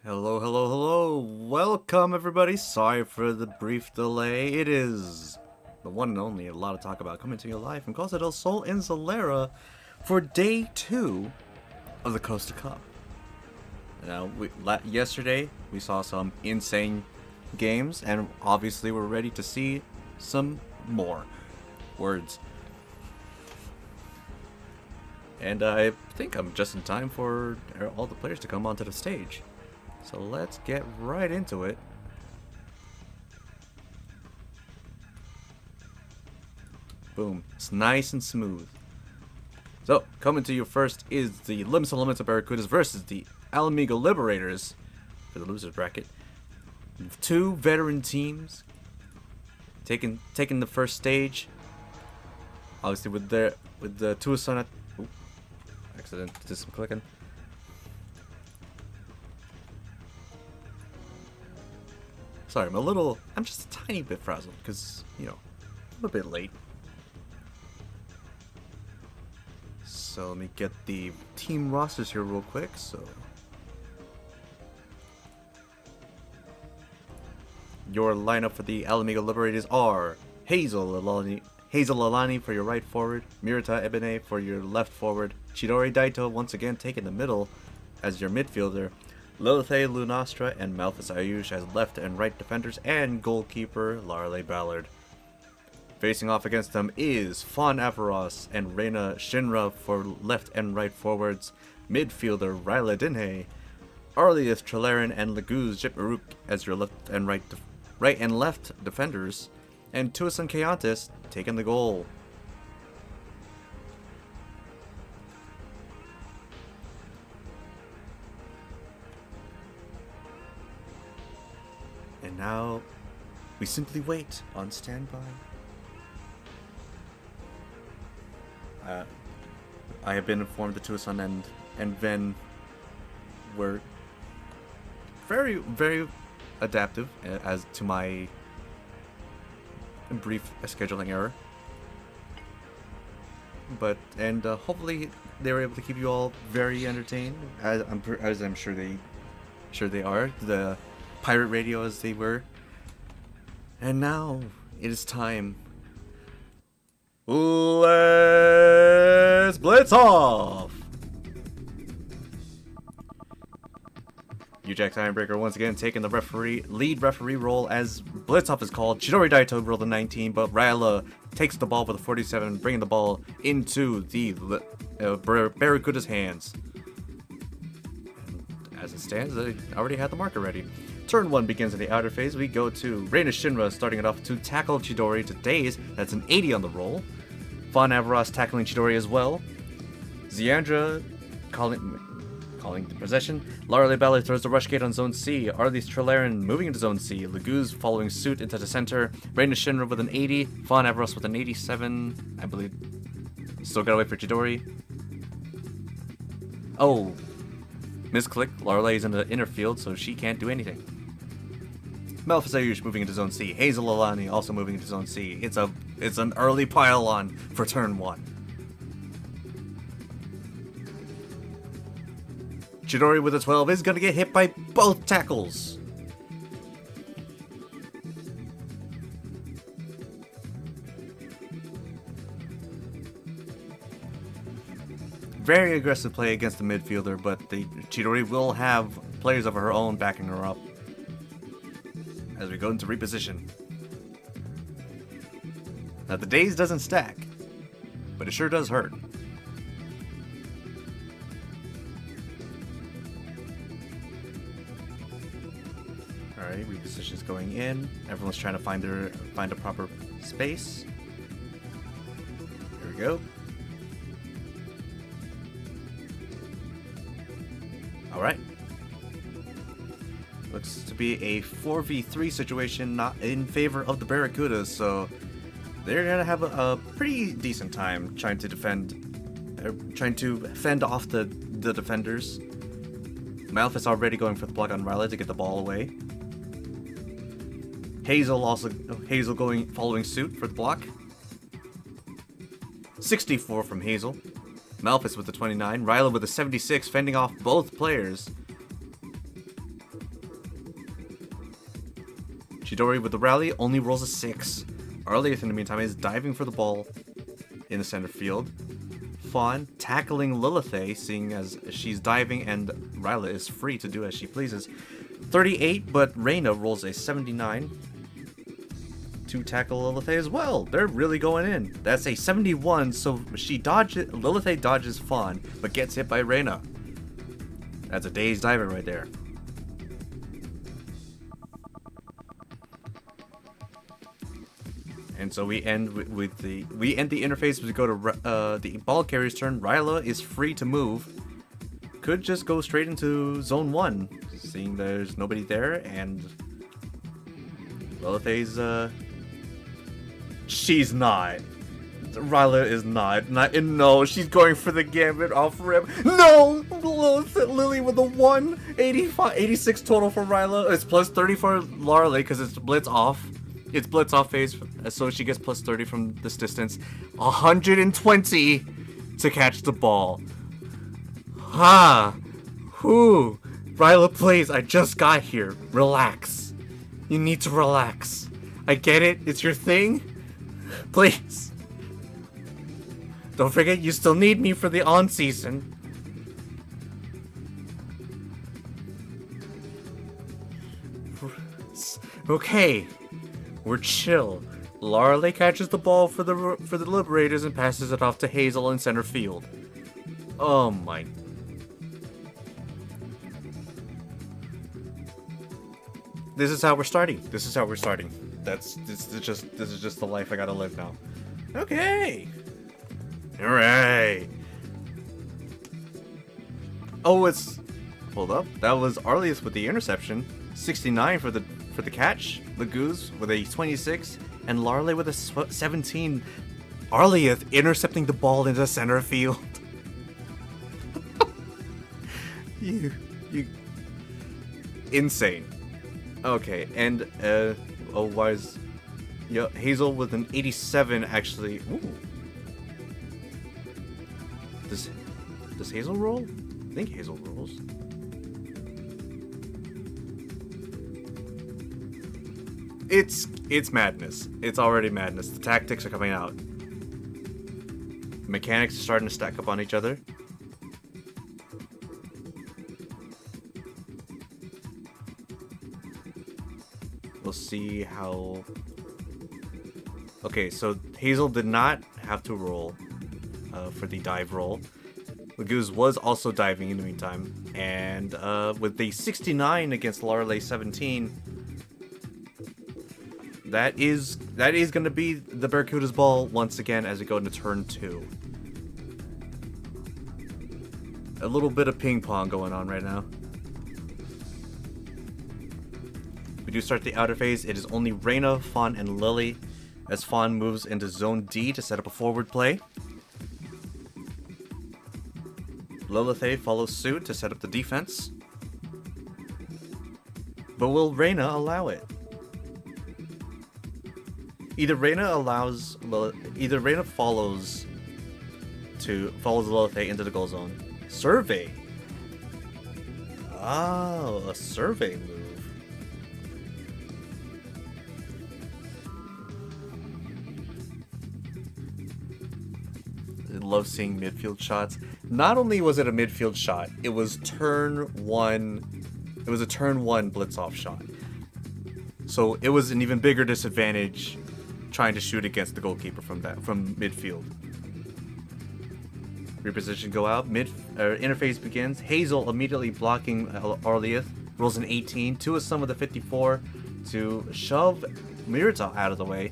Hello, hello, hello. Welcome, everybody. Sorry for the brief delay. It is the one and only A Lot to Talk About coming to you live from Costa del Sol in Zalera for day 2 of the Costa Cup. Now, yesterday we saw some insane games, and obviously we're ready to see some more words. And I think I'm just in time for all the players to come onto the stage. So let's get right into it. Boom. It's nice and smooth. So, coming to you first is the Limsa Barracudas versus the Mhigo Liberators for the losers bracket. Two veteran teams taking the first stage. Obviously with the Tuason. Accident. Did some clicking. Sorry, I'm just a tiny bit frazzled because, I'm a bit late. So let me get the team rosters here real quick. So your lineup for the Mhigo Liberators are Hazel Alani for your right forward, Mirata Ebene for your left forward, Chidori Daito once again taking the middle as your midfielder, Lilithe Lunastra and Malphus Ayush as left and right defenders, and goalkeeper Larle Ballard. Facing off against them is Fawn Avaros and Reina Shinra for left and right forwards, midfielder Ryla Dinhe, Arlius Trelarin and Laguz Jipmaruk as your left and right and left defenders, and Tuason Ito-Chaontis taking the goal. And now, we simply wait on standby. I have been informed that Tuason and Ven were very, very adaptive as to my brief scheduling error. And hopefully they were able to keep you all very entertained, as I'm sure they are. The pirate radio as they were. And now it is time. Let's blitz off! Ujack Timebreaker once again taking the lead referee role as blitz off is called. Chidori Daito rolled a 19, but Ryla takes the ball with a 47, bringing the ball into the Barracuda's hands. As it stands, they already had the marker ready. Turn 1 begins in the outer phase. We go to Reina Shinra starting it off to tackle Chidori to Daze. That's an 80 on the roll. Fawn Avaros tackling Chidori as well. Ziandra calling the possession. Larle Ballard throws the rush gate on Zone C. Arlius Trelarin moving into Zone C. Laguz following suit into the center. Reina Shinra with an 80. Fawn Avaros with an 87, I believe. Still gotta wait for Chidori. Oh. Misclick. Larle is in the inner field, so she can't do anything. Malphus Ayush moving into Zone C. Hazel Alani also moving into Zone C. It's an early pile-on for turn 1. Chidori with a 12 is going to get hit by both tackles. Very aggressive play against the midfielder, but the Chidori will have players of her own backing her up as we go into reposition. Now the daze doesn't stack, but it sure does hurt. Alright, reposition's going in. Everyone's trying to find a proper space. Here we go. Alright. Looks to be a 4v3 situation, not in favor of the Barracudas, so they're gonna have a pretty decent time trying to fend off the defenders. Malphus already going for the block on Ryla to get the ball away. Hazel following suit for the block. 64 from Hazel. Malphus with the 29, Ryla with the 76, fending off both players. Chidori with the rally only rolls a 6. Arlieth, in the meantime, is diving for the ball in the center field. Fawn tackling Lilith, seeing as she's diving and Ryla is free to do as she pleases. 38, but Reyna rolls a 79 to tackle Lilith as well. They're really going in. That's a 71, so Lilith dodges Fawn, but gets hit by Reyna. That's a dazed diver right there. And so we end with the interface. We go to the ball carrier's turn. Ryla is free to move. Could just go straight into zone 1, seeing there's nobody there, and Lilith's she's not. Ryla is not. No, she's going for the gambit off rip. No! Lily with the 86 total for Ryla. It's plus 30 for Larley because it's blitz off. It's blitz off phase, so she gets plus 30 from this distance. 120 to catch the ball. Whew. Ryla, please, I just got here. Relax. You need to relax. I get it. It's your thing. Please. Don't forget, you still need me for the on-season. Okay. We're chill. Larley catches the ball for the Liberators and passes it off to Hazel in center field. Oh my. This is how we're starting. This is just the life I gotta live now. Okay. Alright. Oh, hold up. That was Arlieth with the interception. 69 for the catch. The Goose with a 26, and Larley with a 17. Arlieth intercepting the ball into center field. you insane. Okay, and Hazel with an 87 actually. Ooh. Does Hazel roll? I think Hazel rolls. It's madness. It's already madness. The tactics are coming out. Mechanics are starting to stack up on each other. We'll see how... Okay, so Hazel did not have to roll for the dive roll. Lagoose was also diving in the meantime. And with the 69 against Larley 17... That is going to be the Barracudas ball once again as we go into turn 2. A little bit of ping pong going on right now. We do start the outer phase. It is only Reyna, Fawn, and Lily as Fawn moves into zone D to set up a forward play. Lilith follows suit to set up the defense. But will Reyna allow it? Either Reyna follows Lilith into the goal zone. Survey. Oh, a survey move. I love seeing midfield shots. Not only was it a midfield shot, it was turn 1. It was a turn 1 blitz off shot. So it was an even bigger disadvantage trying to shoot against the goalkeeper from midfield. Reposition go out. Interface begins. Hazel immediately blocking Arlieth. Rolls an 18. Tuason with a 54 to shove Mirita out of the way.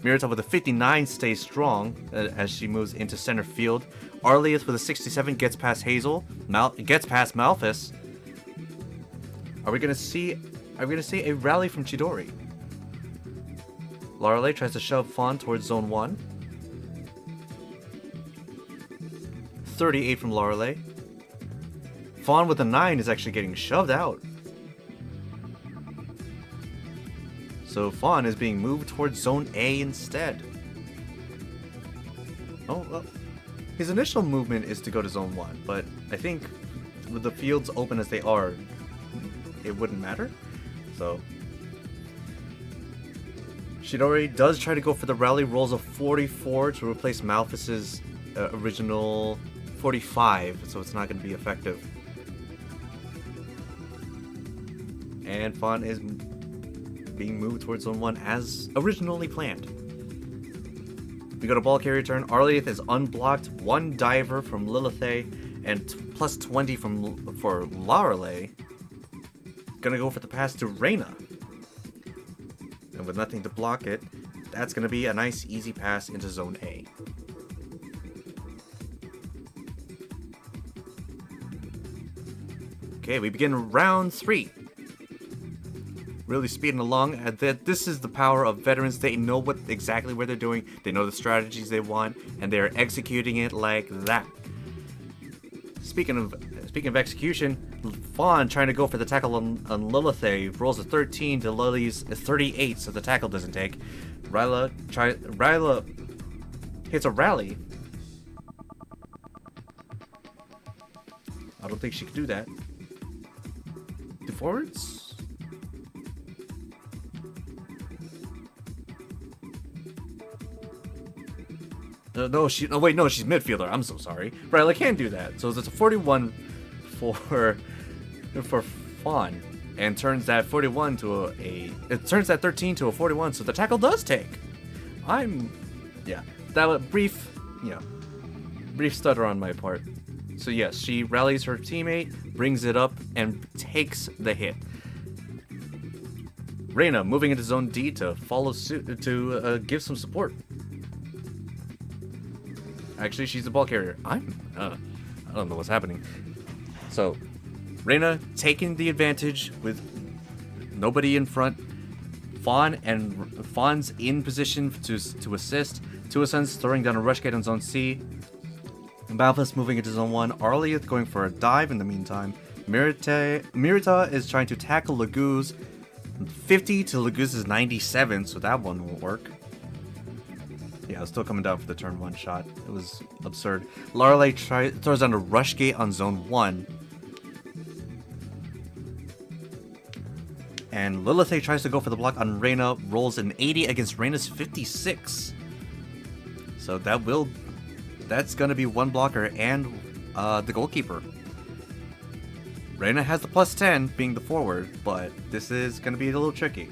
Mirita with a 59 stays strong as she moves into center field. Arlieth with a 67 gets past Hazel. Gets past Malphus. Are we gonna see a rally from Chidori? Larley tries to shove Fawn towards zone 1. 38 from Larley. Fawn with a 9 is actually getting shoved out. So Fawn is being moved towards zone A instead. Oh, well. His initial movement is to go to zone 1, but I think with the fields open as they are, it wouldn't matter. So Chidori does try to go for the rally, rolls a 44 to replace Malphas's original 45, so it's not going to be effective. And Fawn is being moved towards Zone 1 as originally planned. We go to ball carrier turn. Arlieth is unblocked. 1 diver from Lilith, and plus 20 for Lorelei. Gonna go for the pass to Reyna. And with nothing to block it, that's gonna be a nice easy pass into Zone A. Okay, we begin round 3. Really speeding along. This is the power of veterans. They know exactly what they're doing. They know the strategies they want, and they're executing it like that. Speaking of execution, Fawn trying to go for the tackle on Lilith rolls a 13 to Lily's 38, so the tackle doesn't take. Ryla hits a rally. I don't think she can do that. Do forwards? No, she's midfielder. I'm so sorry. Ryla can't do that. So it's a 41 for Fawn, and turns that 41 to it turns that 13 to a 41. So the tackle does take. That was brief stutter on my part. So yes, she rallies her teammate, brings it up, and takes the hit. Reyna moving into Zone D to follow suit to give some support. Actually, she's the ball carrier. I don't know what's happening. So, Reyna taking the advantage with nobody in front. Fawn's in position to assist. Tuason's throwing down a rush gate on Zone C. Malphas moving into Zone 1. Arlieth going for a dive in the meantime. Mirita is trying to tackle Laguz. 50 to Laguz's 97, so that one won't work. Yeah, I was still coming down for the turn 1 shot. It was absurd. Lorelei throws down a rush gate on Zone 1. And Lilith tries to go for the block on Reyna, rolls an 80 against Reyna's 56. So that's going to be 1 blocker and the goalkeeper. Reyna has the plus 10 being the forward, but this is going to be a little tricky.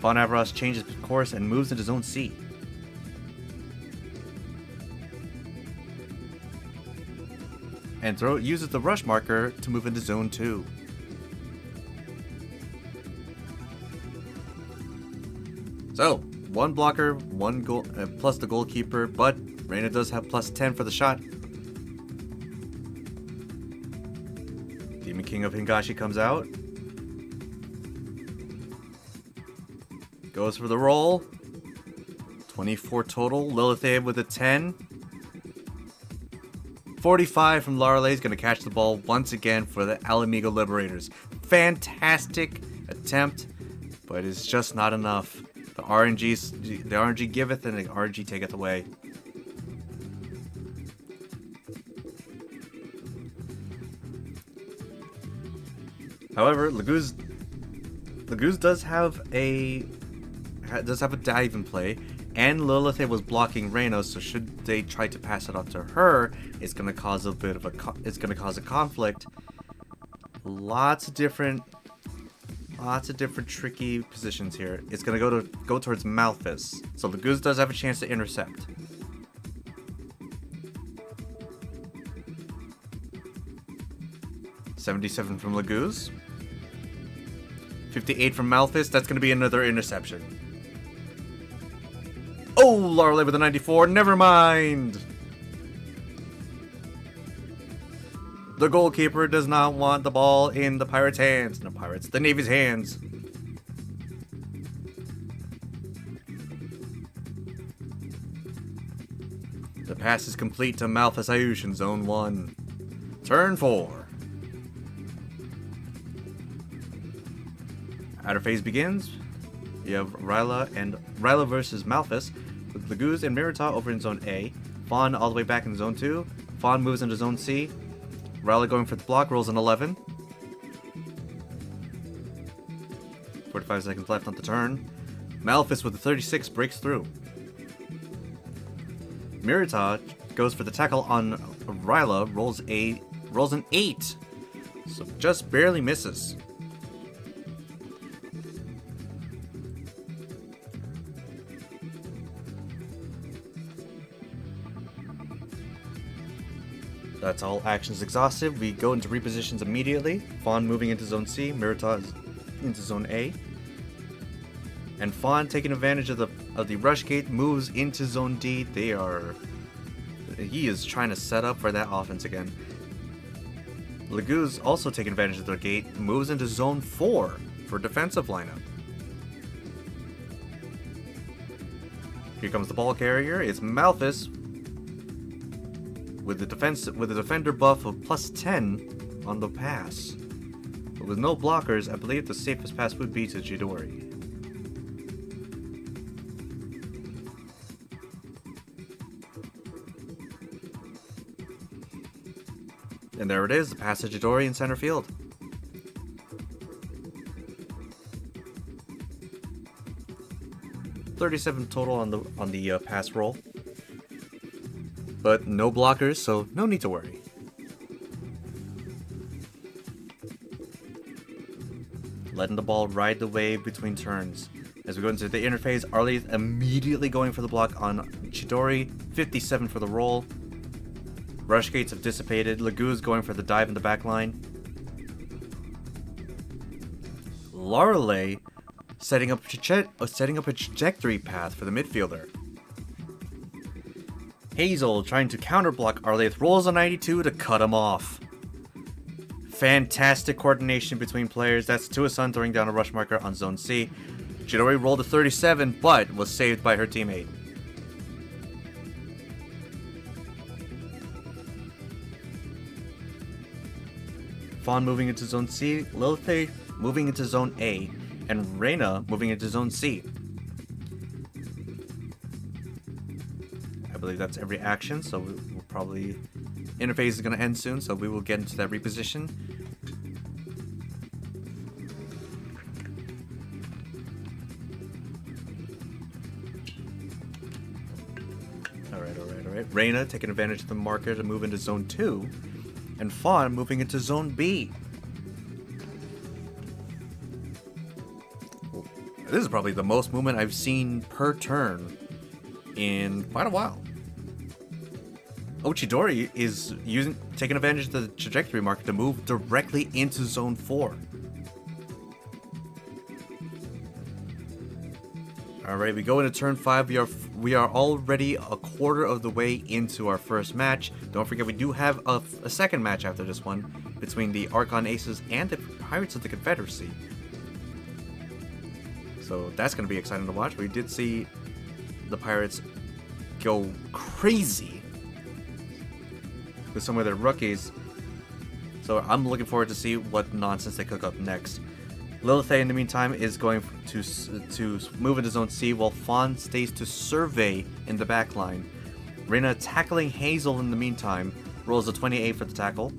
Fawn Avros changes course and moves into Zone C. And uses the rush marker to move into Zone 2. So, 1 blocker, 1 goal, plus the goalkeeper, but Reyna does have plus 10 for the shot. Demon King of Hingashi comes out. Goes for the roll. 24 total. Lilith with a 10. 45 from Lorelei is going to catch the ball once again for the Mhigo Liberators. Fantastic attempt, but it's just not enough. The RNG giveth and the RNG taketh away. However, Laguz does have a dive in play, and Lilith was blocking Reyna, so should they try to pass it off to her, it's going to cause a conflict. Lots of different tricky positions here. It's going to go towards Malphas, so Laguz does have a chance to intercept. $77 from Laguz. 58 from Malphas. That's going to be another interception. Oh, Lorelei with a 94. Never mind. The goalkeeper does not want the ball in the Pirates' hands. No, Pirates. The Navy's hands. The pass is complete to Malphas Ayush in Zone 1. Turn 4. Outer phase begins. You have Ryla versus Malphas, with Laguz and Mirita over in Zone A. Fawn all the way back in Zone 2. Fawn moves into Zone C. Ryla going for the block, rolls an 11. 45 seconds left on the turn. Malphus with the 36 breaks through. Mirita goes for the tackle on Ryla, rolls an 8. So just barely misses. That's all actions exhausted. We go into repositions immediately. Fawn moving into Zone C, Mirita is into Zone A. And Fawn, taking advantage of the rush gate, moves into Zone D. He is trying to set up for that offense again. Laguz, also taking advantage of the gate, moves into Zone 4 for defensive lineup. Here comes the ball carrier. It's Malphus with the defender buff of +10 on the pass. But with no blockers, I believe the safest pass would be to Chidori. And there it is, the pass to Chidori in center field. $37 total on the pass roll. But no blockers, so no need to worry. Letting the ball ride the wave between turns. As we go into the interface, Arleth immediately going for the block on Chidori, 57 for the roll. Rush gates have dissipated. Laguz going for the dive in the back line. Larle setting up a trajectory path for the midfielder. Hazel trying to counterblock Arleth, rolls a 92 to cut him off. Fantastic coordination between players. That's Tuason throwing down a rush marker on Zone C. Chidori rolled a 37, but was saved by her teammate. Fawn moving into Zone C, Lilith moving into Zone A, and Reyna moving into Zone C. I believe that's every action, so we'll probably... Interface is going to end soon, so we will get into that reposition. Alright. Reyna taking advantage of the marker to move into Zone 2, and Fawn moving into Zone B. This is probably the most movement I've seen per turn in quite a while. Chidori is taking advantage of the trajectory marker to move directly into Zone 4. Alright, we go into turn 5. We are already a quarter of the way into our first match. Don't forget, we do have a second match after this one between the Archon Aces and the Pirates of the Confederacy. So that's going to be exciting to watch. We did see the Pirates go crazy with some of their rookies. So I'm looking forward to see what nonsense they cook up next. Lilith, in the meantime, is going to move into Zone C, while Fawn stays to survey in the back line. Reyna tackling Hazel in the meantime, rolls a 28 for the tackle.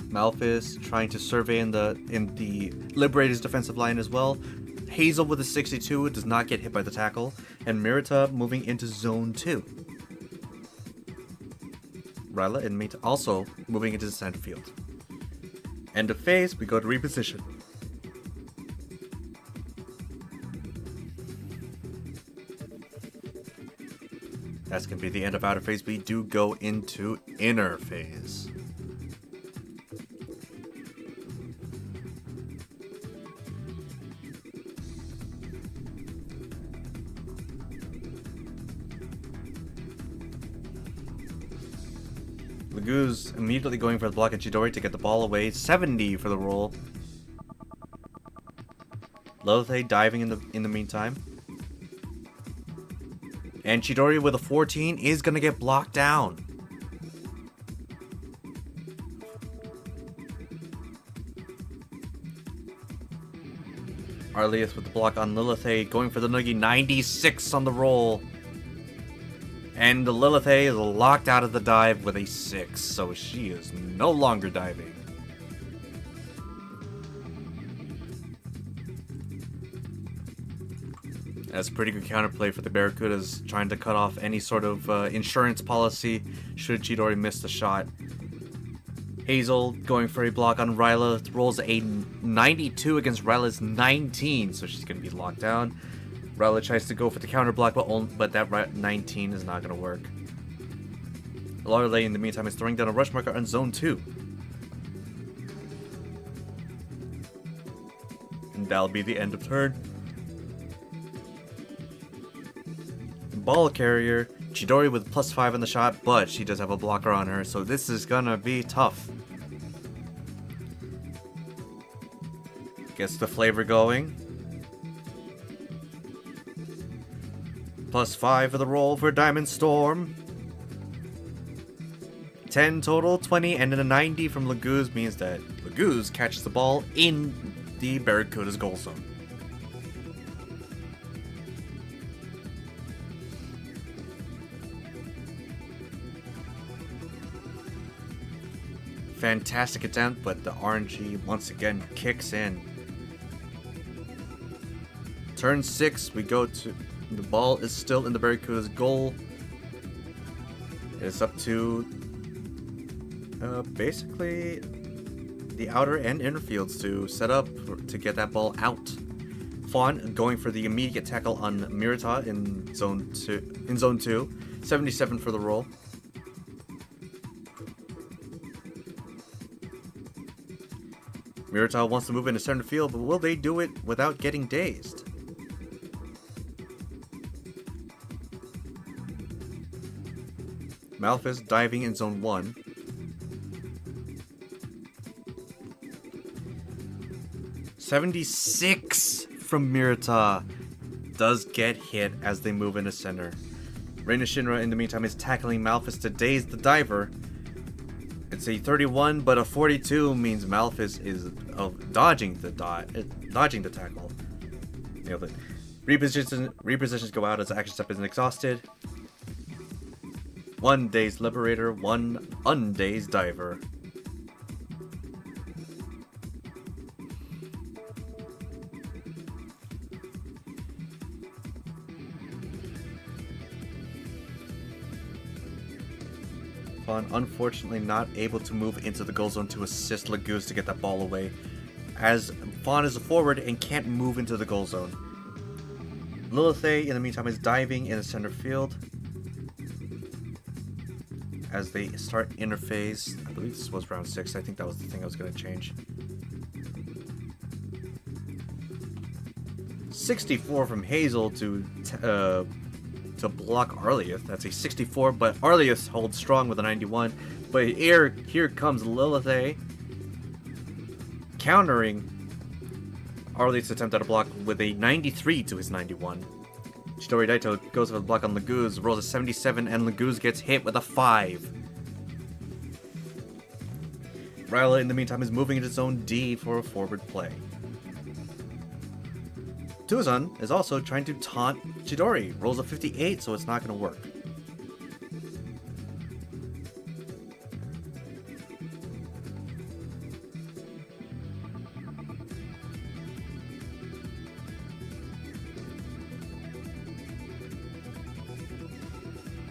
Malphus trying to survey in the Liberators defensive line as well. Hazel with a 62 does not get hit by the tackle, and Mirita moving into Zone 2. Ryla and Mate also moving into the center field. End of phase, we go to reposition. That's going to be the end of outer phase. We do go into inner phase. Laguz immediately going for the block at Chidori to get the ball away. 70 for the roll. Lilith diving in the meantime. And Chidori with a 14 is going to get blocked down. Arleth with the block on Lilith, going for the noogie. 96 on the roll. And the Lilith is locked out of the dive with a 6, so she is no longer diving. That's pretty good counterplay for the Barracudas, trying to cut off any sort of insurance policy should Chidori miss the shot. Hazel going for a block on Ryla, rolls a 92 against Ryla's 19, so she's going to be locked down. Ryla tries to go for the counter block, but that 19 is not going to work. Larley, in the meantime, is throwing down a rush marker on Zone 2. And that'll be the end of turn. Ball carrier, Chidori with +5 on the shot, but she does have a blocker on her, so this is gonna be tough. Gets the flavor going. +5 for the roll for Diamond Storm. 10 total, 20, and then a 90 from Laguz means that Laguz catches the ball in the Barracuda's goal zone. Fantastic attempt, but the RNG once again kicks in. Turn 6, we go to... The ball is still in the Barracuda's goal. It's up to... basically... the outer and inner fields to set up to get that ball out. Fawn going for the immediate tackle on Mirita in zone 2. 77 for the roll. Mirita wants to move into center field, but will they do it without getting dazed? Malphus diving in zone 1. .76 from Mirita does get hit as they move into center. Reina Shinra in the meantime is tackling Malphus to daze the diver. It's a 31, but a 42 means Malphus is dodging the tackle. Nailed it. Repositions go out as action step isn't exhausted. One dazed Liberator, one undazed diver. Fawn unfortunately not able to move into the goal zone to assist Laguz to get that ball away, as Fawn is a forward and can't move into the goal zone. Lilithay in the meantime is diving in the center field as they start interphase. I believe this was round 6. I think that was the thing I was going to change. 64 from Hazel to block Arlieth. That's a 64, but Arlieth holds strong with a 91. But here comes Lilithay countering Arlieth's attempt at a block with a 93 to his 91. Chidori Daito goes for the block on Laguz, rolls a 77, and Laguz gets hit with a 5. Ryla, in the meantime, is moving into zone D for a forward play. Tuason is also trying to taunt Chidori. Rolls a 58, so it's not going to work.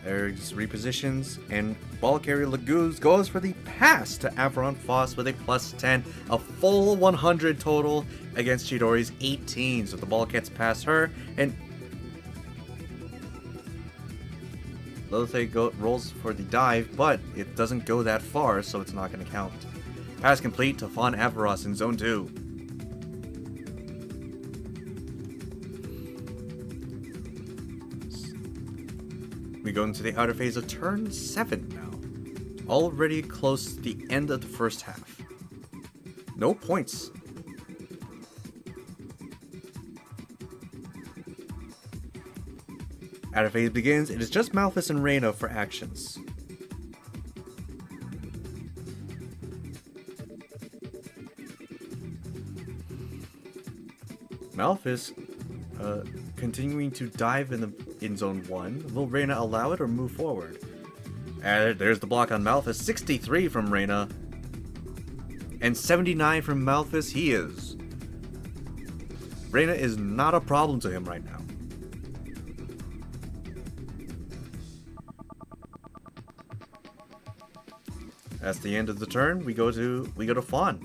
There's repositions, and ball carrier Laguz goes for the pass to Avron Foss with a +10, a full 100 total against Chidori's 18. So the ball gets past her, and Lilithay rolls for the dive, but it doesn't go that far, so it's not going to count. Pass complete to Fawn Avaros in zone 2. We go into the outer phase of turn 7 now. Already close to the end of the first half. No points. Outer phase begins. It is just Malphus and Reina for actions. Malphus continuing to dive in zone 1. Will Reina allow it or move forward? And there's the block on Malphus. 63 from Reina. And 79 from Malphus. Reina is not a problem to him right now. That's the end of the turn. We go to Fawn.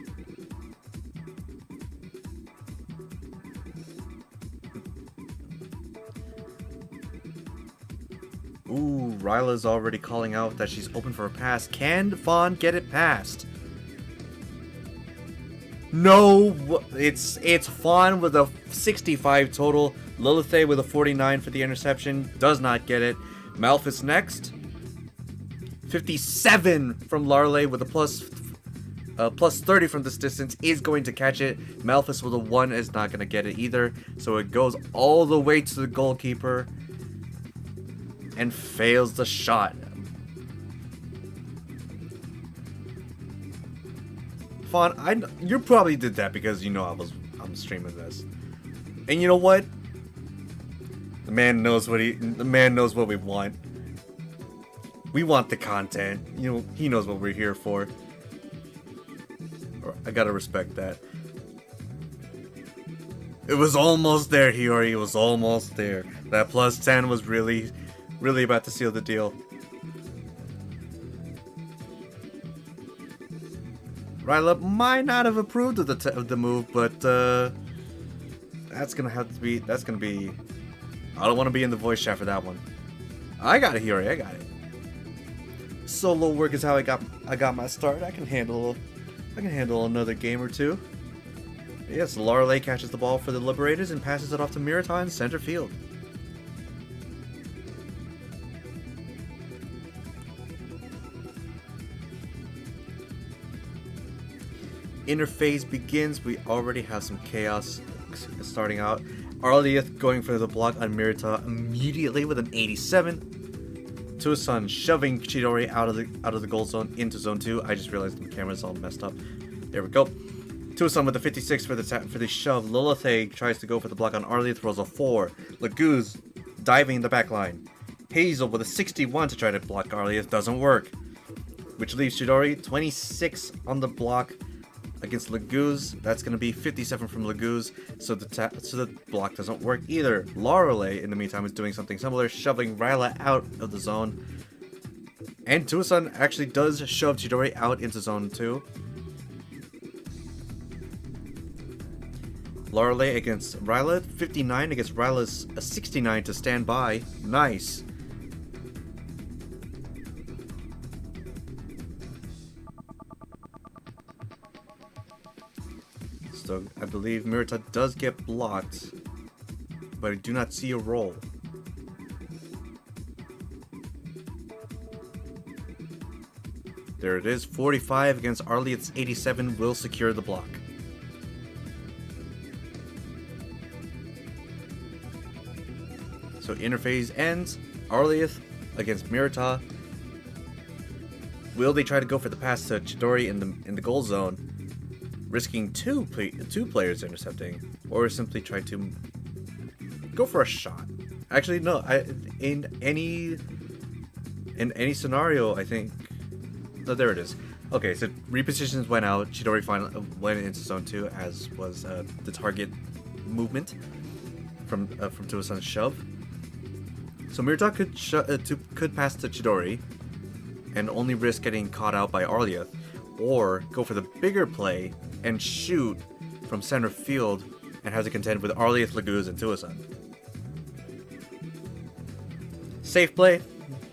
Ooh, Ryla's already calling out that she's open for a pass. Can Fawn get it past? No, it's Fawn with a 65 total. Lilith with a 49 for the interception. Does not get it. Malphus next. 57 from Larley with a plus 30 from this distance is going to catch it. Malphus with a 1 is not going to get it either. So it goes all the way to the goalkeeper and fails the shot. Fawn, you probably did that because you know I'm streaming this. And you know what? The man knows what we want. We want the content. You know, he knows what we're here for. I gotta respect that. It was almost there, Hiyori. It was almost there. That plus 10 was really about to seal the deal. Ryla might not have approved of the move, but that's gonna be. I don't want to be in the voice chat for that one. I got it, Hiyori. I got it. Solo work is how I got my start. I can handle another game or two. Yes, Larley catches the ball for the Liberators and passes it off to Mirita in center field. Interphase begins. We already have some chaos starting out. Arlieth going for the block on Mirita immediately with an 87. Tuason shoving Chidori out of the goal zone into zone 2. I just realized the camera's all messed up. There we go. Tuason with the 56 for the shove. Lilith tries to go for the block on Arlieth, throws a 4. Laguz diving in the back line. Hazel with a 61 to try to block Arlieth, doesn't work. Which leaves Chidori 26 on the block against Laguz. That's going to be 57 from Laguz, so the block doesn't work either. Lorelei, in the meantime, is doing something similar, shoving Ryla out of the zone. And Tuason actually does shove Chidori out into zone 2. Lorelei against Ryla, 59 against Ryla's 69 to stand by. Nice. So I believe Mirita does get blocked, but I do not see a roll. There it is, 45 against Arlieth's 87 will secure the block. So interphase ends, Arlieth against Mirita. Will they try to go for the pass to Chidori in the goal zone? Risking two players intercepting, or simply try to go for a shot. Actually, no. In any scenario, I think. Oh, there it is. Okay, so repositions went out. Chidori finally went into zone 2, as was the target movement from Tuason's shove. So Mirita could pass to Chidori, and only risk getting caught out by Arlieth, or go for the bigger play and shoot from center field and have to contend with Arlieth, Laguz, and Tuason. Safe play,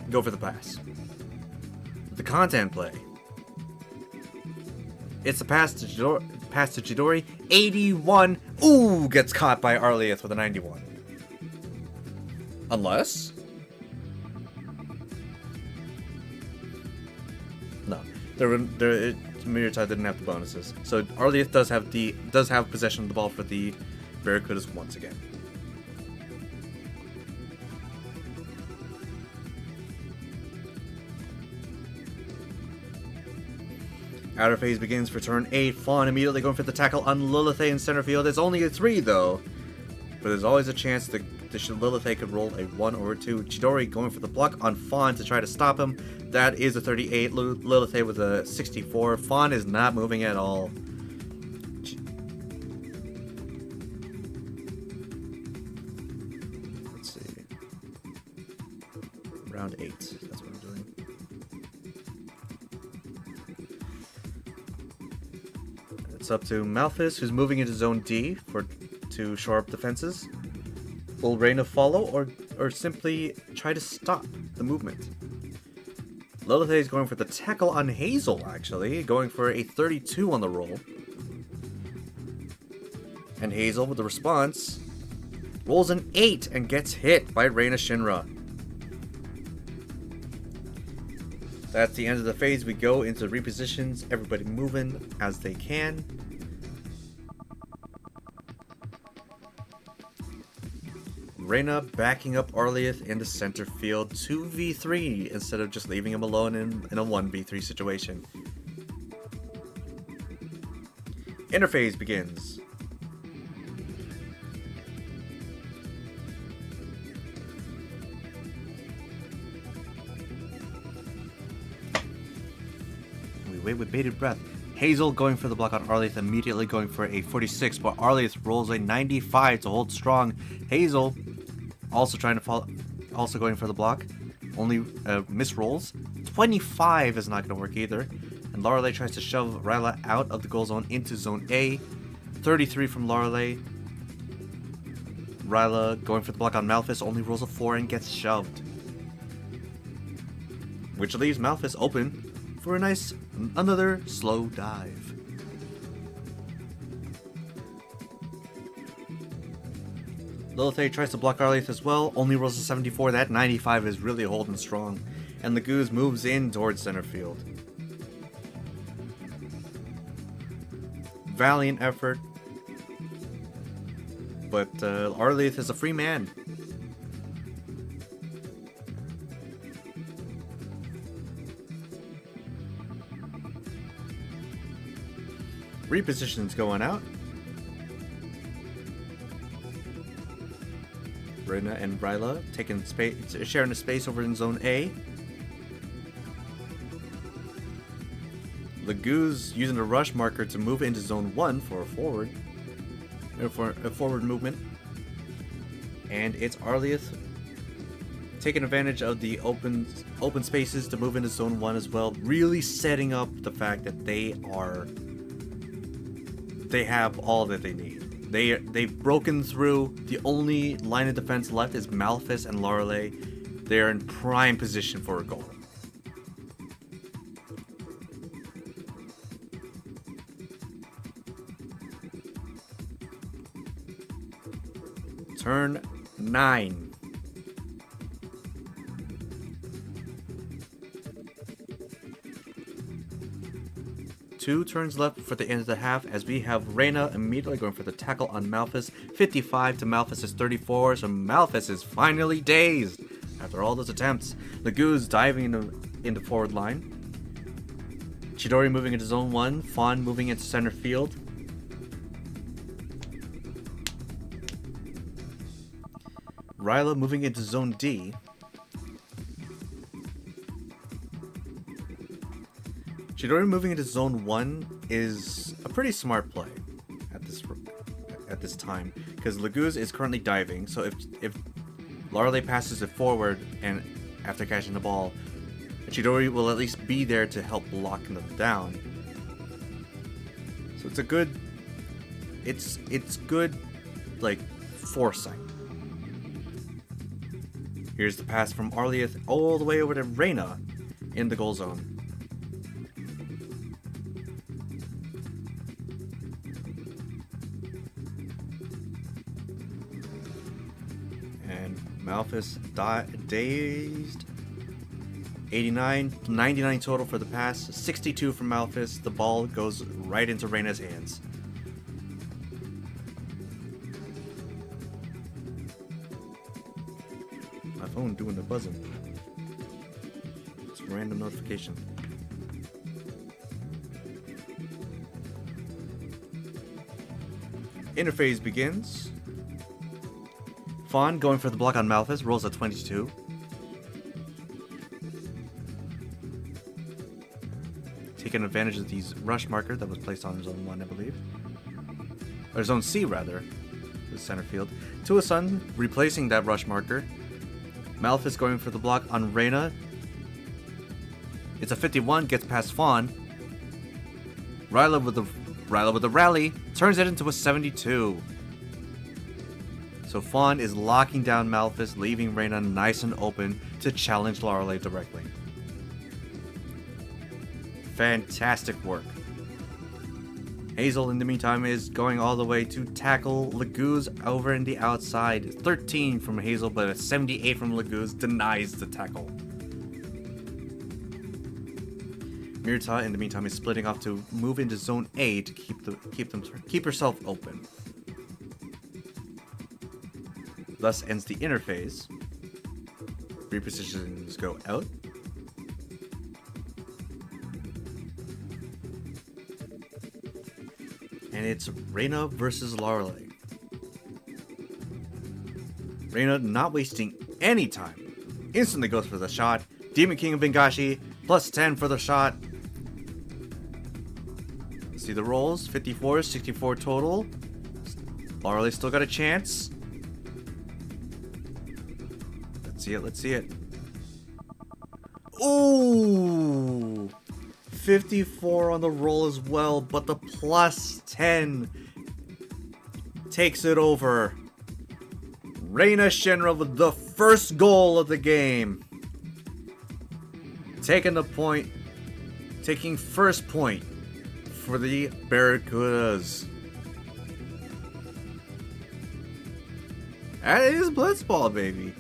go for the pass. The content play. It's the pass to Chidori. 81. Ooh, gets caught by Arlieth with a 91. Unless? No. Mirita didn't have the bonuses. So Arlieth does have possession of the ball for the Barracudas once again. Outer phase begins for turn 8. Fawn immediately going for the tackle on Lilith in center field. It's only a 3 though, but there's always a chance that Lilith could roll a 1 or a 2. Chidori going for the block on Fawn to try to stop him. That is a 38. Lilith with a 64. Fawn is not moving at all. Let's see. Round 8. That's what I'm doing. It's up to Malphus, who's moving into Zone D to shore up defenses. Will Reyna follow or simply try to stop the movement? Lilith is going for the tackle on Hazel, actually, going for a 32 on the roll. And Hazel, with the response, rolls an 8 and gets hit by Reyna Shinra. That's the end of the phase. We go into repositions, everybody moving as they can. Reyna backing up Arlieth in the center field 2v3 instead of just leaving him alone in a 1v3 situation. Interphase begins. We wait with bated breath. Hazel going for the block on Arlieth, immediately going for a 46, but Arlieth rolls a 95 to hold strong. Hazel also trying to follow, also going for the block, only misrolls. 25 is not going to work either, and Lorelei tries to shove Ryla out of the goal zone into Zone A. 33 from Lorelei. Ryla going for the block on Malphus, only rolls a 4 and gets shoved, which leaves Malphus open for another slow dive. Lilith tries to block Arlieth as well, only rolls a 74. That 95 is really holding strong, and the Goose moves in towards center field. Valiant effort, but Arlieth is a free man. Repositions going out. Reyna and Ryla taking space, sharing the space over in Zone A. Laguz using the rush marker to move into Zone 1 for a forward movement. And it's Arlieth taking advantage of the open spaces to move into Zone 1 as well, really setting up the fact that they have all that they need. They've broken through. The only line of defense left is Malphus and Lorelei. They're in prime position for a goal. Turn 9. Two turns left for the end of the half as we have Reyna immediately going for the tackle on Malphus. 55 to Malphus's 34, so Malphus is finally dazed after all those attempts. Laguz diving into forward line. Chidori moving into Zone 1. Fawn moving into center field. Ryla moving into Zone D. Chidori moving into Zone 1 is a pretty smart play at this time, because Laguz is currently diving, so if Lorelei passes it forward and after catching the ball, Chidori will at least be there to help block them down. So it's good like foresight. Here's the pass from Arlieth all the way over to Reyna in the goal zone. Malphus dazed. 99 total for the pass. 62 from Malphus. The ball goes right into Reyna's hands. My phone doing the buzzing. It's a random notification. Interphase begins. Fawn going for the block on Malphus, rolls a 22. Taking advantage of these rush marker that was placed on Zone 1, I believe. Or Zone C, rather. The center field. Tuason replacing that rush marker. Malphus going for the block on Reyna. It's a 51, gets past Fawn. Ryla with the Ryla with the rally turns it into a 72. So Fawn is locking down Malphus, leaving Reyna nice and open to challenge Lorelei directly. Fantastic work. Hazel, in the meantime, is going all the way to tackle Legooz over in the outside. 13 from Hazel, but a 78 from Legooz denies the tackle. Mirta, in the meantime, is splitting off to move into Zone A to keep herself open. Thus ends the interphase. Repositions go out. And it's Reyna versus Lorelei. Reyna, not wasting any time, instantly goes for the shot. Demon King of Bengashi, plus 10 for the shot. See the rolls, 54, 64 total. Lorelei still got a chance. Let's see it. Ooh! 54 on the roll as well, but the plus 10 takes it over. Reyna Shinra with the first goal of the game. Taking first point for the Barracudas. That is Blitzball, baby.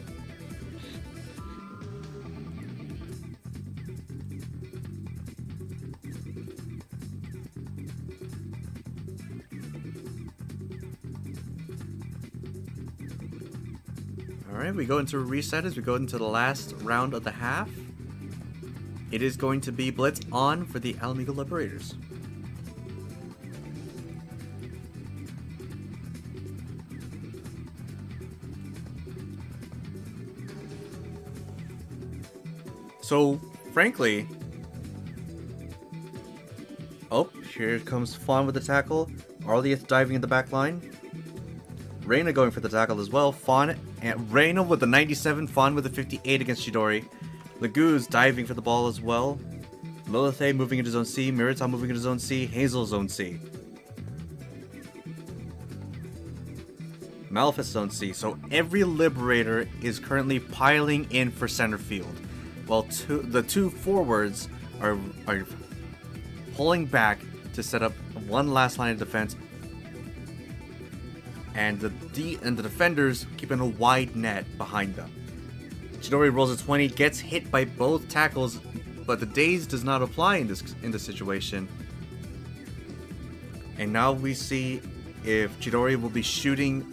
Alright, we go into a reset as we go into the last round of the half. It is going to be Blitz on for the Limsa Liberators. So, frankly... Oh, here comes Fawn with the tackle. Arlieth diving in the back line. Reyna going for the tackle as well. Fawn and Reyna with the 97, Fawn with the 58 against Chidori. Legooz diving for the ball as well. Lilith moving into Zone C. Mirita moving into Zone C. Hazel Zone C. Malphus Zone C. So every Liberator is currently piling in for center field, while the two forwards are pulling back to set up one last line of defense. And the defenders keeping a wide net behind them. Chidori rolls a 20, gets hit by both tackles, but the daze does not apply in this situation. And now we see if Chidori will be shooting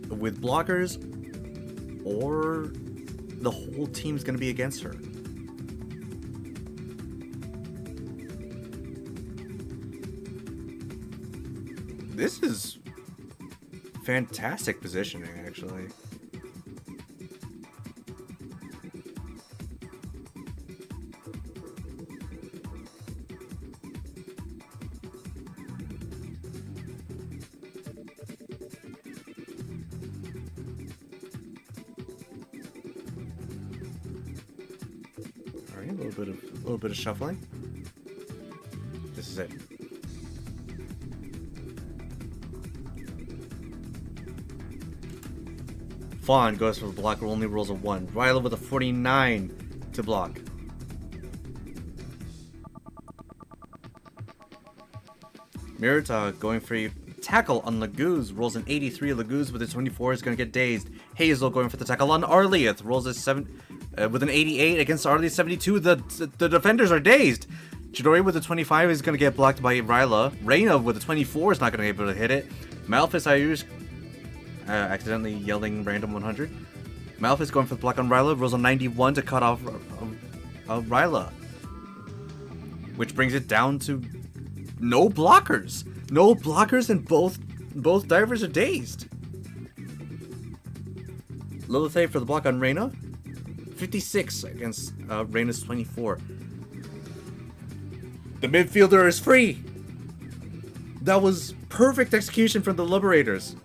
with blockers or the whole team's going to be against her. This is fantastic positioning, actually. All right, a little bit of shuffling. This is it. Fawn goes for the block, only rolls a 1. Ryla with a 49 to block. Mirita going for a tackle on Legooz, rolls an 83. Legooz with a 24 is going to get dazed. Hazel going for the tackle on Arlieth, rolls a 7 with an 88 against Arlieth 72. The defenders are dazed. Chidori with a 25 is going to get blocked by Ryla. Reyna with a 24 is not going to be able to hit it. Malphus Ayush accidentally yelling random 100. Malphus going for the block on Ryla, rolls a 91 to cut off Ryla. Which brings it down to no blockers. No blockers, and both divers are dazed. Lilith for the block on Reyna. 56 against Reyna's 24. The midfielder is free. That was perfect execution from the Liberators.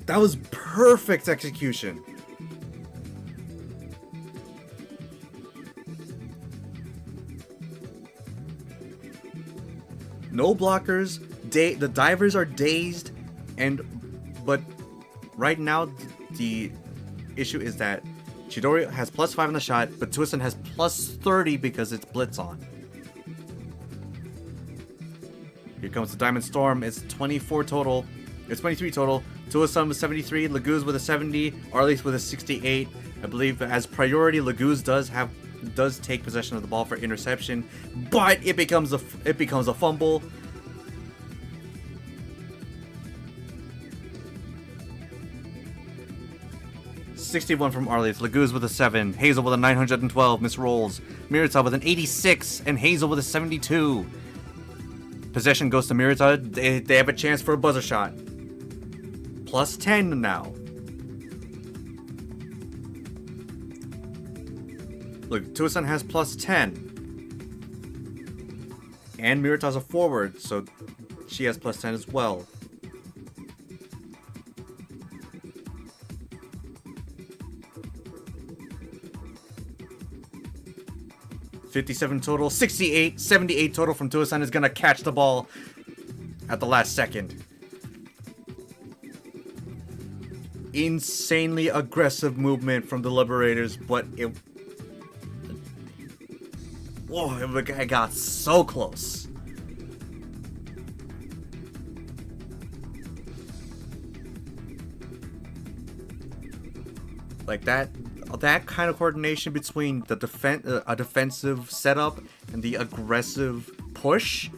That was perfect execution. No blockers. The divers are dazed, but right now the issue is that Chidori has +5 on the shot, but Tuason has +30 because it's Blitz on. Here comes the Diamond Storm. It's 24 total. It's 23 total. Tuason with 73, Laguz with a 70, Arlith with a 68. I believe as priority, Laguz does take possession of the ball for interception, but it becomes a fumble. '61 from Arlith, Laguz with a 7, Hazel with a 912, Miss Rolls, Mirita with an 86, and Hazel with a 72. Possession goes to Mirita. They have a chance for a buzzer shot. +10 now. Look, Tuason has +10. And Mirita's a forward, so she has +10 as well. $57 total, 68, 78 total from Tuason is gonna catch the ball at the last second. Insanely aggressive movement from the Liberators, but it got so close. Like that kind of coordination between the a defensive setup and the aggressive push.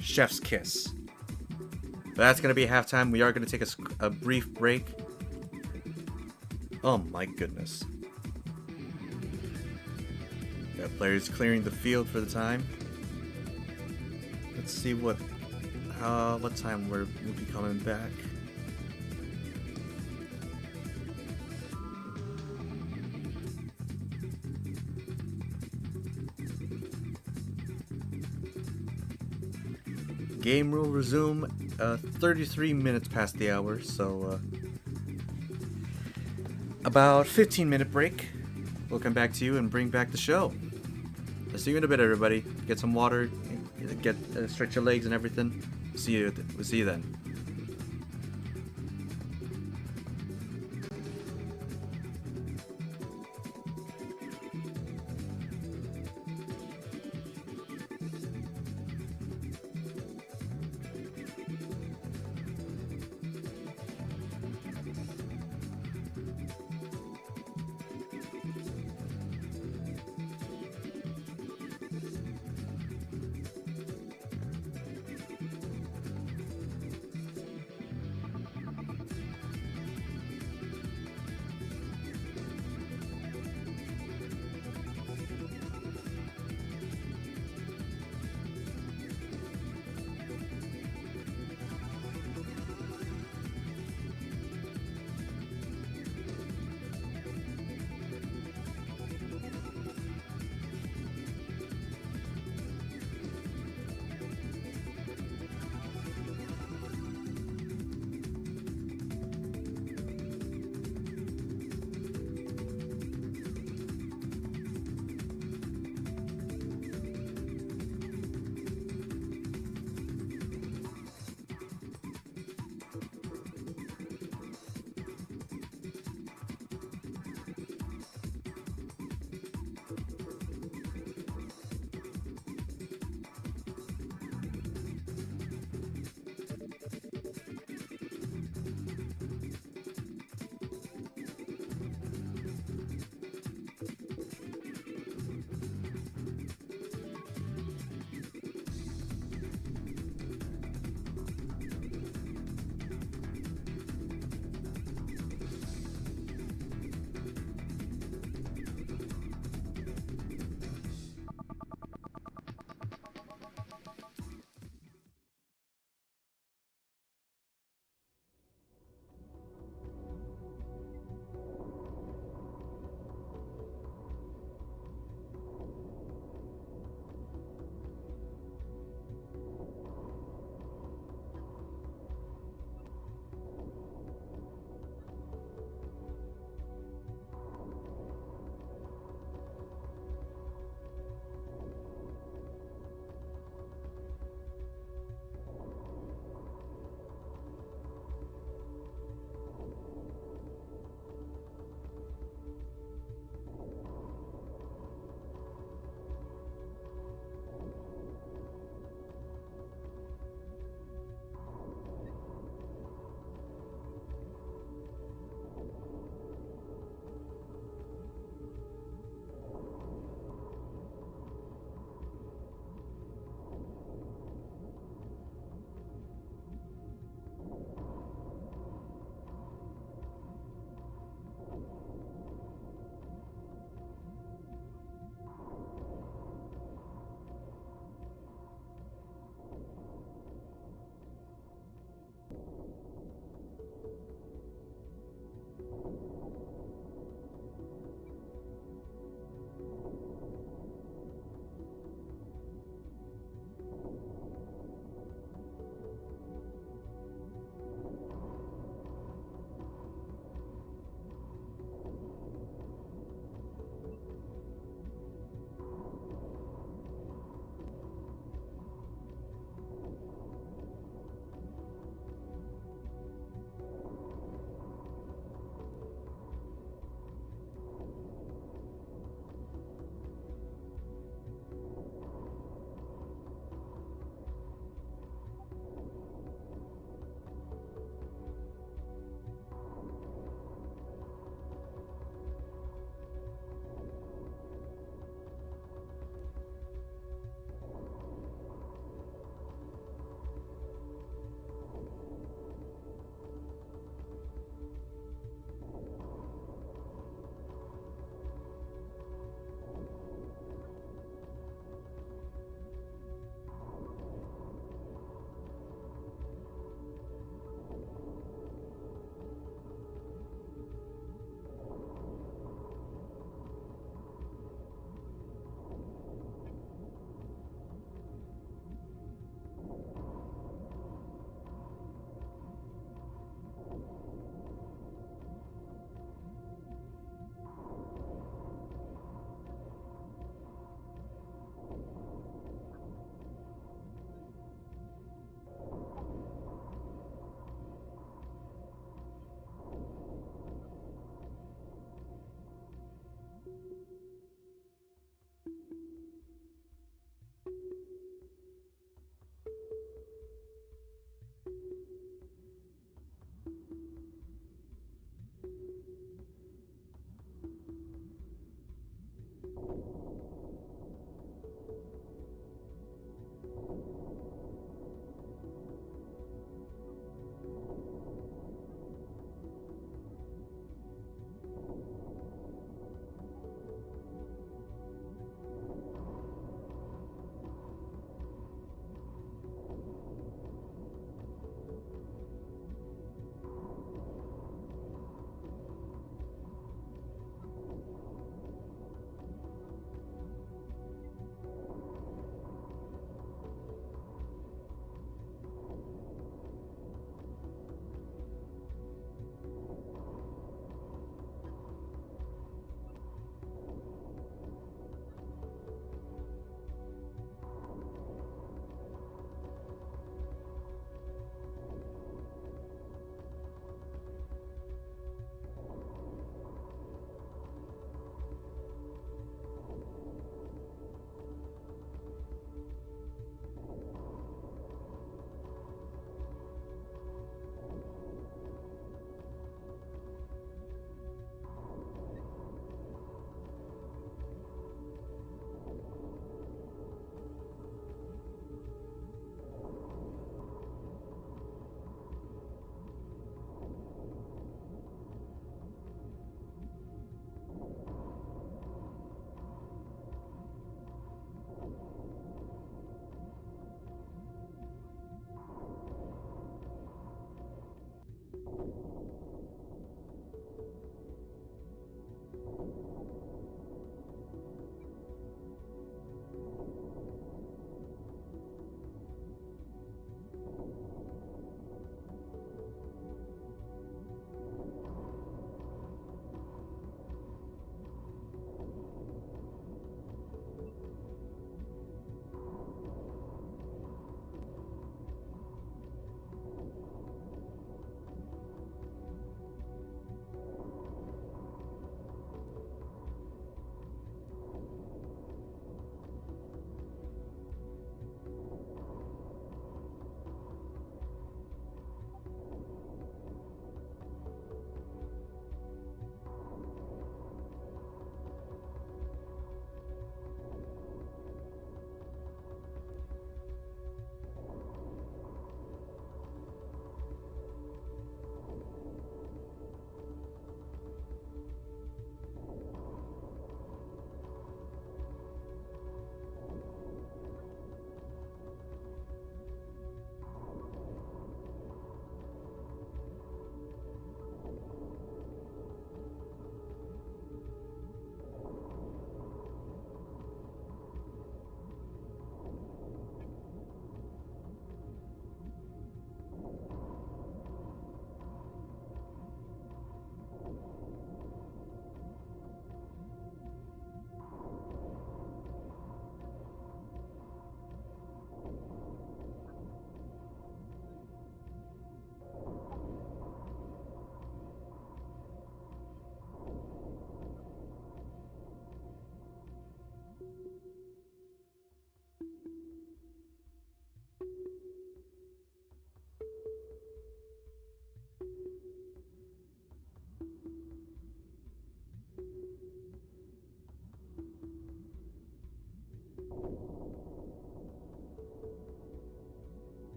Chef's kiss. But that's going to be halftime. We are going to take a brief break. Oh my goodness. Got players clearing the field for the time. Let's see what time we'll be coming back. Game will resume 33 minutes past the hour, so about 15-minute break. We'll come back to you and bring back the show. I'll see you in a bit, everybody. Get some water, stretch your legs and everything. We'll see you then.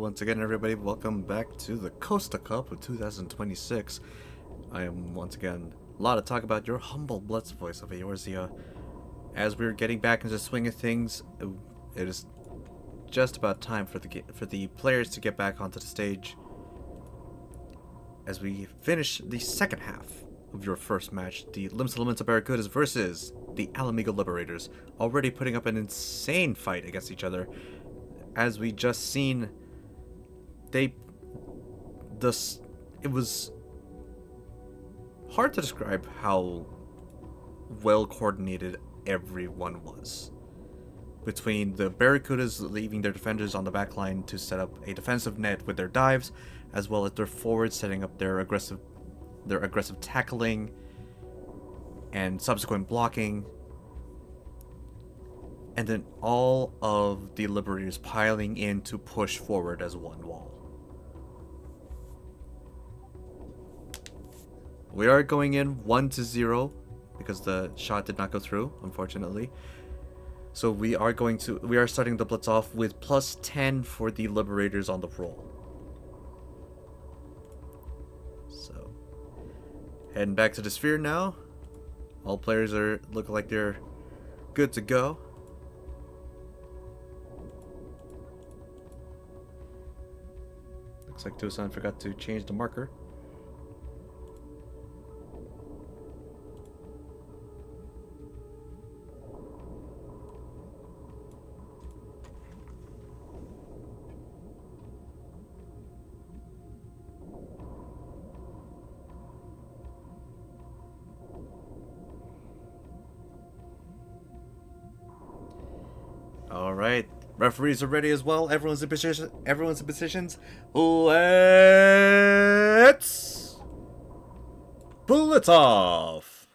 once again, everybody, welcome back to the Costa Cup of 2026. I am once again Lotta Tokkabout, your humble Blitz voice of Eorzea. As we're getting back into the swing of things, it is just about time for the players to get back onto the stage as we finish the second half of your first match, the Limsa Barracudas versus the Limsa Liberators, already putting up an insane fight against each other. As we just seen, it was hard to describe how well coordinated everyone was. Between the Barracudas leaving their defenders on the back line to set up a defensive net with their dives, as well as their forwards setting up their aggressive tackling and subsequent blocking, and then all of the Liberators piling in to push forward as one wall. We are going in 1-0 because the shot did not go through, unfortunately. So we are starting the blitz off with +10 for the Liberators on the roll. So heading back to the sphere now. All players look like they're good to go. Looks like Tuason forgot to change the marker. All right, referees are ready as well. Everyone's in position. Everyone's in positions. Let's blitz off.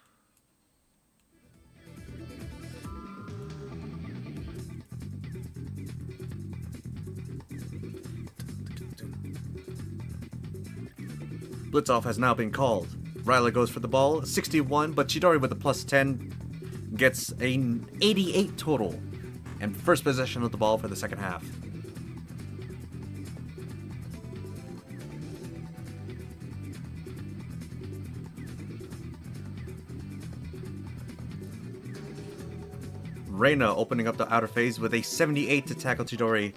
Blitz off has now been called. Ryla goes for the ball, 61, but Chidori with a +10 gets an 88 total. And first possession of the ball for the second half. Reina opening up the outer phase with a 78 to tackle Chidori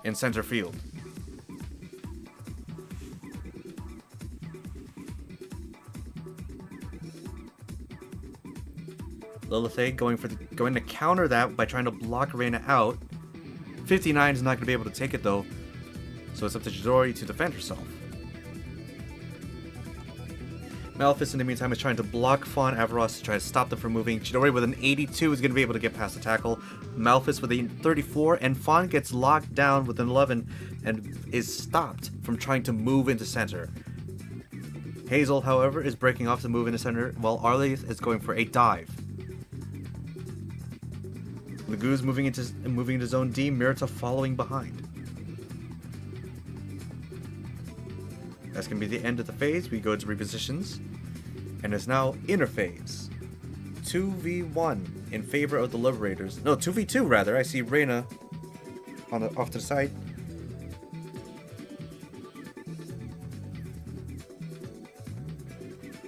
in center field. Lilith going to counter that by trying to block Reina out. 59 is not going to be able to take it though, so it's up to Chidori to defend herself. Malphus in the meantime is trying to block Fawn Avaros to try to stop them from moving. Chidori with an 82 is going to be able to get past the tackle. Malphus with a 34, and Fawn gets locked down with an 11 and is stopped from trying to move into center. Hazel, however, is breaking off to move into center, while Arleth is going for a dive. Magoo's moving into zone D, Mirta following behind. That's going to be the end of the phase. We go to repositions, and it's now inner phase. 2v1 in favor of the Liberators. No, 2v2 rather. I see Reina off to the side.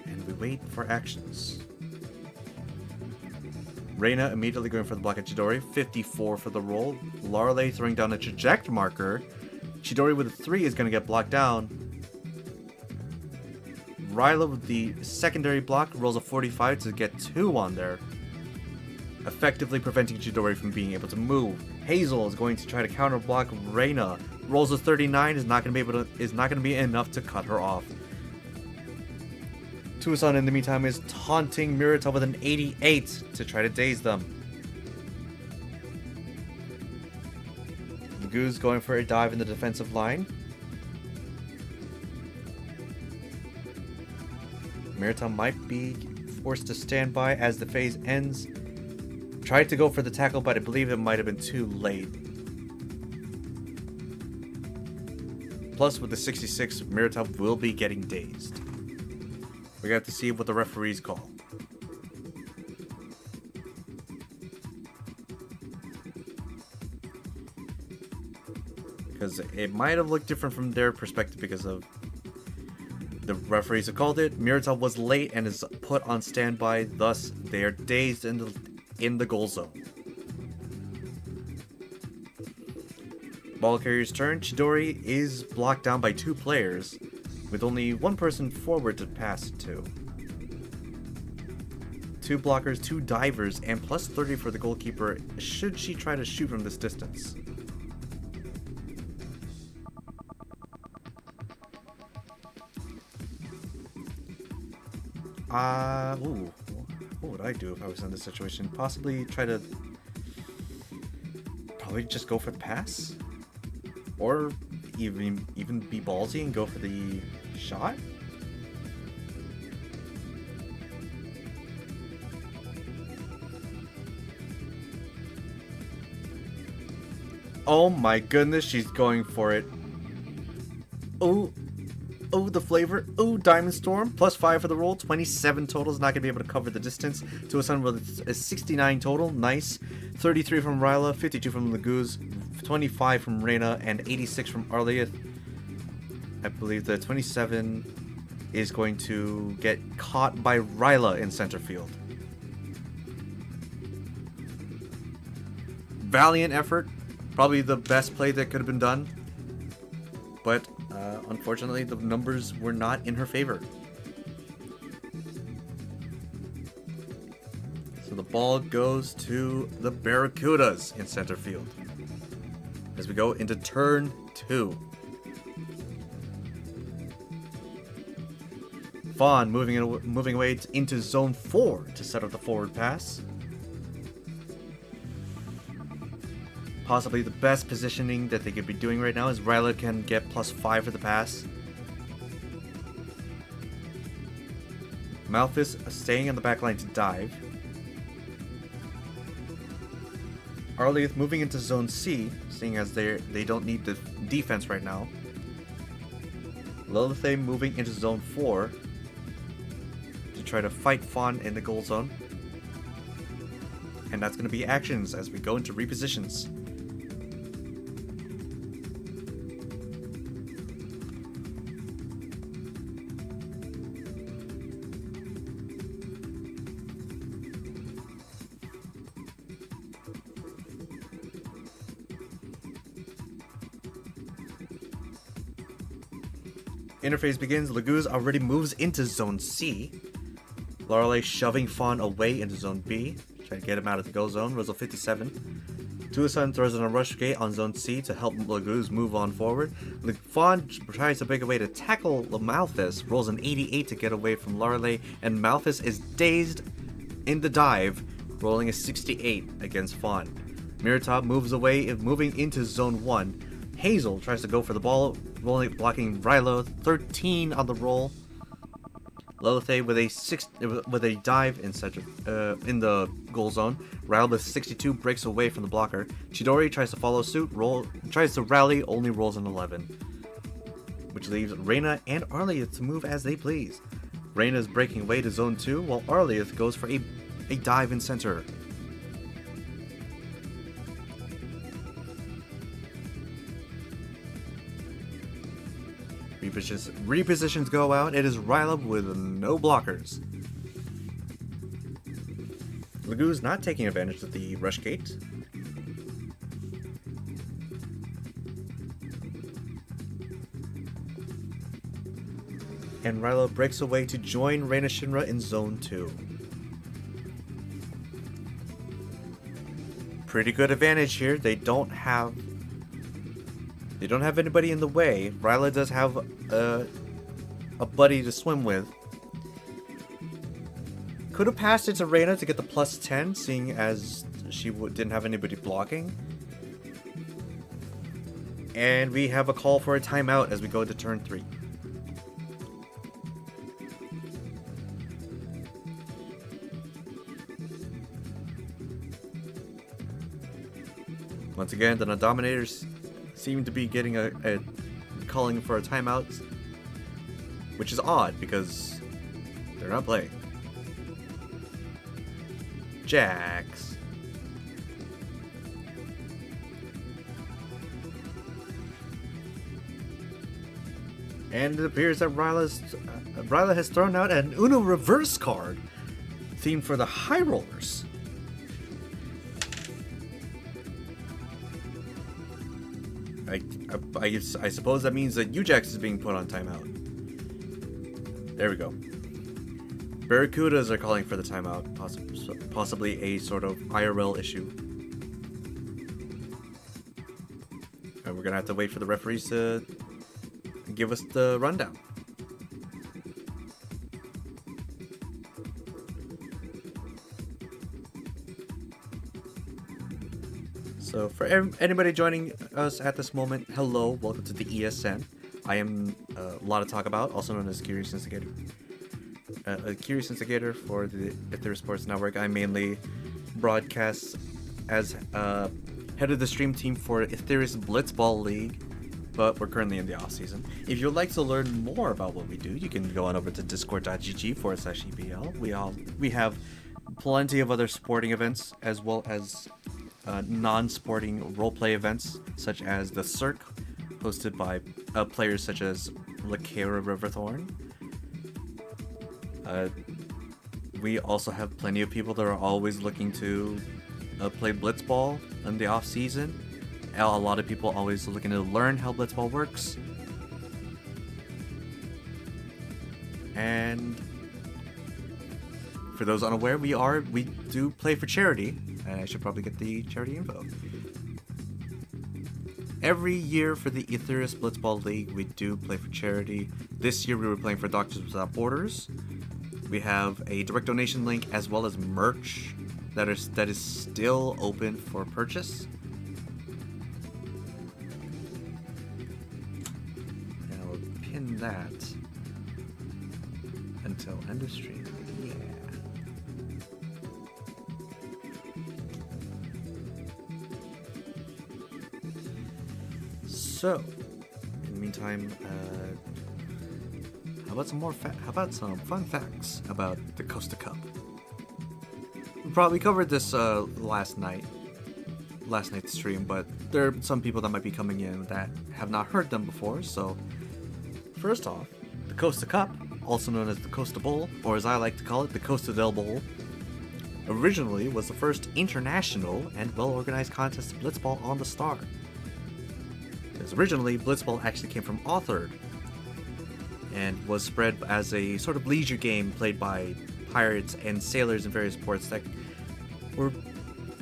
And we wait for actions. Reina immediately going for the block at Chidori, 54 for the roll. Larley throwing down a traject marker. Chidori with a 3 is going to get blocked down. Ryla with the secondary block rolls a 45 to get 2 on there, effectively preventing Chidori from being able to move. Hazel is going to try to counter block Reina. Rolls a 39 is not going to be enough to cut her off. Tuason in the meantime is taunting Mirta with an 88 to try to daze them. Magoo's going for a dive in the defensive line. Mirta might be forced to stand by as the phase ends. Tried to go for the tackle, but I believe it might have been too late. Plus, with the 66, Mirta will be getting dazed. We got to see what the referees call. because it might have looked different from their perspective because of the referees have called it. Mhigo was late and is put on standby, thus they are dazed in the goal zone. Ball carrier's turn. Chidori is blocked down by 2 players, with only 1 person forward to pass to. 2 blockers, 2 divers, and plus 30 for the goalkeeper should she try to shoot from this distance. What would I do if I was in this situation? Probably just go for the pass? Or even be ballsy and go for the shot? Oh my goodness, she's going for it. Oh, the flavor. Oh, Diamond Storm. Plus 5 for the roll. 27 total. Is not going to be able to cover the distance. Tuason with a 69 total. Nice. 33 from Ryla. 52 from Laguz. 25 from Reyna. And 86 from Arleth. I believe the 27 is going to get caught by Ryla in center field. Valiant effort. Probably the best play that could have been done. But unfortunately, the numbers were not in her favor. So the ball goes to the Barracudas in center field. As we go into turn 2. Fawn moving away into zone 4 to set up the forward pass. Possibly the best positioning that they could be doing right now is Ryla can get plus 5 for the pass. Malthus staying on the back line to dive. Arleth moving into zone C, seeing as they don't need the defense right now. Lilith moving into zone 4 to try to fight Fawn in the goal zone. And that's going to be actions as we go into repositions. Interface begins. Laguz already moves into zone C. Lorelei shoving Fawn away into zone B. Trying to get him out of the go zone. Ruzzle 57. Tuason throws in a rush gate on zone C to help Laguz move on forward. Fawn tries to break away to tackle Malthus. Rolls an 88 to get away from Lorelei. And Malthus is dazed in the dive. Rolling a 68 against Fawn. Mhigo moves away, moving into zone 1. Hazel tries to go for the ball, blocking Rylo. 13 on the roll. Lilith with a dive in the goal zone. Rylo with 62 breaks away from the blocker. Chidori tries to follow suit, tries to rally, only rolls an 11, which leaves Reyna and Arleth to move as they please. Reyna is breaking away to zone 2, while Arleth goes for a dive in center. Repositions go out. It is Ryla with no blockers. Laguz not taking advantage of the rush gate. And Ryla breaks away to join Reyna Shinra in zone 2. Pretty good advantage here. They don't have anybody in the way. Ryla does have a buddy to swim with. Could have passed it to Reyna to get the plus 10, seeing as she didn't have anybody blocking. And we have a call for a timeout as we go to turn 3. Once again, the Dominators seem to be getting a calling for a timeout, which is odd because they're not playing. And it appears that Ryla has thrown out an Uno reverse card themed for the High Rollers. I suppose that means that Ujax is being put on timeout. There we go. Barracudas are calling for the timeout, possibly a sort of IRL issue. And we're gonna have to wait for the referees to give us the rundown. So for anybody joining us at this moment, hello, welcome to the ESN. I am Lotta Tokkabout, also known as Curious Instigator. A Curious Instigator for the Etheirys Sports Network. I mainly broadcast as head of the stream team for Etheirys Blitzball League, but we're currently in the off season. If you'd like to learn more about what we do, you can go on over to discord.gg/EBL. We have plenty of other sporting events as well as non-sporting roleplay events such as the Cirque, hosted by players such as Lakera Riverthorn. We also have plenty of people that are always looking to play Blitzball in the off season. A lot of people always looking to learn how Blitzball works. And for those unaware, we do play for charity. And I should probably get the charity info. Every year for the Etheirys Blitzball League, we do play for charity. This year we were playing for Doctors Without Borders. We have a direct donation link as well as merch that is still open for purchase. And I'll pin that until end of stream. Yeah. So, in the meantime, how about some fun facts about the Costa Cup? We probably covered this last night's stream, but there are some people that might be coming in that have not heard them before. So, first off, the Costa Cup, also known as the Costa Bowl, or as I like to call it, the Costa del Bowl, originally was the first international and well-organized contest of Blitzball on the Star. Because originally, Blitzball actually came from Authored and was spread as a sort of leisure game played by pirates and sailors in various ports that were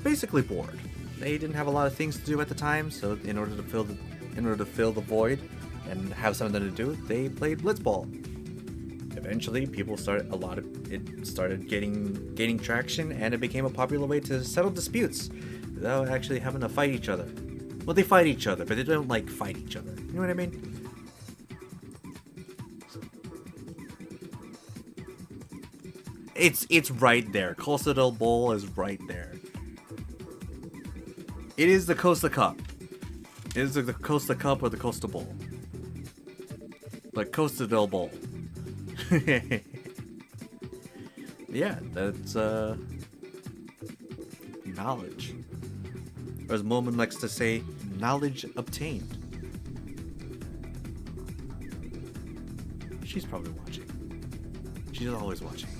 basically bored. They didn't have a lot of things to do at the time, so in order to fill the void and have something to do, they played Blitzball. Eventually, it started gaining traction, and it became a popular way to settle disputes without actually having to fight each other. Well, they fight each other, but they don't fight each other. You know what I mean? It's right there. Costa del Bowl is right there. It is the Costa Cup. It is the Costa Cup or the Costa Bowl. But Costa del Bowl. Yeah, that's knowledge. Or as Moman likes to say, knowledge obtained. She's probably watching. She's always watching.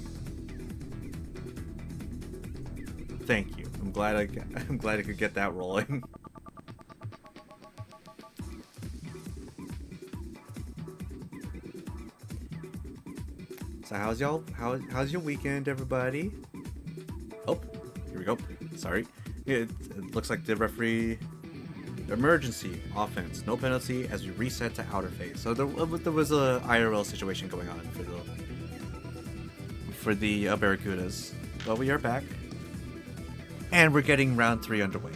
Thank you. I'm glad I could get that rolling. So how's your weekend, everybody? Oh, here we go. Sorry. It looks like the referee emergency offense, no penalty as we reset to outer phase. So there was a IRL situation going on for the Barracudas, but we are back, and we're getting round 3 underway.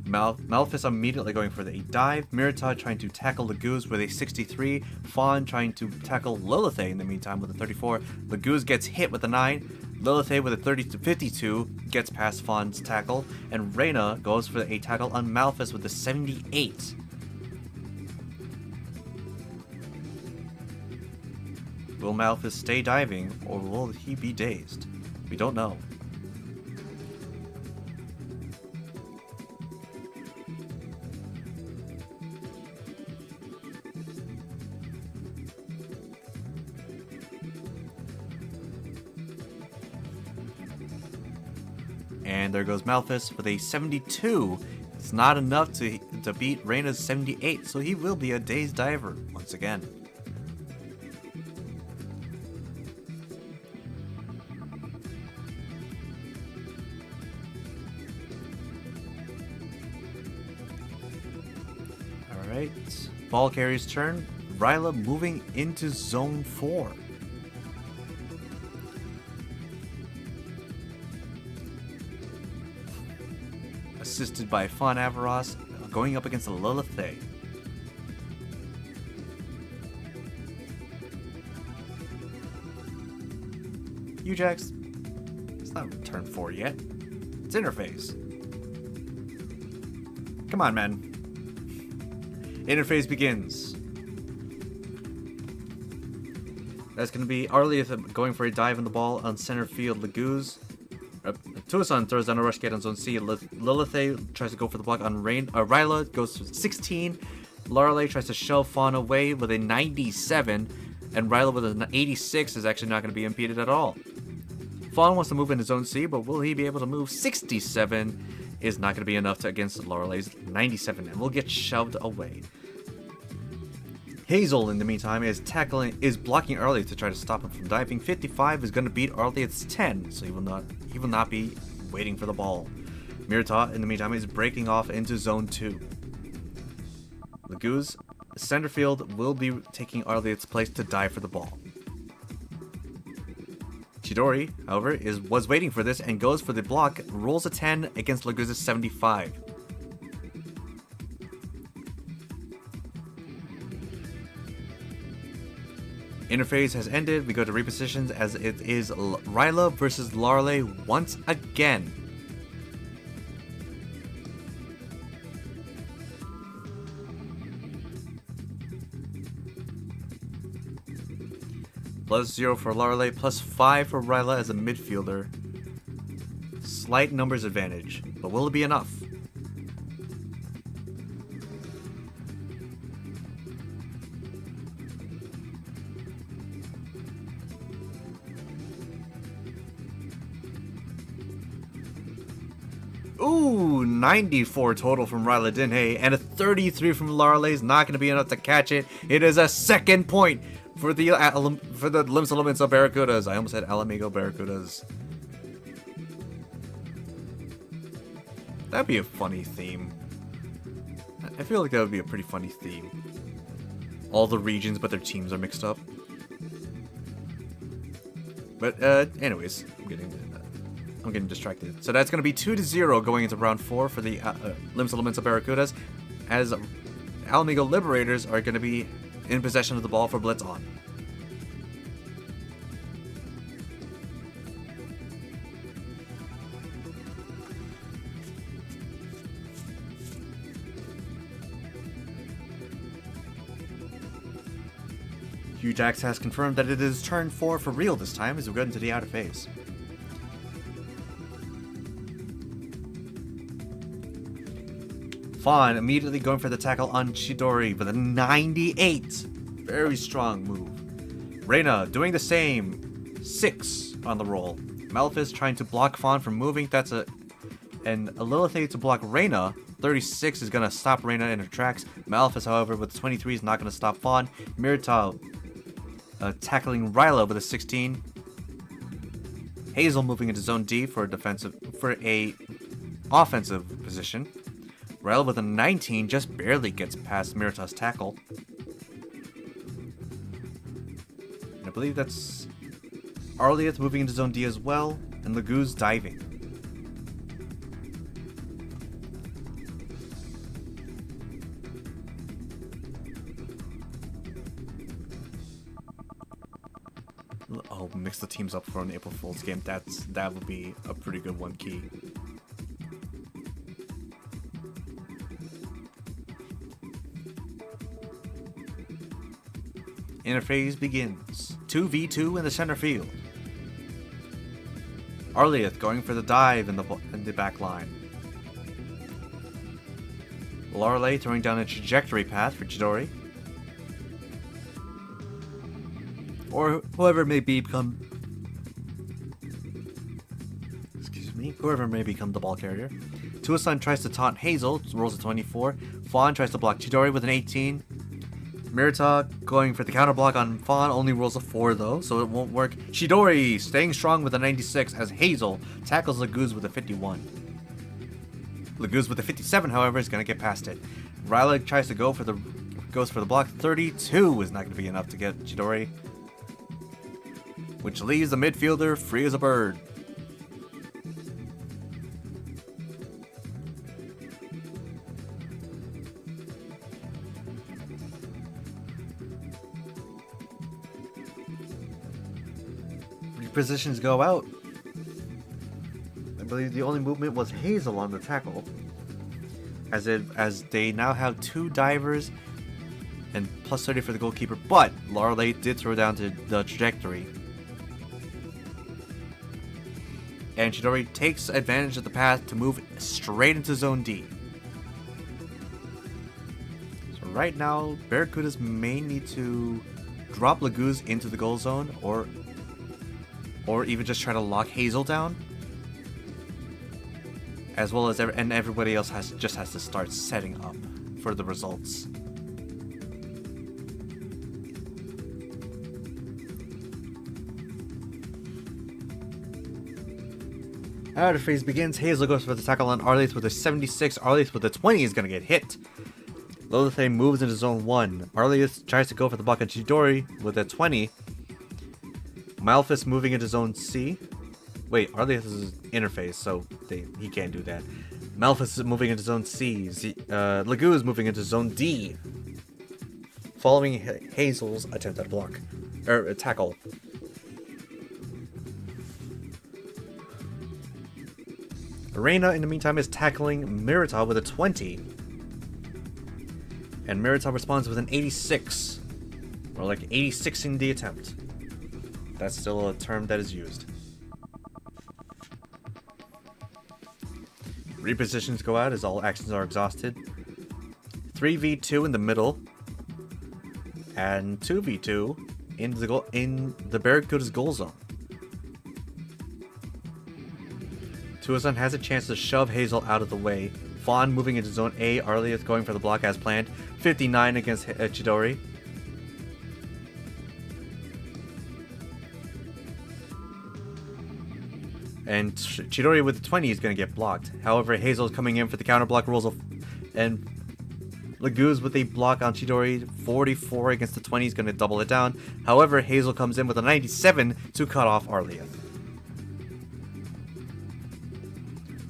Malphus immediately going for the dive. Mirita trying to tackle Laguz with a 63. Fawn trying to tackle Lilith in the meantime with a 34. Laguz gets hit with a 9. Lilith with a 52 gets past Fawn's tackle. And Reyna goes for a tackle on Malphus with a 78. Will Malphus stay diving, or will he be dazed? We don't know. And there goes Malphus with a 72. It's not enough to beat Reyna's 78, so he will be a dazed diver once again. Alright, ball carrier's turn. Ryla moving into zone 4. Assisted by Fawn Avaros, going up against the Lilithay. Ujax, it's not turn 4 yet. It's interface. Come on, man. Interface begins. That's going to be Arlieth going for a dive in the ball on center field. Laguz. Tuason throws down a rush gate on zone C. Lilithay tries to go for the block on Ryla, goes to 16. Lorelei tries to shove Fawn away with a 97. And Ryla with an 86 is actually not going to be impeded at all. Fawn wants to move into zone C, but will he be able to move? 67 is not going to be enough against Lorelei's 97 and will get shoved away. Hazel, in the meantime, is blocking Arlieth to try to stop him from diving. 55 is going to beat Arlieth's 10, so he will not be waiting for the ball. Mirta, in the meantime, is breaking off into zone 2. Laguz, center field, will be taking Arlieth's place to dive for the ball. Chidori, however, was waiting for this and goes for the block, rolls a 10 against Laguz's 75. Interface has ended. We go to repositions as it is Ryla versus Lorelei once again. +0 for Lorelei, +5 for Ryla as a midfielder. Slight numbers advantage, but will it be enough? Ooh, 94 total from Ryla Dinhay, and a 33 from Lorelei is not going to be enough to catch it. It is a second point for the Limsa Barracudas. I almost said Alamigo Barracudas. That'd be a funny theme. I feel like that would be a pretty funny theme. All the regions, but their teams are mixed up. But anyways, I'm getting distracted. So that's going to be 2-0 going into round 4 for the Limsa Barracudas, as Alamigo Liberators are going to be in possession of the ball for blitz on. Ujax has confirmed that it is turn 4 for real this time as we go into the outer phase. Fawn immediately going for the tackle on Chidori with a 98. Very strong move. Reyna doing the same. 6 on the roll. Malphus trying to block Fawn from moving. And a Lilithay to block Reyna. 36 is going to stop Reyna in her tracks. Malphus, however, with 23 is not going to stop Fawn. Mirta tackling Ryla with a 16. Hazel moving into zone D for a offensive position. Ryla with a 19 just barely gets past Mirta's tackle. And I believe that's Arlieth moving into zone D as well, and Laguz diving. Oh, mix the teams up for an April Fool's game. That would be a pretty good one, Key. Interphase begins. 2v2 in the center field. Arlieth going for the dive in the back line. Lorelei throwing down a trajectory path for Chidori. Or whoever it may be Lee, whoever may become the ball carrier. Tuason tries to taunt Hazel, rolls a 24. Fawn tries to block Chidori with an 18. Mirta going for the counter block on Fawn, only rolls a 4 though, so it won't work. Chidori staying strong with a 96 as Hazel tackles Laguz with a 51. Laguz with a 57, however, is going to get past it. Ryla tries to goes for the block. 32 is not going to be enough to get Chidori, which leaves the midfielder free as a bird. Positions go out. I believe the only movement was Hazel on the tackle, as they now have 2 divers and plus 30 for the goalkeeper, but Lorelei did throw down to the trajectory. And Chidori takes advantage of the path to move straight into Zone D. So right now, Barracudas may need to drop Laguz into the goal zone, or even just try to lock Hazel down, as well as everybody else has to start setting up for the results. After the phase begins, Hazel goes for the tackle on Arleith with a 76. Arleith with a 20 is going to get hit. Lolithay moves into Zone 1. Arleith tries to go for the block on Chidori with a 20. Malphus moving into Zone C. Wait, Arleith is interface, so he can't do that. Malphus is moving into Zone C. Laguz is moving into Zone D. Following Hazel's attempt at a block. A tackle. Arena, in the meantime, is tackling Mirita with a 20. And Mirita responds with an 86. Or like 86 in the attempt. That's still a term that is used. Repositions go out as all actions are exhausted. 3v2 in the middle. And 2v2 in the Barracuda's goal zone. Tuason has a chance to shove Hazel out of the way. Fawn moving into Zone A. Arleith going for the block as planned. 59 against Chidori. And Chidori with the 20 is going to get blocked. However, Hazel is coming in for the counter block rolls and Laguz with a block on Chidori. 44 against the 20 is going to double it down. However, Hazel comes in with a 97 to cut off Arleith.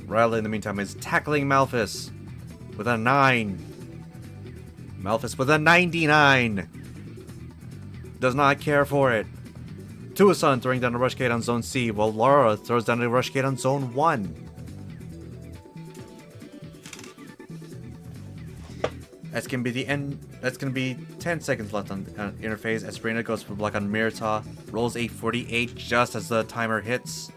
Ryla, in the meantime, is tackling Malphus with a 9. Malphus with a 99. Does not care for it. Tuason throwing down a rush gate on Zone C, while Laura throws down a rush gate on Zone 1. That's gonna be the end. That's gonna be 10 seconds left on interface as Serena goes for block on Mirta, rolls a 48 just as the timer hits.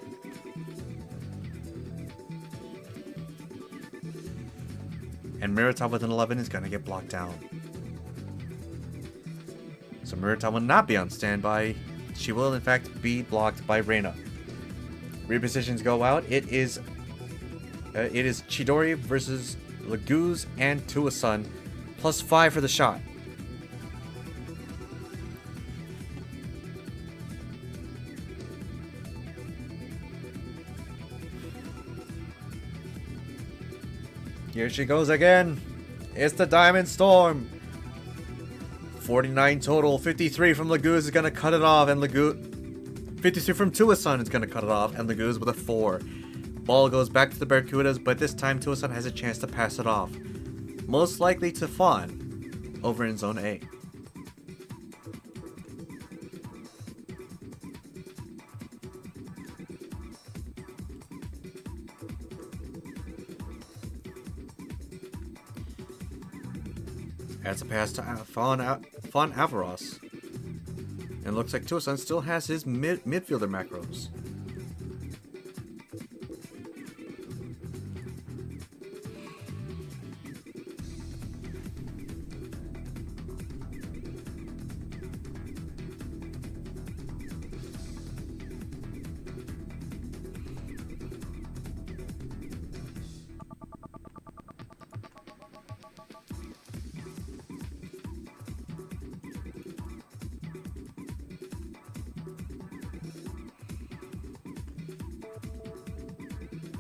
And Mirta with an 11 is gonna get blocked down. So Mirta will not be on standby. She will, in fact, be blocked by Reina. Repositions go out. It is Chidori versus Laguz and Tuason, plus 5 for the shot. Here she goes again. It's the Diamond Storm. 49 total, 53 from Laguz is going to cut it off, and 53 from Tuason is going to cut it off, and Laguz with a 4. Ball goes back to the Barracudas, but this time Tuason has a chance to pass it off. Most likely to Fawn, over in Zone A. That's a pass to Fawn Avaros. And it looks like Tuason still has his midfielder macros.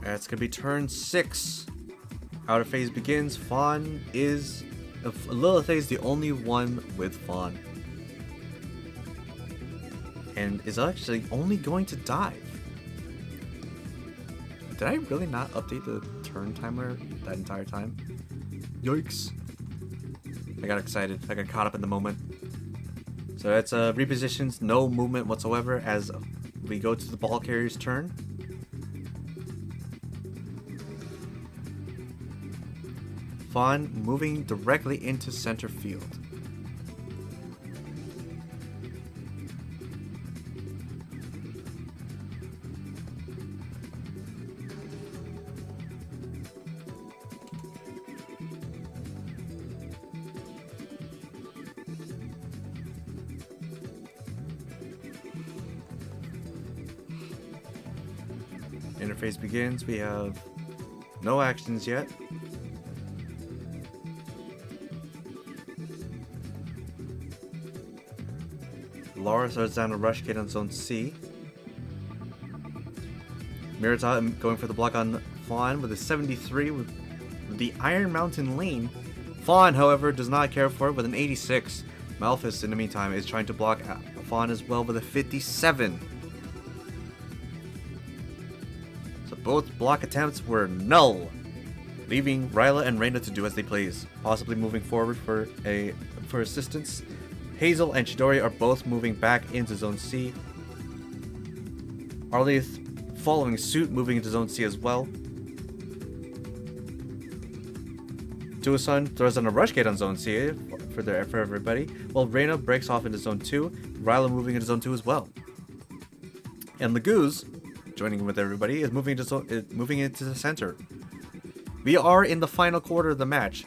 That's gonna be turn 6. Outer phase begins. Fawn is... Lilith is the only one with Fawn. And is actually only going to dive. Did I really not update the turn timer that entire time? Yikes. I got excited. I got caught up in the moment. So that's repositions, no movement whatsoever as we go to the ball carrier's turn. Fawn moving directly into center field. Interface begins. We have no actions yet. Laura throws down a rush kit on zone C. Mhigo going for the block on Fawn with a 73 with the Iron Mountain lane. Fawn, however, does not care for it with an 86. Malphus, in the meantime, is trying to block Fawn as well with a 57. So both block attempts were null, leaving Ryla and Reina to do as they please, possibly moving forward for assistance. Hazel and Chidori are both moving back into Zone C. Arleth following suit, moving into Zone C as well. Tuason throws on a rush gate on Zone C for everybody, while Reina breaks off into Zone 2, Ryla moving into Zone 2 as well. And Lagoose, joining with everybody, is moving into the center. We are in the final quarter of the match.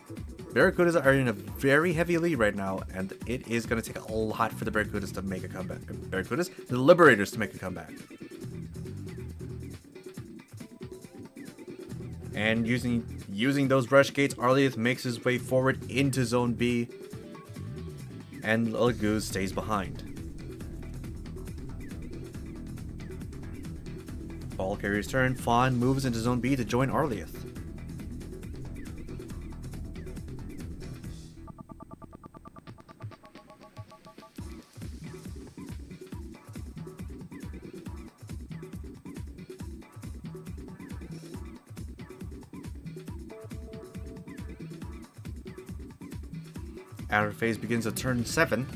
Barracudas are in a very heavy lead right now, and it is going to take a lot for the Barracudas to make a comeback. The Liberators to make a comeback. And using those rush gates, Arleth makes his way forward into Zone B, and Lagoose stays behind. Ball carrier's turn. Fawn moves into Zone B to join Arleth. Outer phase begins at turn 7.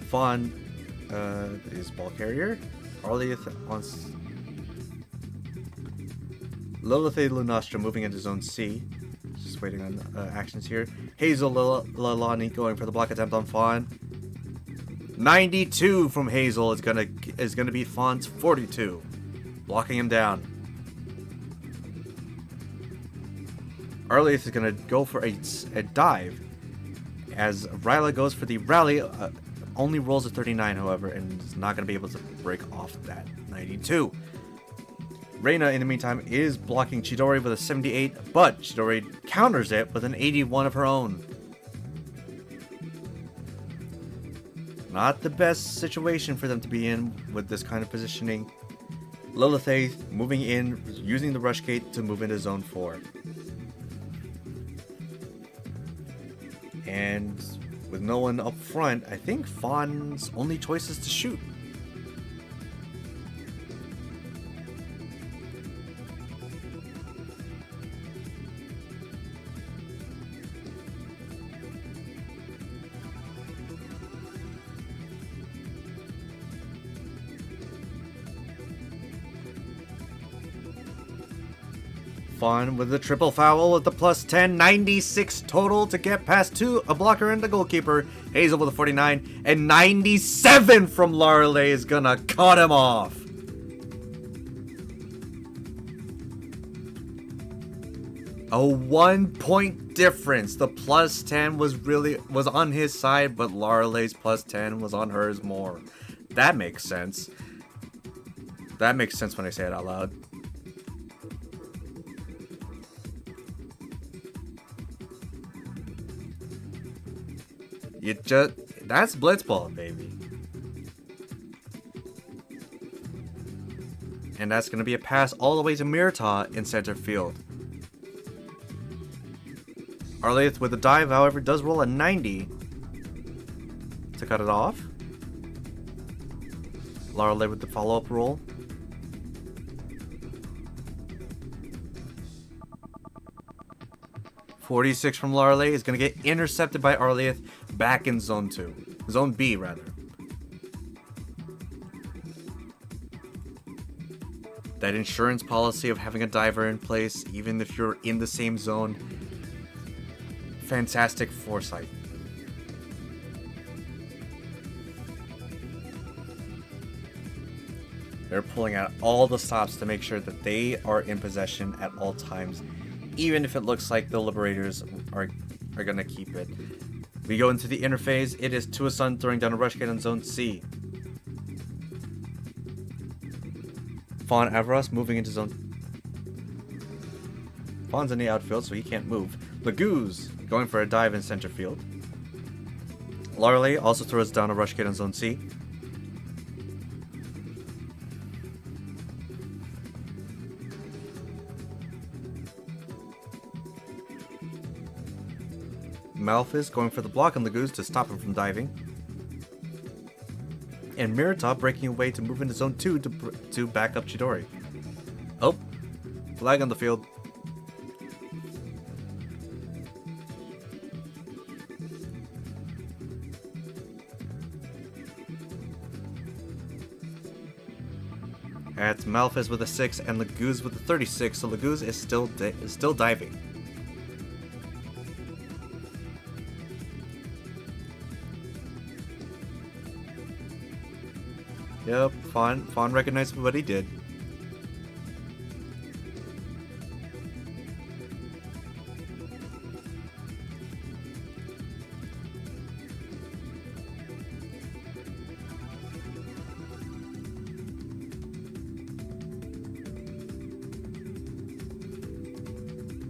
Fawn is ball carrier. Arleth wants Lilith Lunastra moving into Zone C. Just waiting on actions here. Hazel Lalani going for the block attempt on Fawn. 92 from Hazel is gonna beat Fawn's 42. Blocking him down. Arleth is gonna go for a dive as Ryla goes for the rally. Only rolls a 39, however, and is not gonna be able to break off that 92. Reina, in the meantime, is blocking Chidori with a 78, but Chidori counters it with an 81 of her own. Not the best situation for them to be in with this kind of positioning. Lilith moving in, using the rush gate to move into Zone 4. And with no one up front, I think Fawn's only choice is to shoot. Fawn with the triple foul with the plus 10, 96 total to get past a blocker and the goalkeeper. Hazel with a 49, and 97 from Larley is gonna cut him off. A 1-point difference. The plus 10 was on his side, but Larley's plus 10 was on hers more. That makes sense. That makes sense when I say it out loud. That's Blitzball, baby. And that's going to be a pass all the way to Mhigo in center field. Archon with a dive, however, does roll a 90 to cut it off. Archon with the follow-up roll. .46 from Archon is going to get intercepted by Archon back in Zone 2. Zone B, rather. That insurance policy of having a diver in place, even if you're in the same zone. Fantastic foresight. They're pulling out all the stops to make sure that they are in possession at all times, even if it looks like the Liberators are going to keep it. We go into the interphase. It is Tuason throwing down a rush gate on Zone C. Fawn Averos moving into Zone... Fawn's in the outfield, so he can't move. Lagoo's going for a dive in center field. Larley also throws down a rush gate on Zone C. Malphus going for the block on Lagoo's to stop him from diving. And Mhigo breaking away to move into Zone 2 to back up Chidori. Oh, flag on the field. That's Malphus with a 6 and Lagoo's with a 36, so Lagoo's is still diving. Yep, Fawn recognized what he did.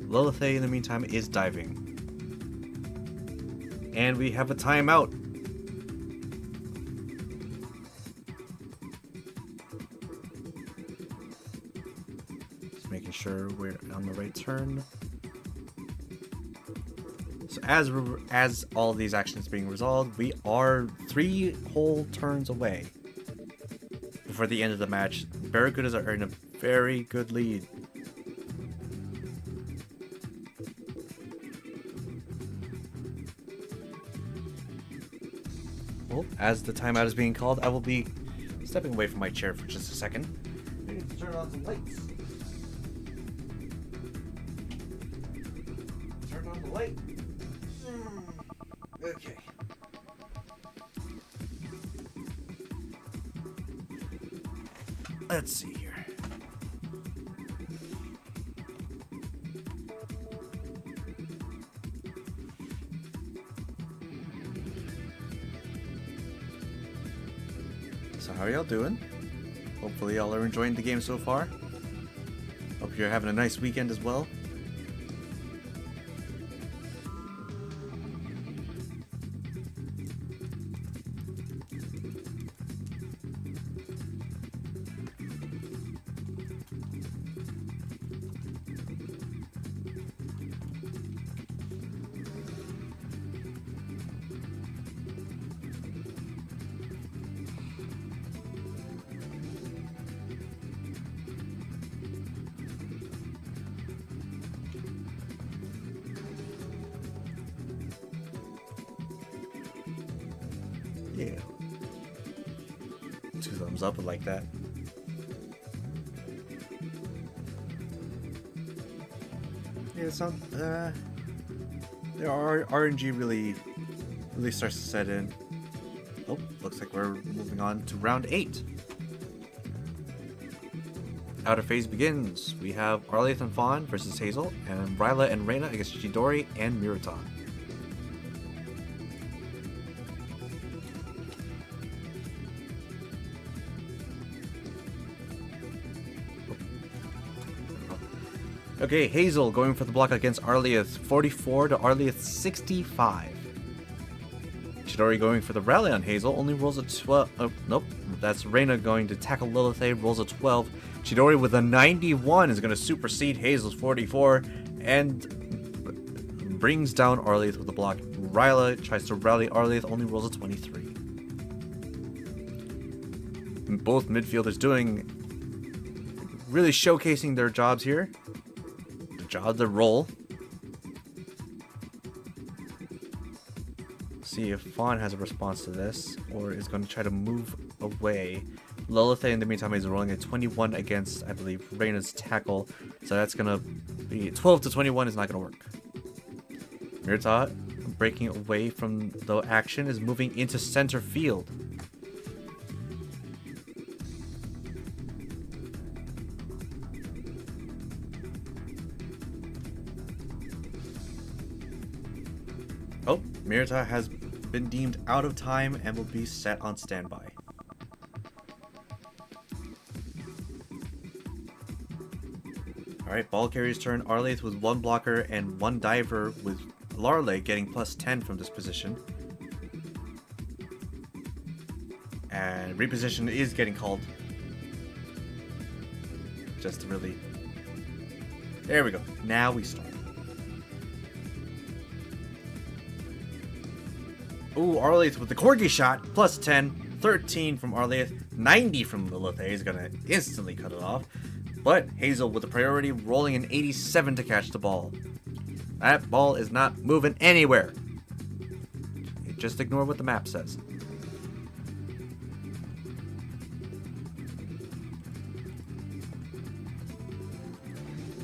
Lilith, in the meantime, is diving. And we have a timeout. Making sure we're on the right turn. So as all these actions being resolved, we are 3 whole turns away before the end of the match. Barracudas are in a very good lead. Well, as the timeout is being called, I will be stepping away from my chair for just a second. I need to turn on some lights. Turn on the light. Okay. Let's see here. So how are y'all doing? Hopefully y'all are enjoying the game so far. Hope you're having a nice weekend as well. Yeah. 2 thumbs up like that. Yeah, it's not, the RNG really starts to set in. Oh, looks like we're moving on to round 8. Outer phase begins. We have Archon and Fawn versus Hazel, and Ryla and Reyna against Chidori and Mhigo. Okay, Hazel going for the block against Archon, 44 to Archon 65. Chidori going for the rally on Hazel, only rolls a 12. Oh, nope. That's Reina going to tackle Lilith, rolls a 12. Chidori with a 91 is going to supersede Hazel's 44 and brings down Arleth with a block. Ryla tries to rally Arleth, only rolls a 23. And both midfielders really showcasing their jobs here. Their role. See if Fawn has a response to this or is going to try to move away. Lilith in the meantime is rolling a 21 against, I believe, Reina's tackle. So that's going to be 12 to 21 is not going to work. Mirta, breaking away from the action, is moving into center field. Oh, Mirta has been deemed out of time and will be set on standby. Alright, ball carrier's turn. Arleth with one blocker and one diver, with Larle getting plus 10 from this position. And reposition is getting called. Just to really... There we go. Now we start. Ooh, Arleth with the Corgi shot. Plus 10. 13 from Arleth. 90 from Lilith is going to instantly cut it off. But Hazel with the priority, rolling an 87 to catch the ball. That ball is not moving anywhere. Just ignore what the map says.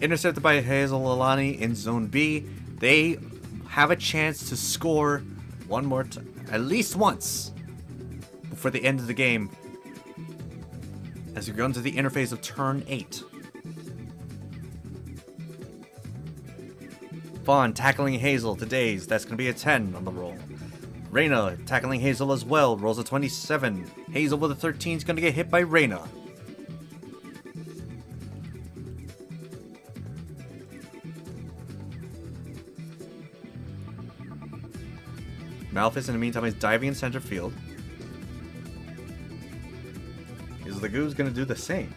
Intercepted by Hazel Lalani in Zone B. They have a chance to score one more time, at least once, before the end of the game, as we go into the interface of turn 8. Fawn tackling Hazel to daze. That's going to be a 10 on the roll. Reina tackling Hazel as well. Rolls a 27. Hazel with a 13 is going to get hit by Reina. Malphus, in the meantime, is diving in center field. Is Lagoo's going to do the same?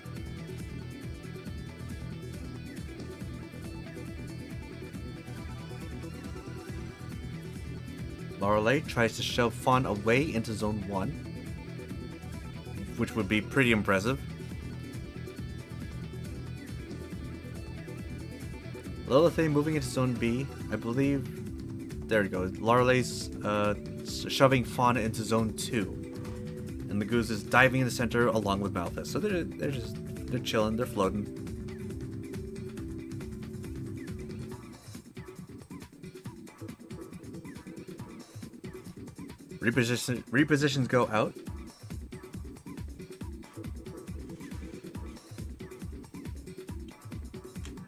Lorelei tries to shove Fawn away into Zone 1, which would be pretty impressive. Lilith moving into Zone B, I believe. There we go. Lorelei's shoving Fawn into Zone 2. And the Goose is diving in the center along with Malphus. So they're chilling, they're floating. Repositions go out.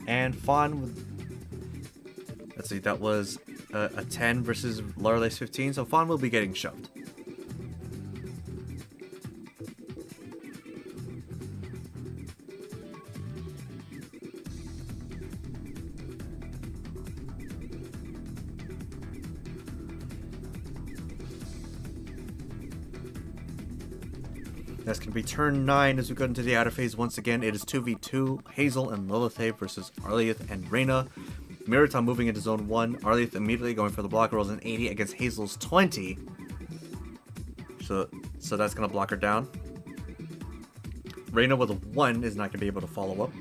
And Fawn, let's see, that was a 10 versus Lorelei's 15, so Fawn will be getting shoved. That's going to be turn 9 as we go into the outer phase. Once again, it is 2v2, Hazel and Lilith versus Arleth and Reina. Mirita moving into Zone 1. Arleth immediately going for the block, rolls an 80 against Hazel's 20. So that's going to block her down. Reina with a 1 is not going to be able to follow up.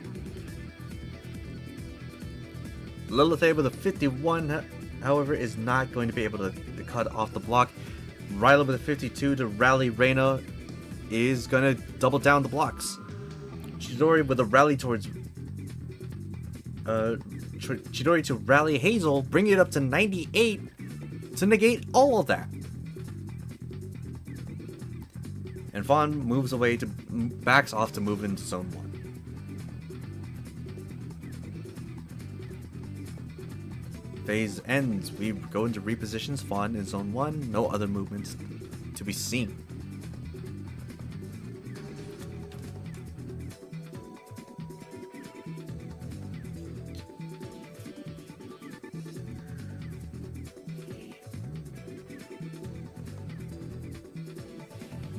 Lilith with a 51, however, is not going to be able to cut off the block. Ryla with a 52 to rally Reina is going to double down the blocks. Chidori with a rally towards... Chidori to rally Hazel, bring it up to 98 to negate all of that. And Fawn moves away to... backs off to move into Zone 1. Phase ends. We go into repositions. Fawn in Zone 1. No other movements to be seen.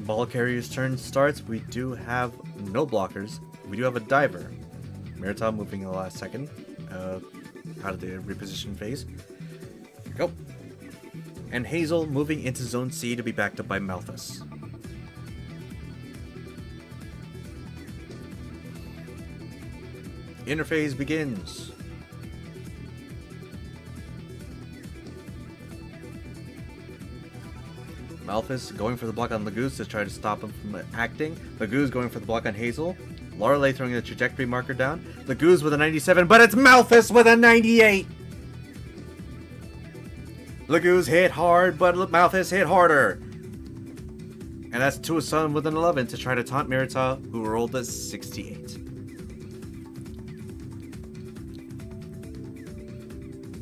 Ball carrier's turn starts. We do have no blockers. We do have a diver. Mirita moving in the last second out of the reposition phase. Go. And Hazel moving into Zone C to be backed up by Malthus. Interphase begins. Malthus going for the block on Lagoose to try to stop him from acting. Lagoose going for the block on Hazel. Lorelei throwing the trajectory marker down. Lagoose with a 97, but it's Malthus with a 98! Lagoose hit hard, but Malthus hit harder. And that's Tuason with an 11 to try to taunt Mirita, who rolled a 68.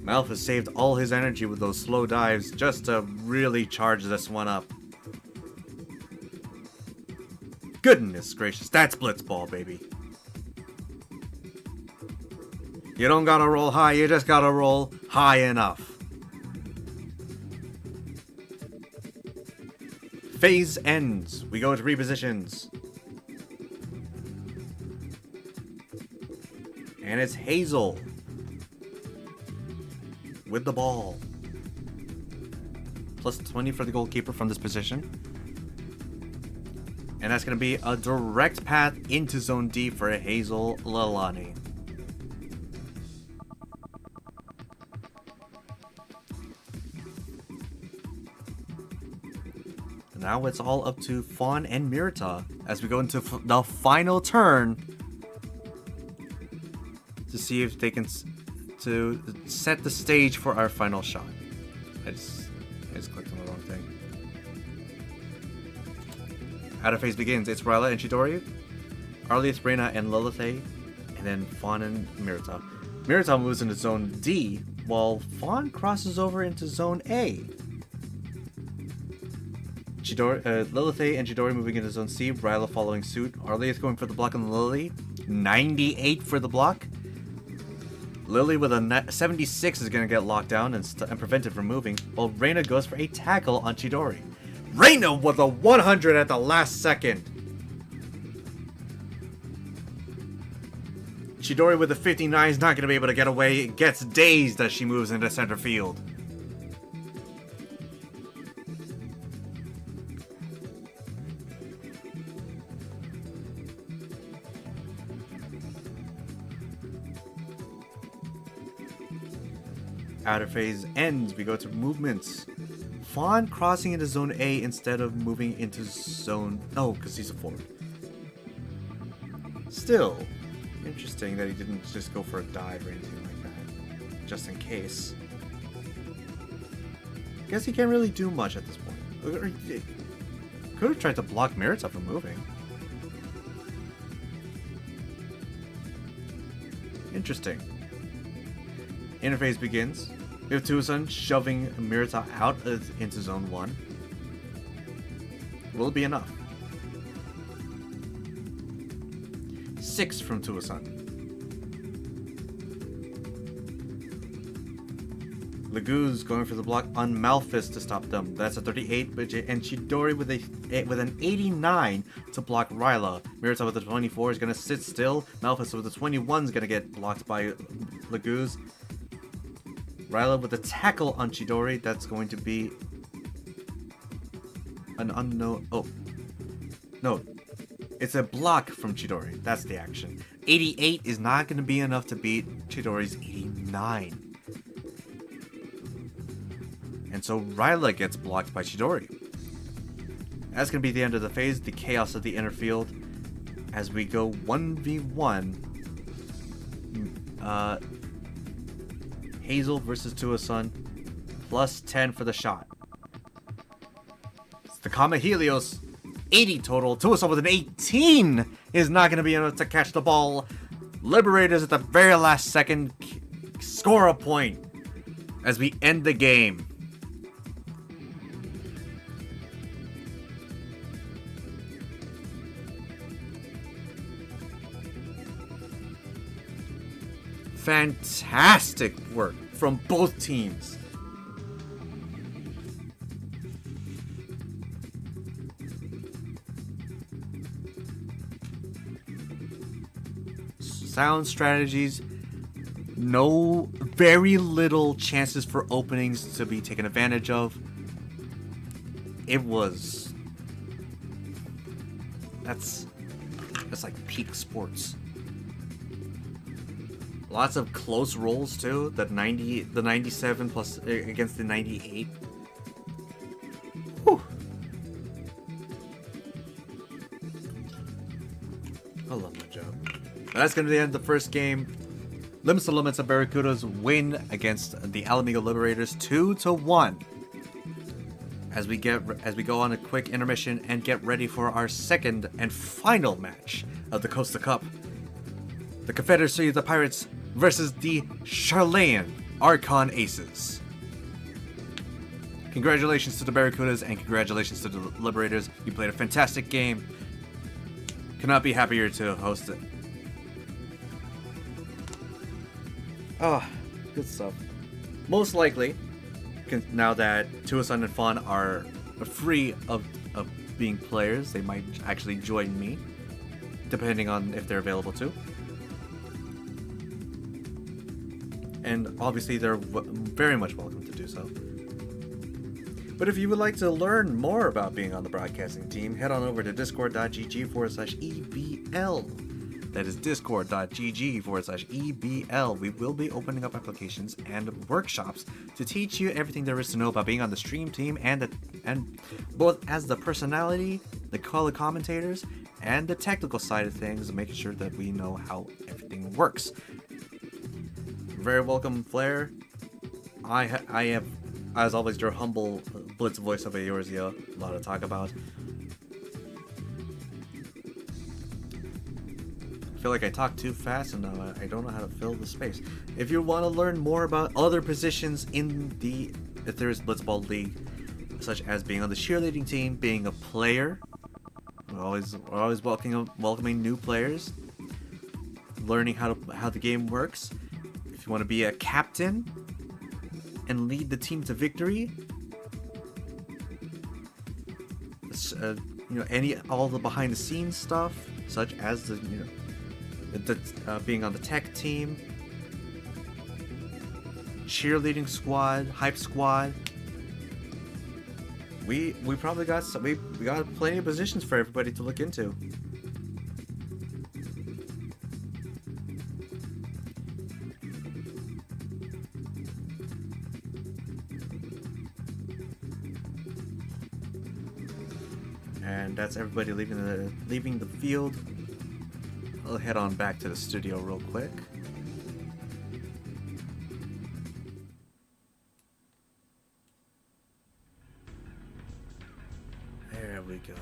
Malthus saved all his energy with those slow dives just to really charge this one up. Goodness gracious, that's Blitzball, baby. You don't gotta roll high, you just gotta roll high enough. Phase ends. We go to repositions. And it's Hazel with the ball. Plus 20 for the goalkeeper from this position. And that's going to be a direct path into Zone D for Hazel Lalani. Now it's all up to Fawn and Mirita as we go into the final turn to see if they can to set the stage for our final shot. I just clicked on the wrong thing. Outer phase begins. It's Ryla and Chidori, Arlieth, Reyna, and Lilith, and then Fawn and Mirita. Mirita moves into Zone D, while Fawn crosses over into Zone A. Lilith and Chidori moving into Zone C, Ryla following suit. Arlieth going for the block on Lily. 98 for the block. Lily with a 76 is going to get locked down and prevented from moving, while Reyna goes for a tackle on Chidori. Reyna with a 100 at the last second. Chidori with a 59 is not going to be able to get away. It gets dazed as she moves into center field. Outer phase ends. We go to movements. Fawn crossing into Zone A instead of moving into Zone... Oh, because he's a forward. Still, interesting that he didn't just go for a dive or anything like that. Just in case. Guess he can't really do much at this point. Could have tried to block Mirita from moving. Interesting. Interface begins. We have Tuason shoving Mirita out into Zone 1. Will it be enough? 6 from Tuason. Lagoose going for the block on Malthus to stop them. That's a 38, and Chidori with an 89 to block Ryla. Mirita with a 24 is going to sit still. Malthus with a 21 is going to get blocked by Lagoose. Ryla with a tackle on Chidori. That's going to be an unknown... Oh. No. It's a block from Chidori. That's the action. 88 is not going to be enough to beat Chidori's 89. And so Ryla gets blocked by Chidori. That's going to be the end of the phase. The chaos of the inner field. As we go 1v1. Hazel versus Tuason. Plus 10 for the shot. It's the Comet Helios. 80 total. Tuason with an 18 is not going to be enough to catch the ball. Liberators at the very last second score a point as we end the game. Fantastic work from both teams. sound strategies, very little chances for openings to be taken advantage of. That's like peak sports. Lots of close rolls too. The 97 plus against the 98. Whew. I love my job. That's going to be the end of the first game. Limsa Barracudas win against the Limsa Liberators 2-1. As we go on a quick intermission and get ready for our second and final match of the Costa Cup. The Confederacy of the Pirates versus the Sharlayan Archon Aces. Congratulations to the Barracudas and congratulations to the Liberators. You played a fantastic game. Could not be happier to host it. Oh, good stuff. Most likely, now that Tuason and Fawn are free of being players, they might actually join me, depending on if they're available to. And obviously, they're very much welcome to do so. But if you would like to learn more about being on the broadcasting team, head on over to discord.gg/EBL. That is discord.gg/EBL. We will be opening up applications and workshops to teach you everything there is to know about being on the stream team and both as the personality, the color commentators, and the technical side of things, making sure that we know how everything works. Very welcome, Flair. I have, as always, your humble Blitz voice of Etheirys Lotta Tokkabout. I feel like I talk too fast and I don't know how to fill the space. If you want to learn more about other positions in the Etheirys Blitzball League, such as being on the cheerleading team, being a player, we're always welcoming new players, learning how the game works. If you want to be a captain and lead the team to victory, all the behind the scenes stuff, such as being on the tech team, cheerleading squad, hype squad. We probably got we got plenty of positions for everybody to look into. And that's everybody leaving the field. I'll head on back to the studio real quick. There we go.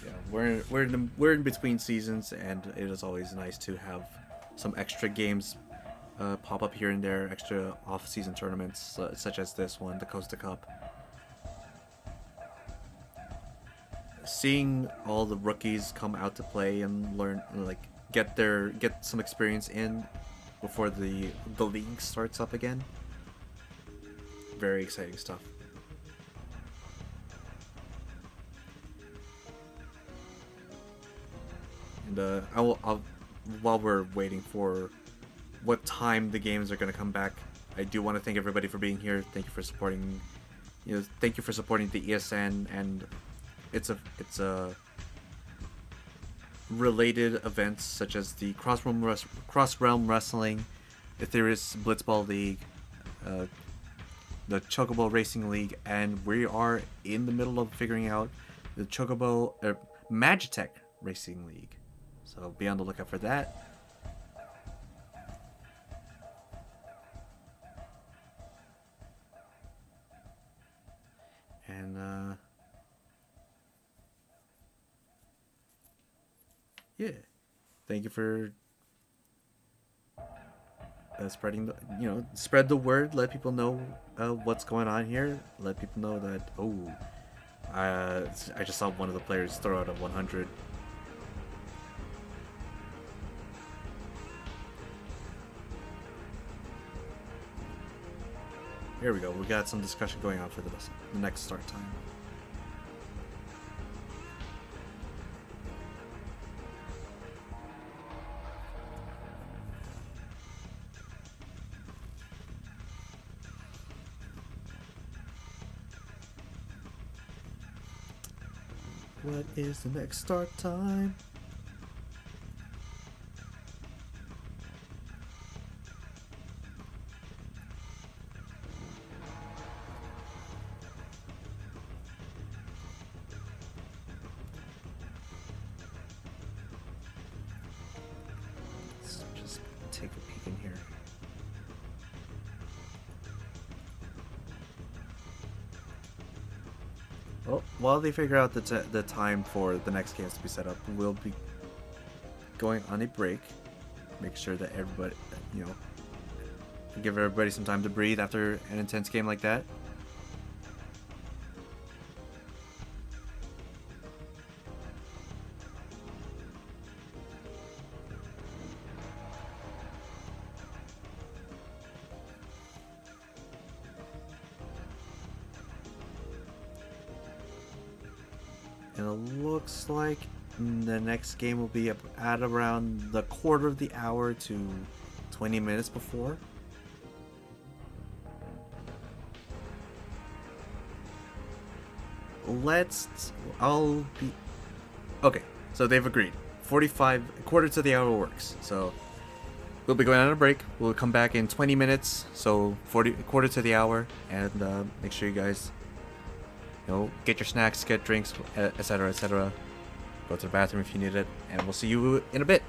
Yeah, we're in between seasons, and it is always nice to have some extra games pop up here and there, extra off-season tournaments such as this one, the Costa Cup. Seeing all the rookies come out to play and learn, get some experience in before the league starts up again. Very exciting stuff. And I'll while we're waiting for what time the games are going to come back, I do want to thank everybody for being here. Thank you for supporting, thank you for supporting the ESN and it's a related events such as the Cross Realm Wrestling, Etheirys Blitzball League, the Chocobo Racing League, and we are in the middle of figuring out the Chocobo Magitech Racing League. So be on the lookout for that. And yeah, thank you for spreading the, spread the word. Let people know what's going on here. Let people know that I just saw one of the players throw out a 100. Here we go. We got some discussion going on for the next start time. What is the next start time? Let's just take a peek in here. Well, while they figure out the time for the next games to be set up, we'll be going on a break. Make sure that everybody, you know, give everybody some time to breathe after an intense game like that. And it looks like the next game will be at around the quarter of the hour to 20 minutes before. Okay, so they've agreed. 45, quarter to the hour works. So we'll be going on a break. We'll come back in 20 minutes, so quarter to the hour, and make sure you guys, you know, get your snacks, get drinks, etc., etc. Go to the bathroom if you need it, and we'll see you in a bit.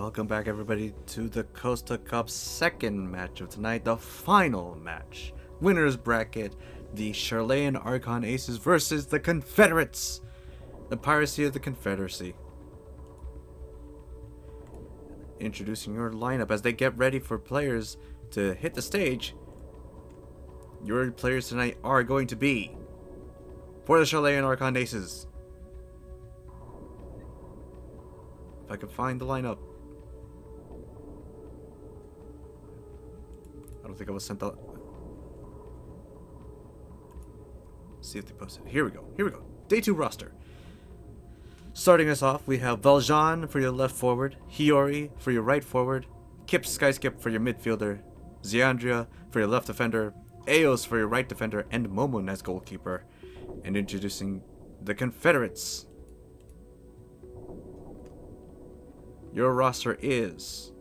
Welcome back, everybody, to the Costa Cup second match of tonight, the final match. Winners bracket, the Sharlayan Archon Aces versus the Confederates, the Piracy of the Confederacy. Introducing your lineup as they get ready for players to hit the stage. Your players tonight are going to be, for the Sharlayan Archon Aces, if I can find the lineup. I don't think I was sent the... See if they posted. Here we go. Day 2 roster. Starting us off, we have Valjean for your left forward, Hiyori for your right forward, Kip Skyskip for your midfielder, Zeandria for your left defender, Eos for your right defender, and Momon as goalkeeper. And introducing the Confederates. Your roster is...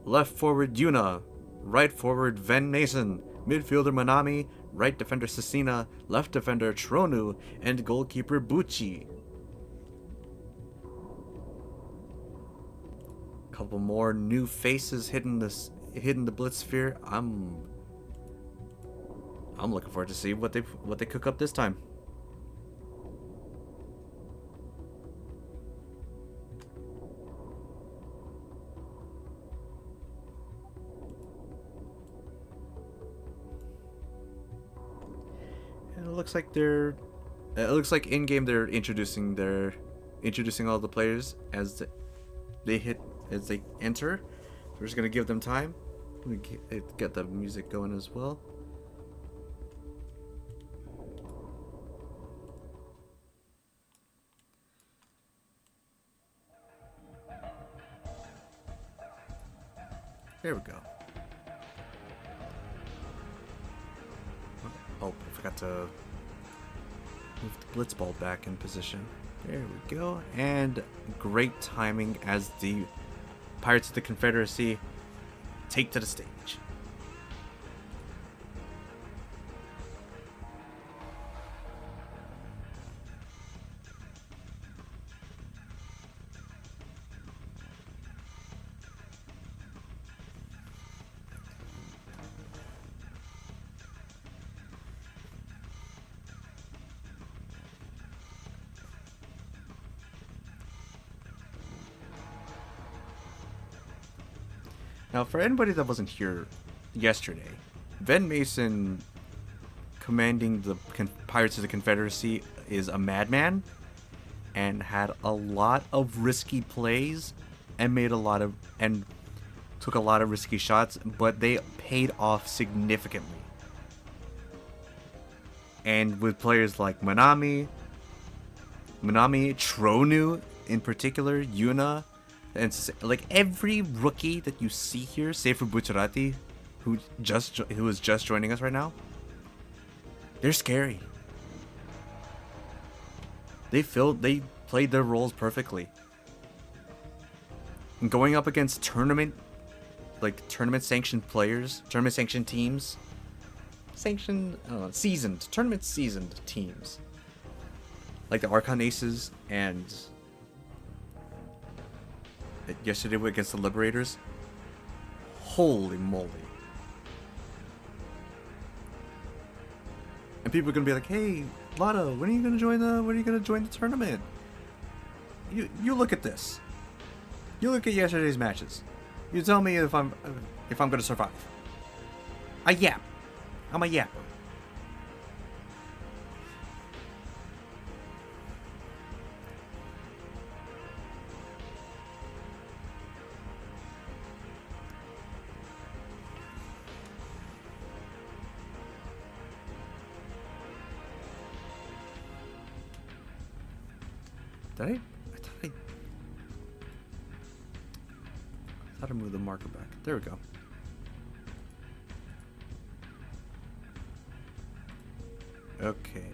left forward Yuna, right forward Ven Mason, midfielder Manami, right defender Cecina, left defender Tronu, and goalkeeper Bucci. Couple more new faces hitting the Blitz sphere. I'm looking forward to see what they cook up this time. It looks like in game they're introducing all the players as they enter. We're just gonna give them time. Get the music going as well. There we go. Oh, I forgot to move the Blitzball back in position. There we go. And great timing as the Pirates of the Confederacy take to the stage. Now, for anybody that wasn't here yesterday, Ven Mason commanding the Pirates of the Confederacy is a madman and had a lot of risky plays and took a lot of risky shots, but they paid off significantly. And with players like Manami, Tronu in particular, Yuna, and like every rookie that you see here, save for Bucciarati, who is just joining us right now, they're scary. They played their roles perfectly. And going up against tournament sanctioned players, tournament sanctioned teams, tournament seasoned teams, like the Archon Aces and yesterday against the Liberators. Holy moly. And people are gonna be like, hey, Lotta, when are you gonna join the tournament? You look at this. You look at yesterday's matches. You tell me if I'm gonna survive. I'm a yapper. I thought I moved the marker back. There we go. Okay.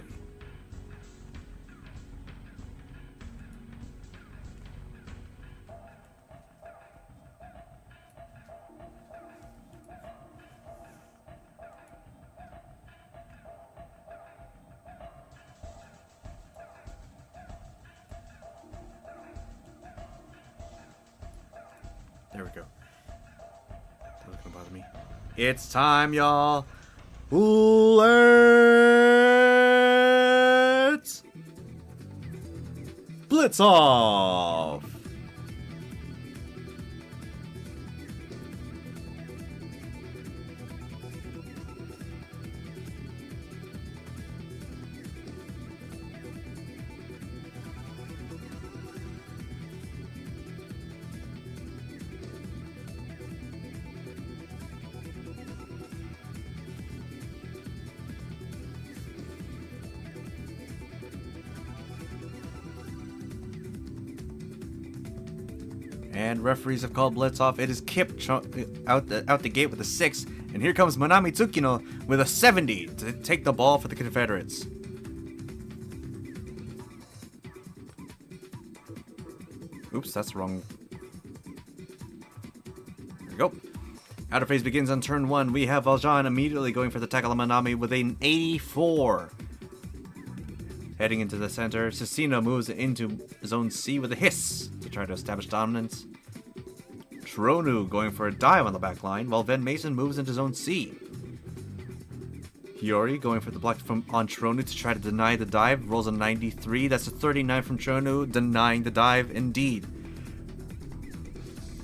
There we go. That was gonna bother me. It's time, y'all. Let's blitz off. And referees have called blitz off. It is Kip out the gate with a 6. And here comes Manami Tsukino with a 70 to take the ball for the Confederates. Oops, that's wrong. There we go. Outer phase begins on turn 1. We have Valjean immediately going for the tackle on Manami with an 84. Heading into the center, Cecina moves into zone C with a hiss to try to establish dominance. Tronu going for a dive on the back line, while Van Mason moves into zone C. Hiyori going for the block on Tronu to try to deny the dive, rolls a 93. That's a 39 from Tronu, denying the dive indeed.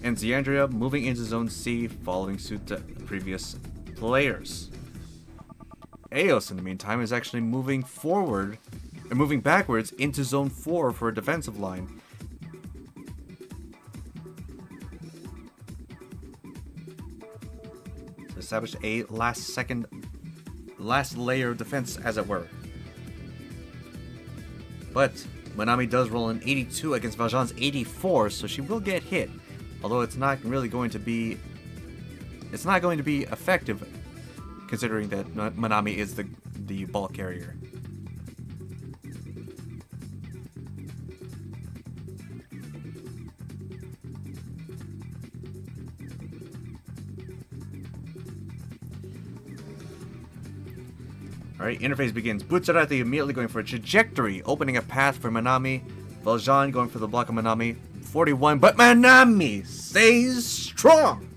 And Ziandria moving into zone C, following suit to previous players. Eos, in the meantime, is actually moving forward, or moving backwards into zone 4 for a defensive line. To establish a last layer of defense, as it were. But Manami does roll an 82 against Valjean's 84, so she will get hit. Although it's not really going to be effective, considering that Manami is the ball carrier. Alright, interface begins. Butsarati immediately going for a trajectory, opening a path for Manami. Valjean going for the block of Manami. 41, but Manami stays strong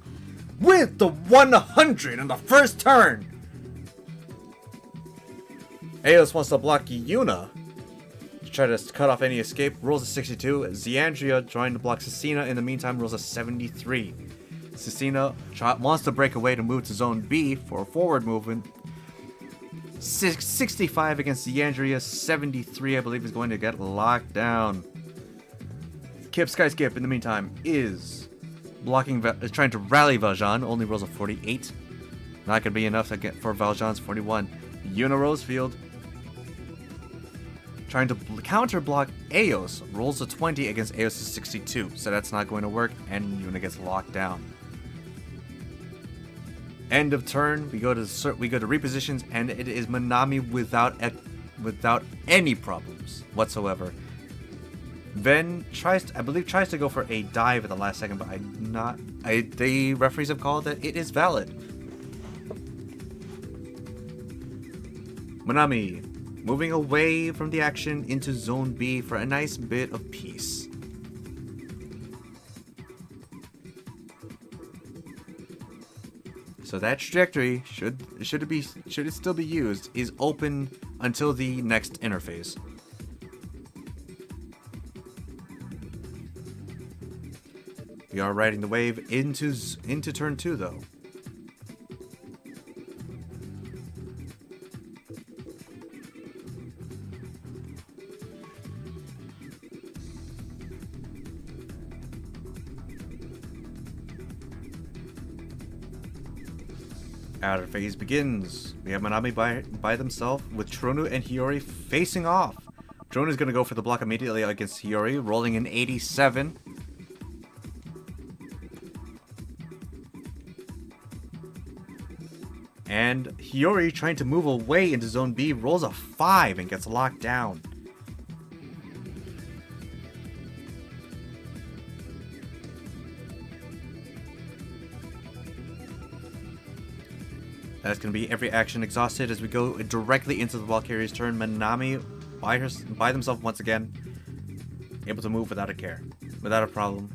with the 100 on the first turn. Eos wants to block Yuna to try to cut off any escape. Rolls a 62. Ziandria trying to block Cecina. In the meantime, rolls a 73. Cecina wants to break away to move to zone B for a forward movement. 65 against Ziandria. 73, I believe, is going to get locked down. Kip Skyskip, in the meantime, is trying to rally Valjean. Only rolls a 48. Not going to be enough to get for Valjean's 41. Yuna Rosefield trying to counter block Eos. Rolls a 20 against Eos' 62. So that's not going to work, and Yuna gets locked down. End of turn. We go to repositions, and it is Manami without any problems whatsoever. Ven tries to go for a dive at the last second, but the referees have called that it is valid. Manami moving away from the action into zone B for a nice bit of peace. So that trajectory, should it still be used, is open until the next interface. We are riding the wave into turn 2, though. Outer phase begins. We have Manami by themselves with Tronu and Hiyori facing off. Tronu is going to go for the block immediately against Hiyori, rolling an 87. And Hiyori, trying to move away into zone B, rolls a 5 and gets locked down. That's going to be every action exhausted as we go directly into the ball carrier's turn. Manami by themselves once again, able to move without a problem.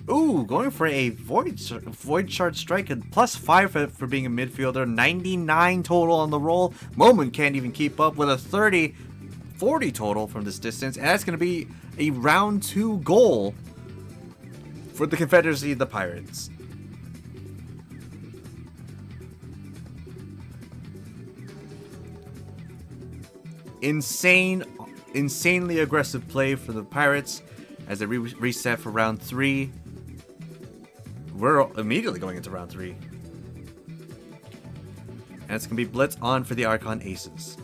Ooh, going for a Void Shard Strike and +5 for being a midfielder. 99 total on the roll. Moment can't even keep up with a 40 total from this distance. And that's going to be a round 2 goal for the Confederacy, the Pirates. Insanely aggressive play for the Pirates as they reset for round 3. We're immediately going into round 3. And it's going to be Blitz on for the Archon Aces.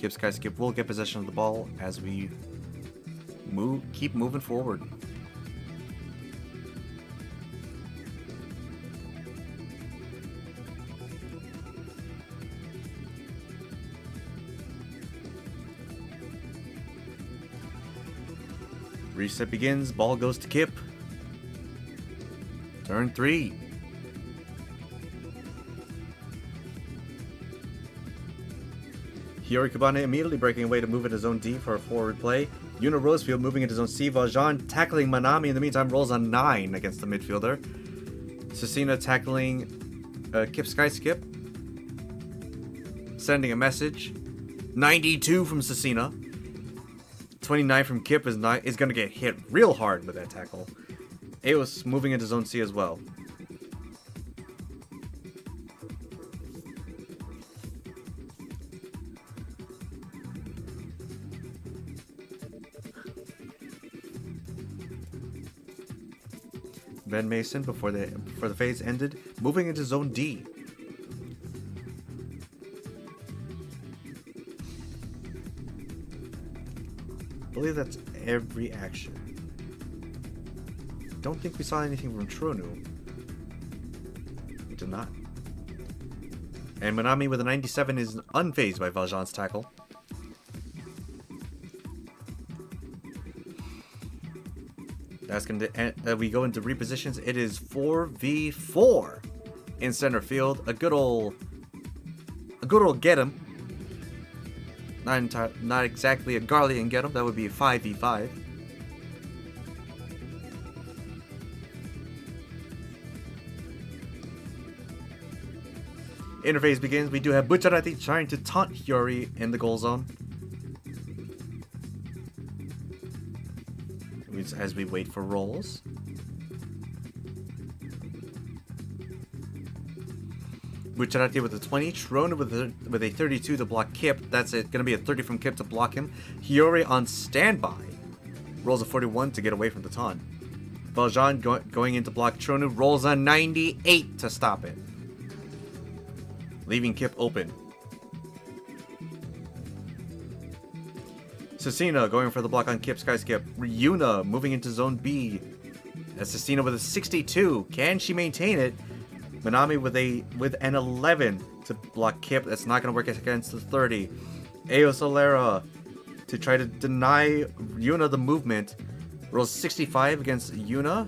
Skip will get possession of the ball as we keep moving forward. Reset begins, ball goes to Kip. Turn 3. Hiyori Kabane immediately breaking away to move into zone D for a forward play. Yuna Rosefield moving into zone C. Valjean tackling Manami in the meantime rolls on 9 against the midfielder. Cecina tackling Kip Skyskip. Sending a message. 92 from Cecina. 29 from Kip is going to get hit real hard with that tackle. Eos moving into zone C as well. Van Mason before the phase ended, moving into zone D. I believe that's every action. Don't think we saw anything from Tronu. We did not. And Manami with a 97 is unfazed by Valjean's tackle. That's going to end. We go into repositions. It is 4v4 in center field. A good old get him. Not exactly a Garlean get him. That would be a 5v5. Interface begins. We do have Bucciarati trying to taunt Hiyori in the goal zone. As we wait for rolls. Bucciarati with a 20, Trona with a 32 to block Kip. That's it. Gonna be a 30 from Kip to block him. Hiyori on standby. Rolls a 41 to get away from the taunt. Valjean going in to block Trona. Rolls a 98 to stop it. Leaving Kip open. Cecina going for the block on Kip Skyskip. Ryuna moving into zone B. That's Cecina with a 62. Can she maintain it? Manami with an 11 to block Kip. That's not going to work against the 30. Ao Solera to try to deny Yuna the movement. Rolls 65 against Yuna.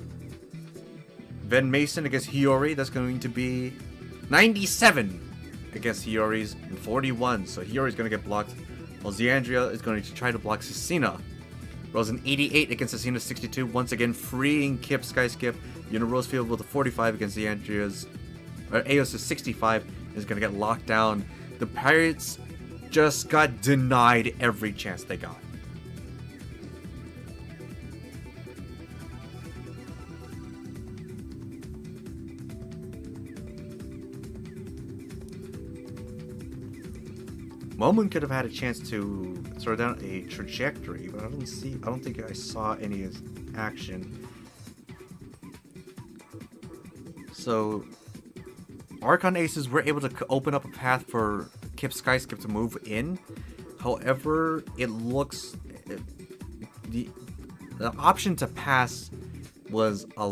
Van Mason against Hiyori. That's going to be 97 against Hiyori's 41. So Hiyori's going to get blocked. While Zeandria is going to try to block Cecina. Rolls an 88 against Cecina's 62. Once again, freeing Kip Skyskip. Yuna Rosefield with a 45 against Zeandria's. Aos' 65 is going to get locked down. The Pirates just got denied every chance they got. Momon could have had a chance to throw down a trajectory, but I don't think I saw any action. So Archon Aces were able to open up a path for Kip Skyskip to move in. However, it looks the option to pass was a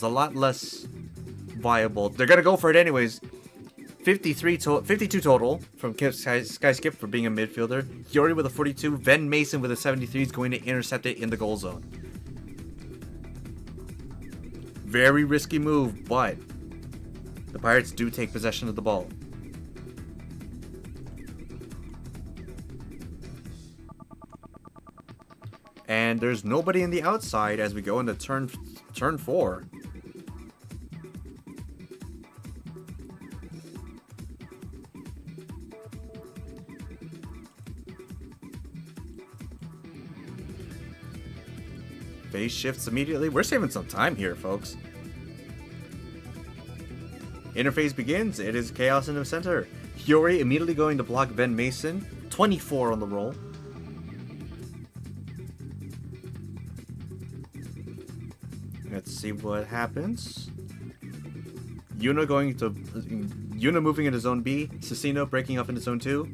lot less viable. They're gonna go for it anyways. 52 total from Kip Skyskip for being a midfielder. Hiyori with a 42. Van Mason with a 73 is going to intercept it in the goal zone. Very risky move, but the Pirates do take possession of the ball. And there's nobody in the outside as we go into turn 4. Phase shifts immediately. We're saving some time here, folks. Interphase begins. It is Chaos in the center. Hiyori immediately going to block Ven Mason. 24 on the roll. Let's see what happens. Yuna moving into zone B. Cecino breaking up into zone 2.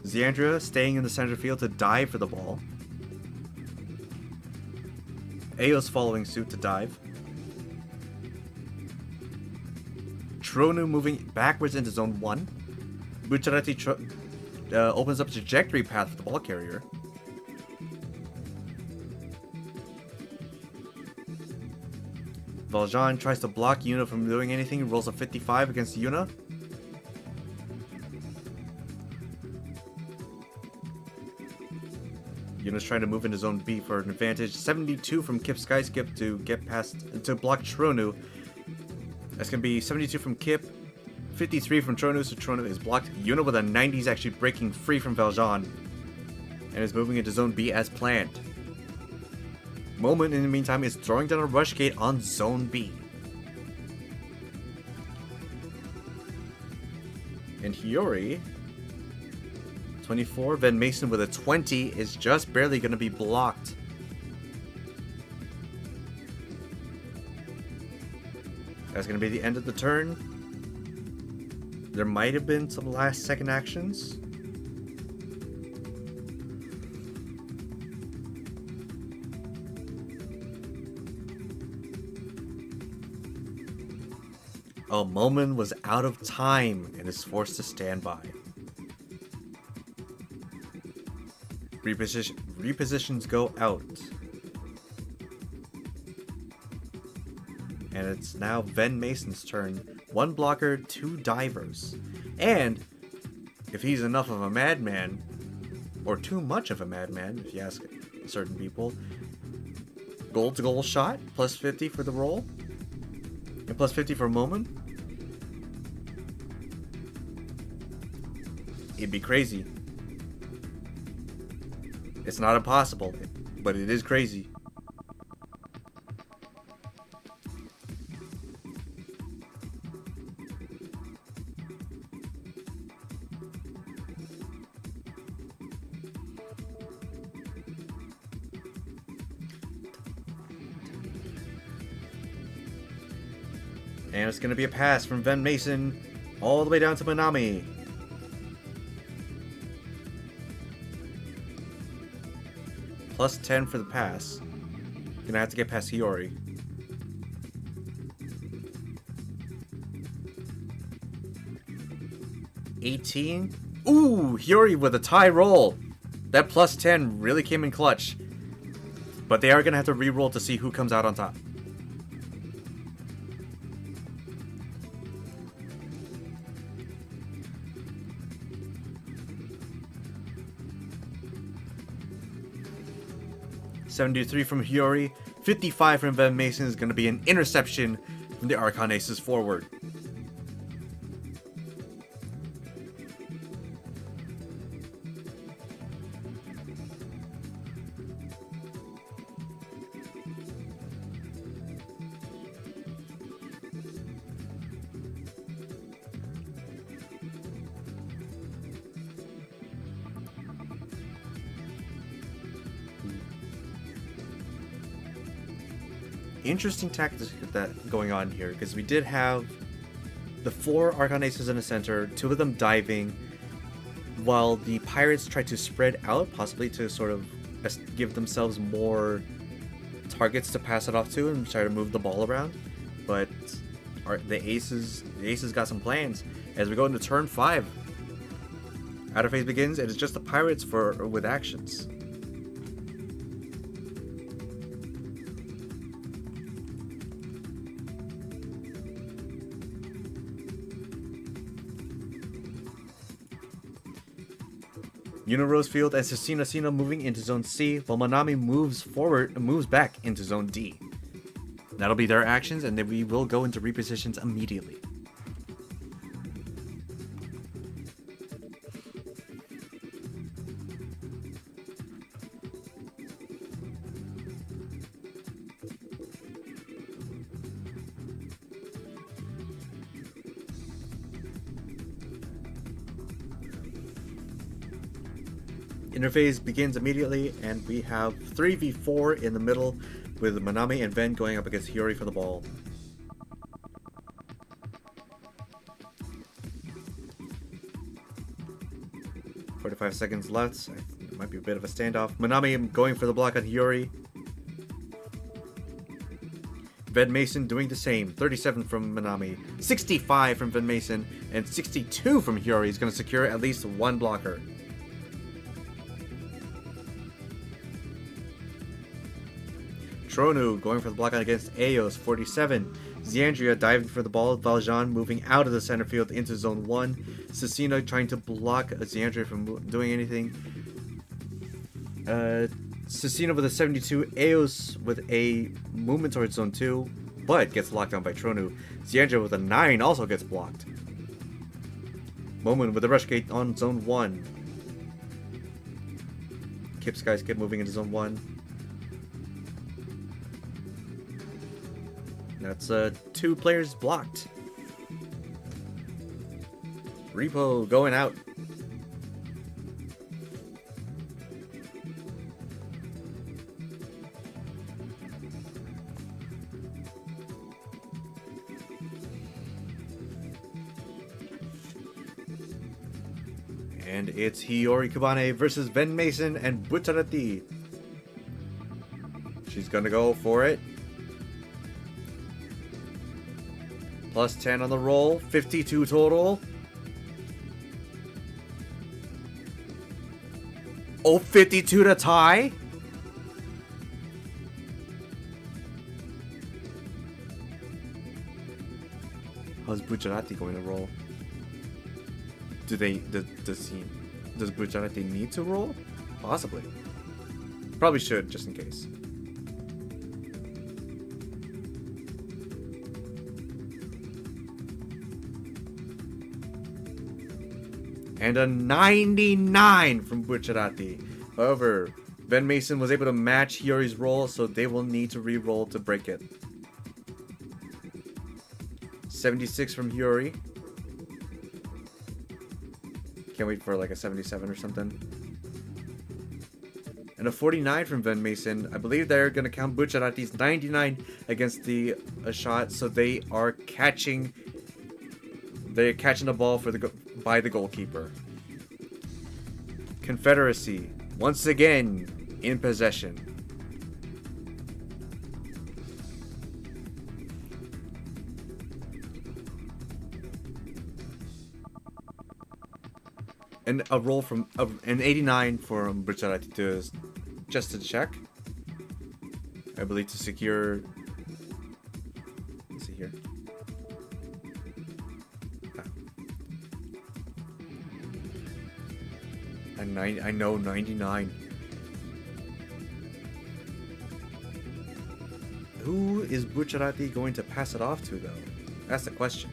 Xandria staying in the center field to dive for the ball. Ao's following suit to dive. Tronu moving backwards into zone 1. Bucciarati opens up a trajectory path for the ball carrier. Valjean tries to block Yuna from doing anything, rolls a 55 against Yuna. Yuna's trying to move into zone B for an advantage. 72 from Kip Skyskip to get past, to block Tronu. That's going to be 72 from Kip, 53 from Tronu, so Tronu is blocked. Yuna with a 90 is actually breaking free from Valjean and is moving into zone B as planned. Moment, in the meantime, is throwing down a rush gate on zone B. And Hiyori, 24, Ven Mason with a 20 is just barely going to be blocked. That's going to be the end of the turn. There might have been some last second actions. Oh, Momon was out of time and is forced to stand by. Repositions go out. And it's now Ven Mason's turn. 1 blocker, 2 divers. And if he's enough of a madman, or too much of a madman, if you ask certain people, goal-to-goal shot, plus 50 for the roll, and plus 50 for Momon. It'd be crazy. It's not impossible, but it is crazy. And it's going to be a pass from Ven Mason all the way down to Manami. Plus 10 for the pass. Gonna have to get past Hiyori. $18. Ooh, Hiyori with a tie roll. That plus 10 really came in clutch. But they are gonna have to re-roll to see who comes out on top. $73 from Hiyori, 55 from Ven Mason is going to be an interception from the Archon Aces forward. Interesting tactics that going on here, because we did have the 4 Archon Aces in the center, 2 of them diving, while the Pirates tried to spread out, possibly to sort of give themselves more targets to pass it off to and try to move the ball around. But the Aces got some plans. As we go into turn 5, outer phase begins. It is just the Pirates with actions. Yuna Rosefield and Sino moving into Zone C, while Manami moves back into Zone D. That'll be their actions, and then we will go into repositions immediately. Interphase begins immediately, and we have 3v4 in the middle with Manami and Ven going up against Hiyori for the ball. "45 seconds left. It might be a bit of a standoff. Manami going for the block on Hiyori. Ven Mason doing the same. 37 from Manami, 65 from Ven Mason, and 62 from Hiyori is going to secure at least one blocker. Tronu going for the block against Eos, 47. Xandria diving for the ball. Valjean moving out of the center field into Zone 1. Cecina trying to block Xandria from doing anything. Cecina with a 72. Eos with a movement towards Zone 2, but gets locked down by Tronu. Xandria with a 9 also gets blocked. Moment with the rush gate on Zone 1. Kip Skies keep moving into Zone 1. That's 2 players blocked. Repo going out. And it's Hiyori Kabane versus Ven Mason and Butarati. She's gonna go for it. Plus 10 on the roll, 52 total. Oh, 52 to tie. How's Bucciarati going to roll? Does Bucciarati need to roll? Possibly. Probably should, just in case. And a 99 from Bucciarati. However, Ven Mason was able to match Hiyori's roll, so they will need to re-roll to break it. 76 from Hiyori. Can't wait for like a 77 or something. And a 49 from Ven Mason. I believe they're going to count Bucciarati's 99 against the shot, so they are catching. They're catching the ball by the goalkeeper. Confederacy, once again, in possession. And a roll from an 89 from Bucciarati to just to check. I believe to secure. Let's see here. I know 99. Who is Bucciarati going to pass it off to, though? That's the question.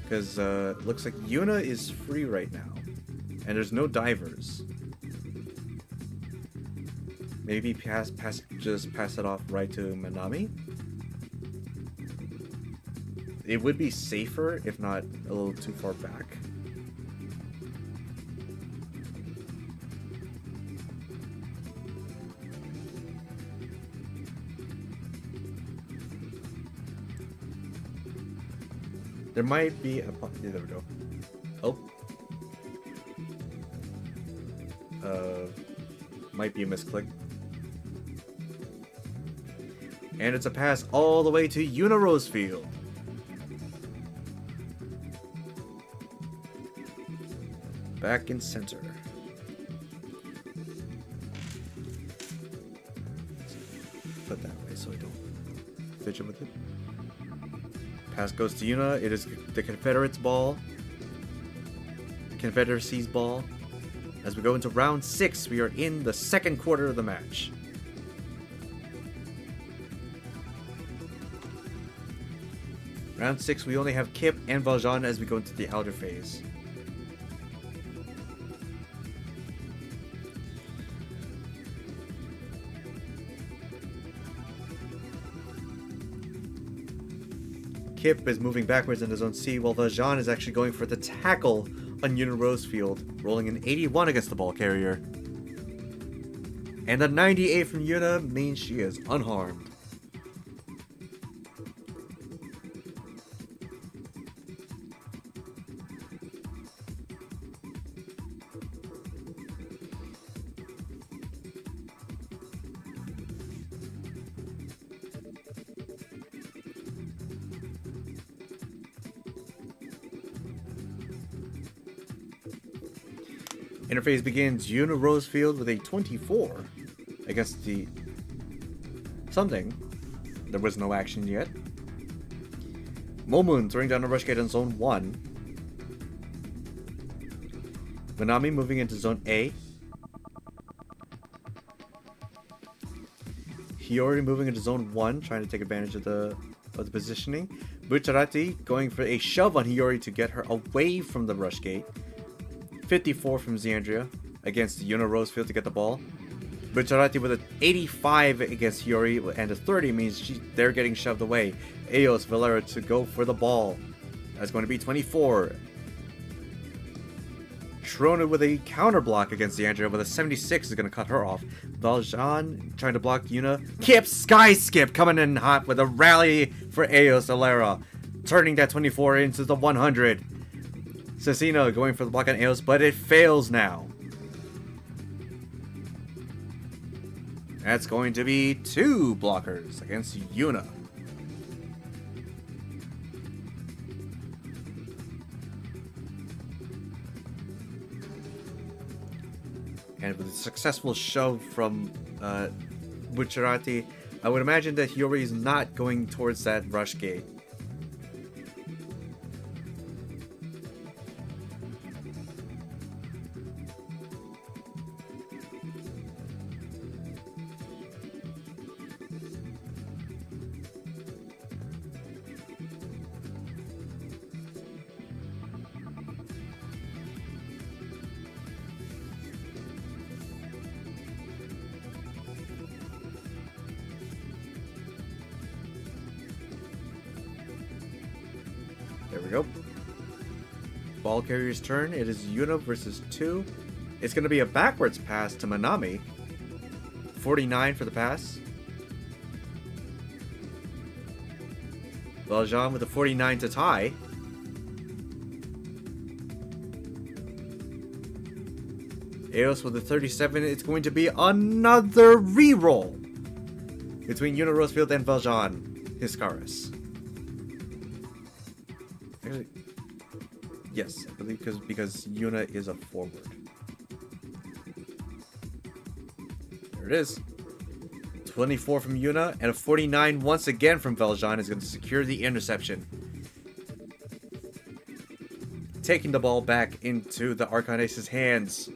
Because it looks like Yuna is free right now. And there's no divers. Maybe just pass it off right to Manami? It would be safer if not a little too far back. There might be a... Yeah, there we go. Oh. Might be a misclick. And it's a pass all the way to Yuna Rosefield. Back in center. Put that way so I don't fidget with it. Pass goes to Yuna. It is the Confederates' ball. The Confederacy's ball. As we go into round 6, we are in the second quarter of the match. Round 6, we only have Kip and Valjean as we go into the outer phase. Kip is moving backwards into Zone C, while Valjean is actually going for the tackle on Yuna Rosefield, rolling an 81 against the ball carrier. And the 98 from Yuna means she is unharmed. Interphase begins. Yuna Rosefield with a 24 against the something. There was no action yet. Momoon throwing down a rush gate in Zone 1. Manami moving into Zone A. Hiyori moving into Zone 1, trying to take advantage of the positioning. Bucciarati going for a shove on Hiyori to get her away from the rush gate. 54 from Xandria against Yuna Rosefield to get the ball. Bucciarati with an 85 against Hiyori, and a 30 means they're getting shoved away. Eos Valera to go for the ball. That's going to be 24. Trona with a counter block against Xandria with a 76 is going to cut her off. Valjean trying to block Yuna. Kip Sky Skip coming in hot with a rally for Eos Valera, turning that 24 into the 100. Cecina going for the block on Eos, but it fails now. That's going to be 2 blockers against Yuna. And with a successful shove from Bucciarati, I would imagine that Hiyori is not going towards that rush gate. There we go. Ball carrier's turn. It is Yuna versus 2. It's going to be a backwards pass to Manami. 49 for the pass. Valjean with a 49 to tie. Eos with a 37. It's going to be another reroll between Yuna Rosefield and Valjean Hiscaris. Actually, yes, I believe because Yuna is a forward. There it is. 24 from Yuna, and a 49 once again from Valjean is going to secure the interception. Taking the ball back into the Archon Ace's hands.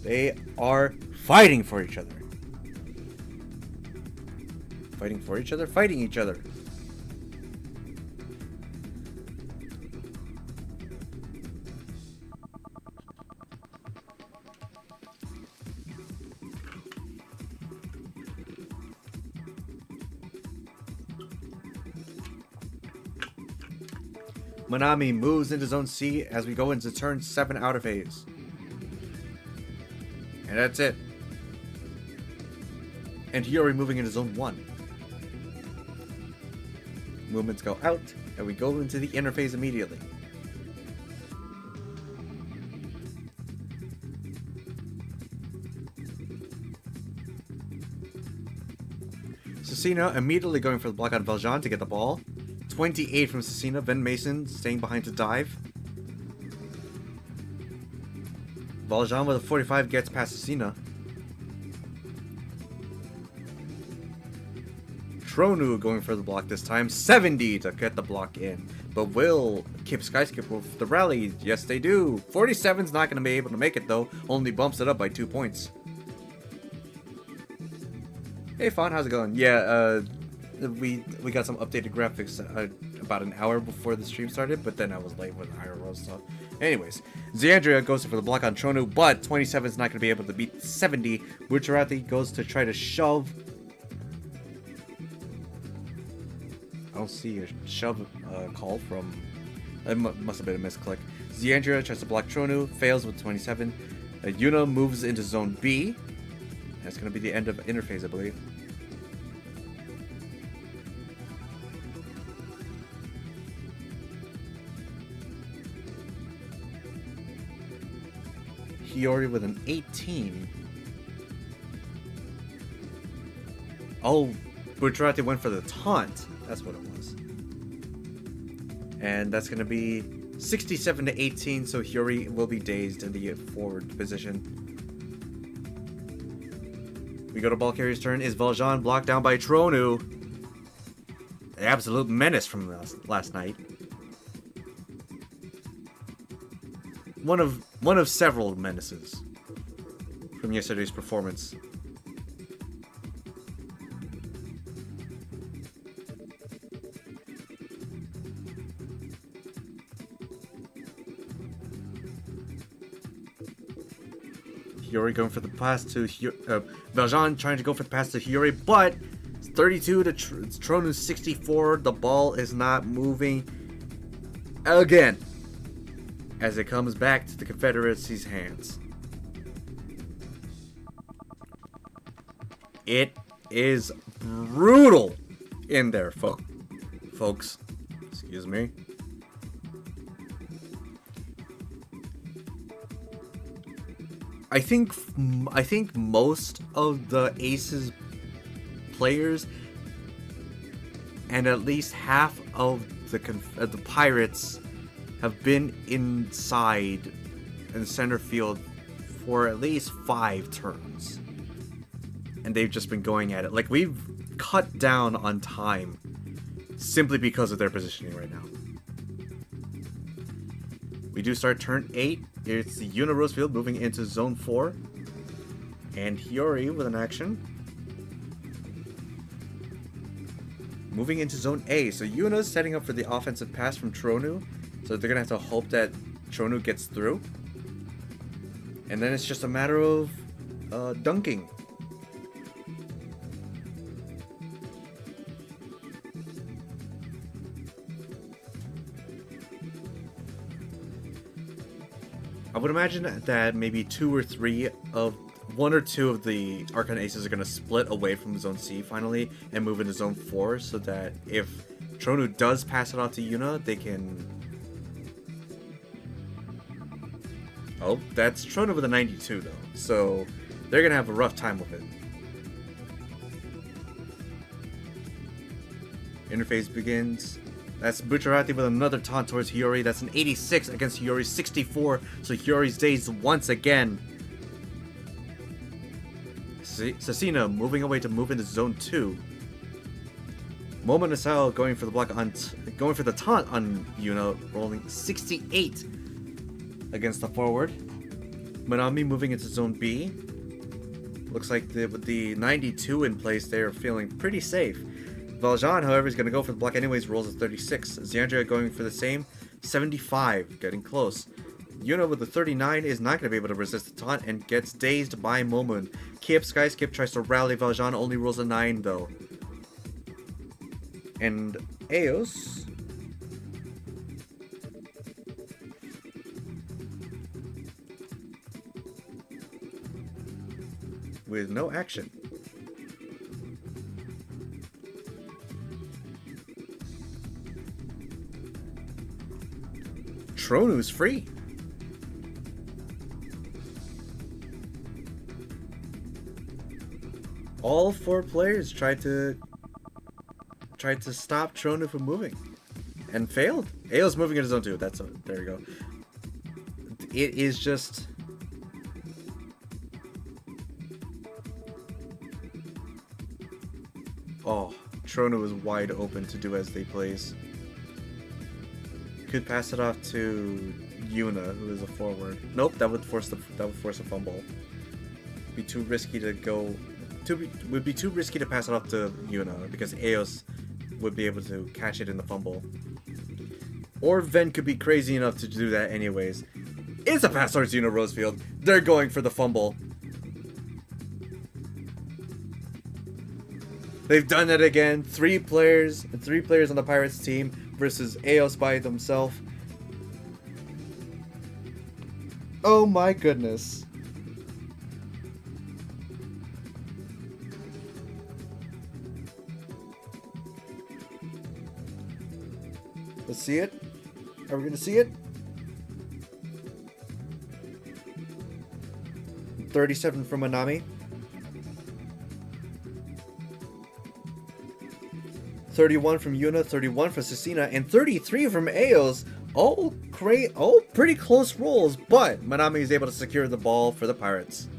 They are fighting for each other. Fighting for each other, fighting each other. Manami moves into Zone C as we go into turn 7 outer phase. And that's it. And Hiyori moving into Zone 1. Movements go out, and we go into the interface immediately. Cecina immediately going for the block on Valjean to get the ball. 28 from Cecina. Van Mason staying behind to dive. Valjean with a 45 gets past Cecina. Tronu going for the block this time. 70 to get the block in. But will Kip Skyskip with the rally? Yes, they do. 47's not going to be able to make it, though. Only bumps it up by 2 points. Hey, Fawn, how's it going? Yeah, we got some updated graphics about an hour before the stream started, but then I was late with the IRL stuff. Anyways, Xandria goes for the block on Tronu, but 27 is not going to be able to beat 70. Bucciarati goes to try to shove. I don't see a shove call from... It must have been a misclick. Xandria tries to block Tronu, fails with 27. Yuna moves into Zone B. That's going to be the end of interface, I believe. Hiyori with an 18. Oh, Bucciarati went for the taunt. That's what it was. And that's going to be 67 to 18, so Hiyori will be dazed in the forward position. We go to ball carrier's turn. Is Valjean blocked down by Tronu? An absolute menace from last night. One of several menaces from yesterday's performance. Hiyori going for the pass to Valjean trying to go for the pass to Hiyori, but 32 to Tronu's 64. The ball is not moving again as it comes back to the Confederacy's hands. It is brutal in there, folks. Excuse me. I think most of the Aces players and at least half of the Pirates have been inside in center field for at least 5 turns. And they've just been going at it. Like, we've cut down on time simply because of their positioning right now. We do start turn 8. It's the Yuna Rosefield moving into Zone 4. And Hiyori with an action. Moving into Zone A. So Yuna's setting up for the offensive pass from Tronu. So they're going to have to hope that Tronu gets through. And then it's just a matter of dunking. I would imagine that maybe 1 or 2 of the Archon Aces are going to split away from Zone C finally and move into Zone 4 so that if Tronu does pass it off to Yuna, they can... Oh, that's Tronu with a 92 though, so they're going to have a rough time with it. Interface begins. That's Bucciarati with another taunt towards Hiyori. That's an 86 against Hiyori's 64. So Hiyori's dazed once again. Sasina moving away to move into Zone 2. Momo Nasao going for the block going for the taunt on Yuna, rolling 68 against the forward. Manami moving into Zone B. Looks like with the 92 in place, they are feeling pretty safe. Valjean, however, is going to go for the block anyways, rolls a 36. Xandria going for the same, 75, getting close. Yuna with the 39 is not going to be able to resist the taunt and gets dazed by Momon. Skyskip tries to rally Valjean, only rolls a 9 though. And Eos... with no action. Tronu's free. All 4 players tried to stop Tronu from moving and failed. Ao's moving into Zone 2. There you go. It is just... Oh, Trono is wide open to do as they please. Could pass it off to Yuna, who is a forward. Nope, that would force a fumble. Be too risky to go. Would be too risky to pass it off to Yuna because Eos would be able to catch it in the fumble. Or Ven could be crazy enough to do that anyways. It's a pass towards Yuna Rosefield. They're going for the fumble. They've done it again. Three players on the Pirates team versus Eos by themselves. Oh my goodness. Let's see it. Are we going to see it? 37 from Manami. 31 from Yuna, 31 from Cecina, and 33 from Eos. All pretty close rolls, but Manami is able to secure the ball for the Pirates.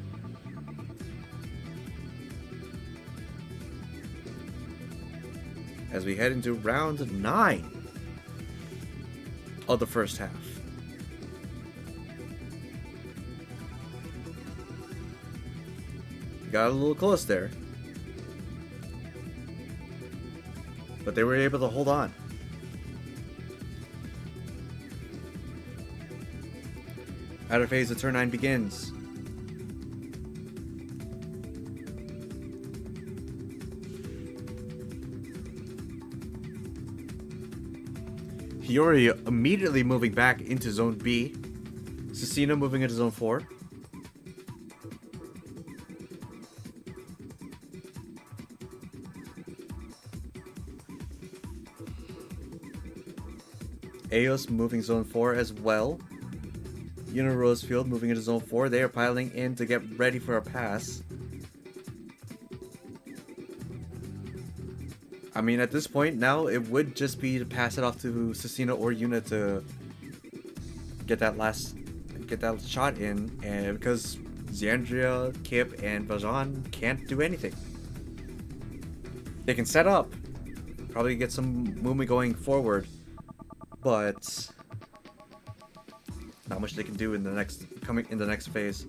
As we head into round 9 of the first half. Got a little close there, but they were able to hold on. Outer phase of turn 9 begins. Hiyori immediately moving back into zone B. Cecina moving into zone 4. Eos moving zone 4 as well. Yuna Rosefield moving into zone 4. They are piling in to get ready for a pass. I mean, at this point now, it would just be to pass it off to Cecina or Yuna to get that shot in, and because Xandria, Kip, and Valjean can't do anything. They can set up, probably get some movement going forward, but not much they can do in the next phase.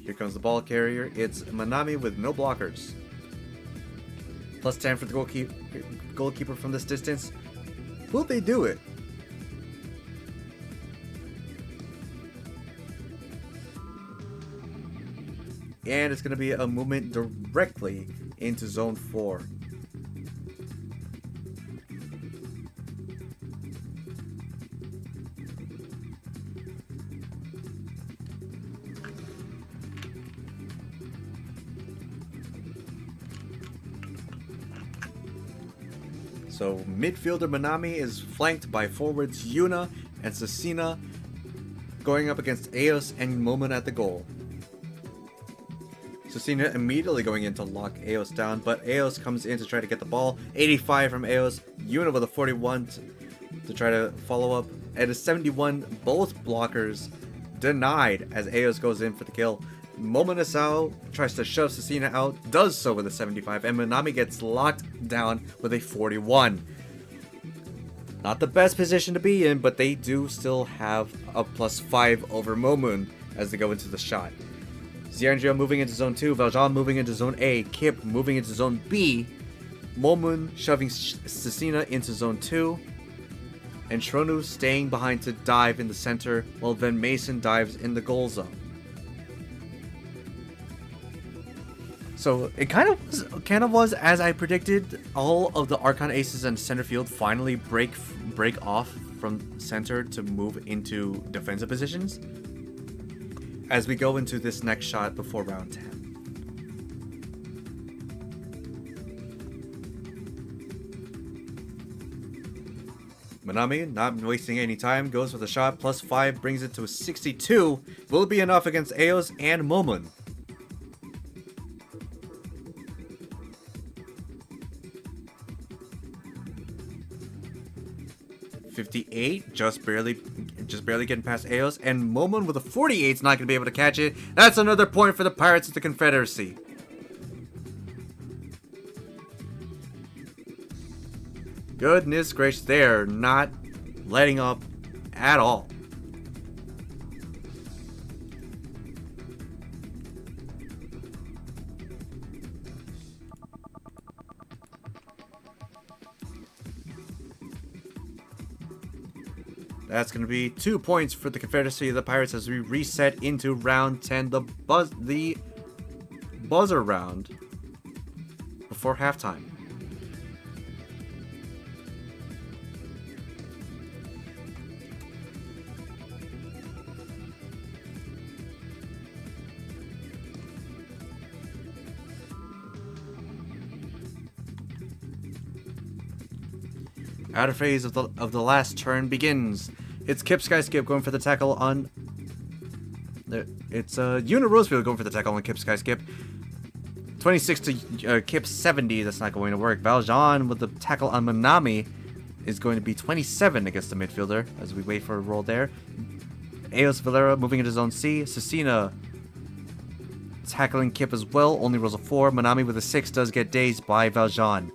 Here comes the ball carrier. It's Manami with no blockers. Plus 10 for the goalkeeper from this distance. Will they do it? And it's going to be a movement directly into zone 4. So midfielder Manami is flanked by forwards Yuna and Cecina, going up against Eos and Momon at the goal. Cecina immediately going in to lock Eos down, but Eos comes in to try to get the ball. 85 from Eos, Yuna with a 41 to try to follow up. At a 71, both blockers denied as Eos goes in for the kill. Momonasao tries to shove Cecina out, does so with a 75, and Manami gets locked down with a 41. Not the best position to be in, but they do still have a +5 over Momon as they go into the shot. Xandria moving into zone 2, Valjean moving into zone A, Kip moving into zone B, Momon shoving Cecina into zone 2, and Tronu staying behind to dive in the center, while then Mason dives in the goal zone. So it kind of was as I predicted. All of the Archon aces in center field finally break off from center to move into defensive positions as we go into this next shot before round 10. Manami, not wasting any time, goes for the shot. +5 brings it to a 62. Will it be enough against Eos and Momon? 58, just barely just barely getting past Eos, and Momon with a 48 is not going to be able to catch it. That's another point for the Pirates of the Confederacy. Goodness gracious, they're not letting up at all. That's going to be 2 points for the Confederacy of the Pirates as we reset into round 10, the buzzer round before halftime. Outer phase of the last turn begins. It's Kip Skyskip going for the tackle on... It's Una Rosefield going for the tackle on Kip Skyskip. 26 to Kip 70. That's not going to work. Valjean with the tackle on Manami is going to be 27 against the midfielder as we wait for a roll there. Eos Valera moving into zone C. Cecina tackling Kip as well. Only rolls a 4. Manami with a 6 does get dazed by Valjean.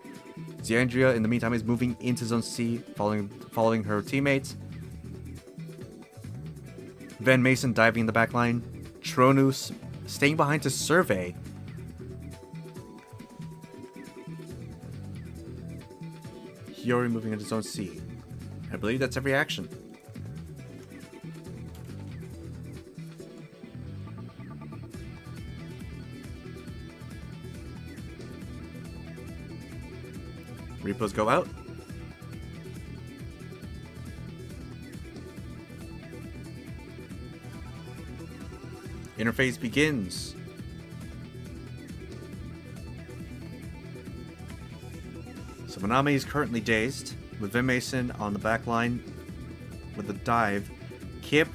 Ziandria, in the meantime, is moving into Zone C, following her teammates. Van Mason diving in the back line. Tronus staying behind to survey. Hiyori moving into Zone C. I believe that's every action. Repos go out. Interface begins. So Manami is currently dazed, with Vin Mason on the back line with a dive. Kip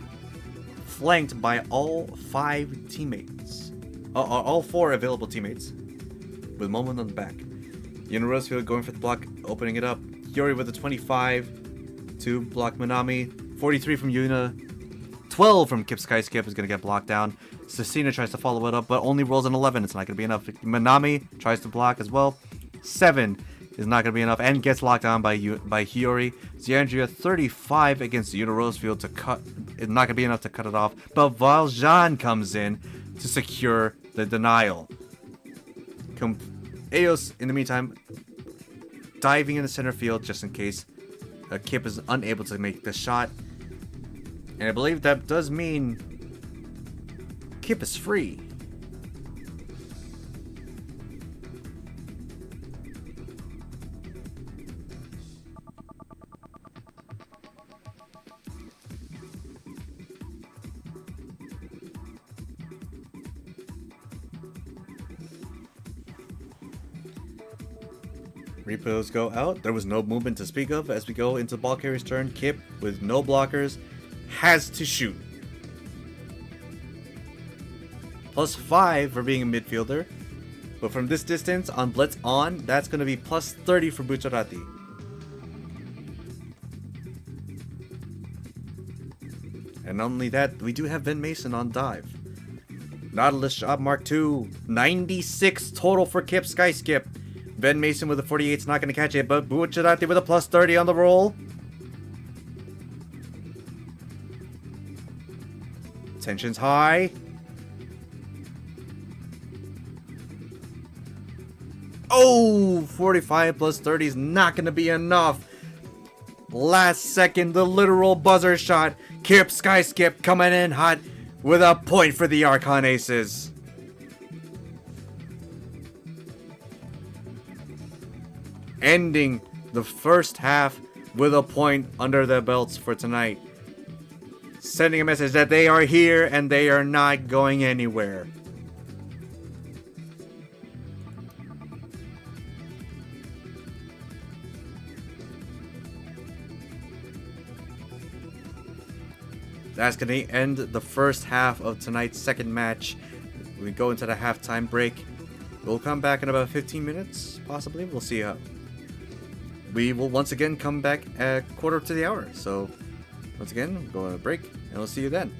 flanked by all 5 teammates. All 4 available teammates, with Momon on the back. Yuna Rosefield going for the block, opening it up. Hiyori with a 25 to block Manami. 43 from Yuna. 12 from Kip Skyskip is going to get blocked down. Cecina tries to follow it up, but only rolls an 11. It's not going to be enough. Manami tries to block as well. 7 is not going to be enough and gets locked down by Hiyori. Ziandria 35 against Yuna Rosefield to cut. It's not going to be enough to cut it off. But Valjean comes in to secure the denial. Eos, in the meantime, diving in the center field just in case Kip is unable to make the shot. And I believe that does mean Kip is free. Repos go out. There was no movement to speak of as we go into ball carrier's turn. Kip, with no blockers, has to shoot. +5 for being a midfielder. But from this distance, on blitz on, that's going to be +30 for Bucciarati. And not only that, we do have Vin Mason on dive. Nautilus Job Mark II. 96 total for Kip Skyskip. Ben Mason with a 48 is not going to catch it, but Bucciarati with a +30 on the roll. Tension's high. Oh, 45 +30 is not going to be enough. Last second, the literal buzzer shot. Kip Skyskip coming in hot with a point for the Archon Aces. Ending the first half with a point under their belts for tonight. Sending a message that they are here and they are not going anywhere. That's going to end the first half of tonight's second match. We go into the halftime break. We'll come back in about 15 minutes, possibly. We'll see how. We will once again come back at 1/4 to the hour. So Once again, we'll go on a break, and we'll see you then.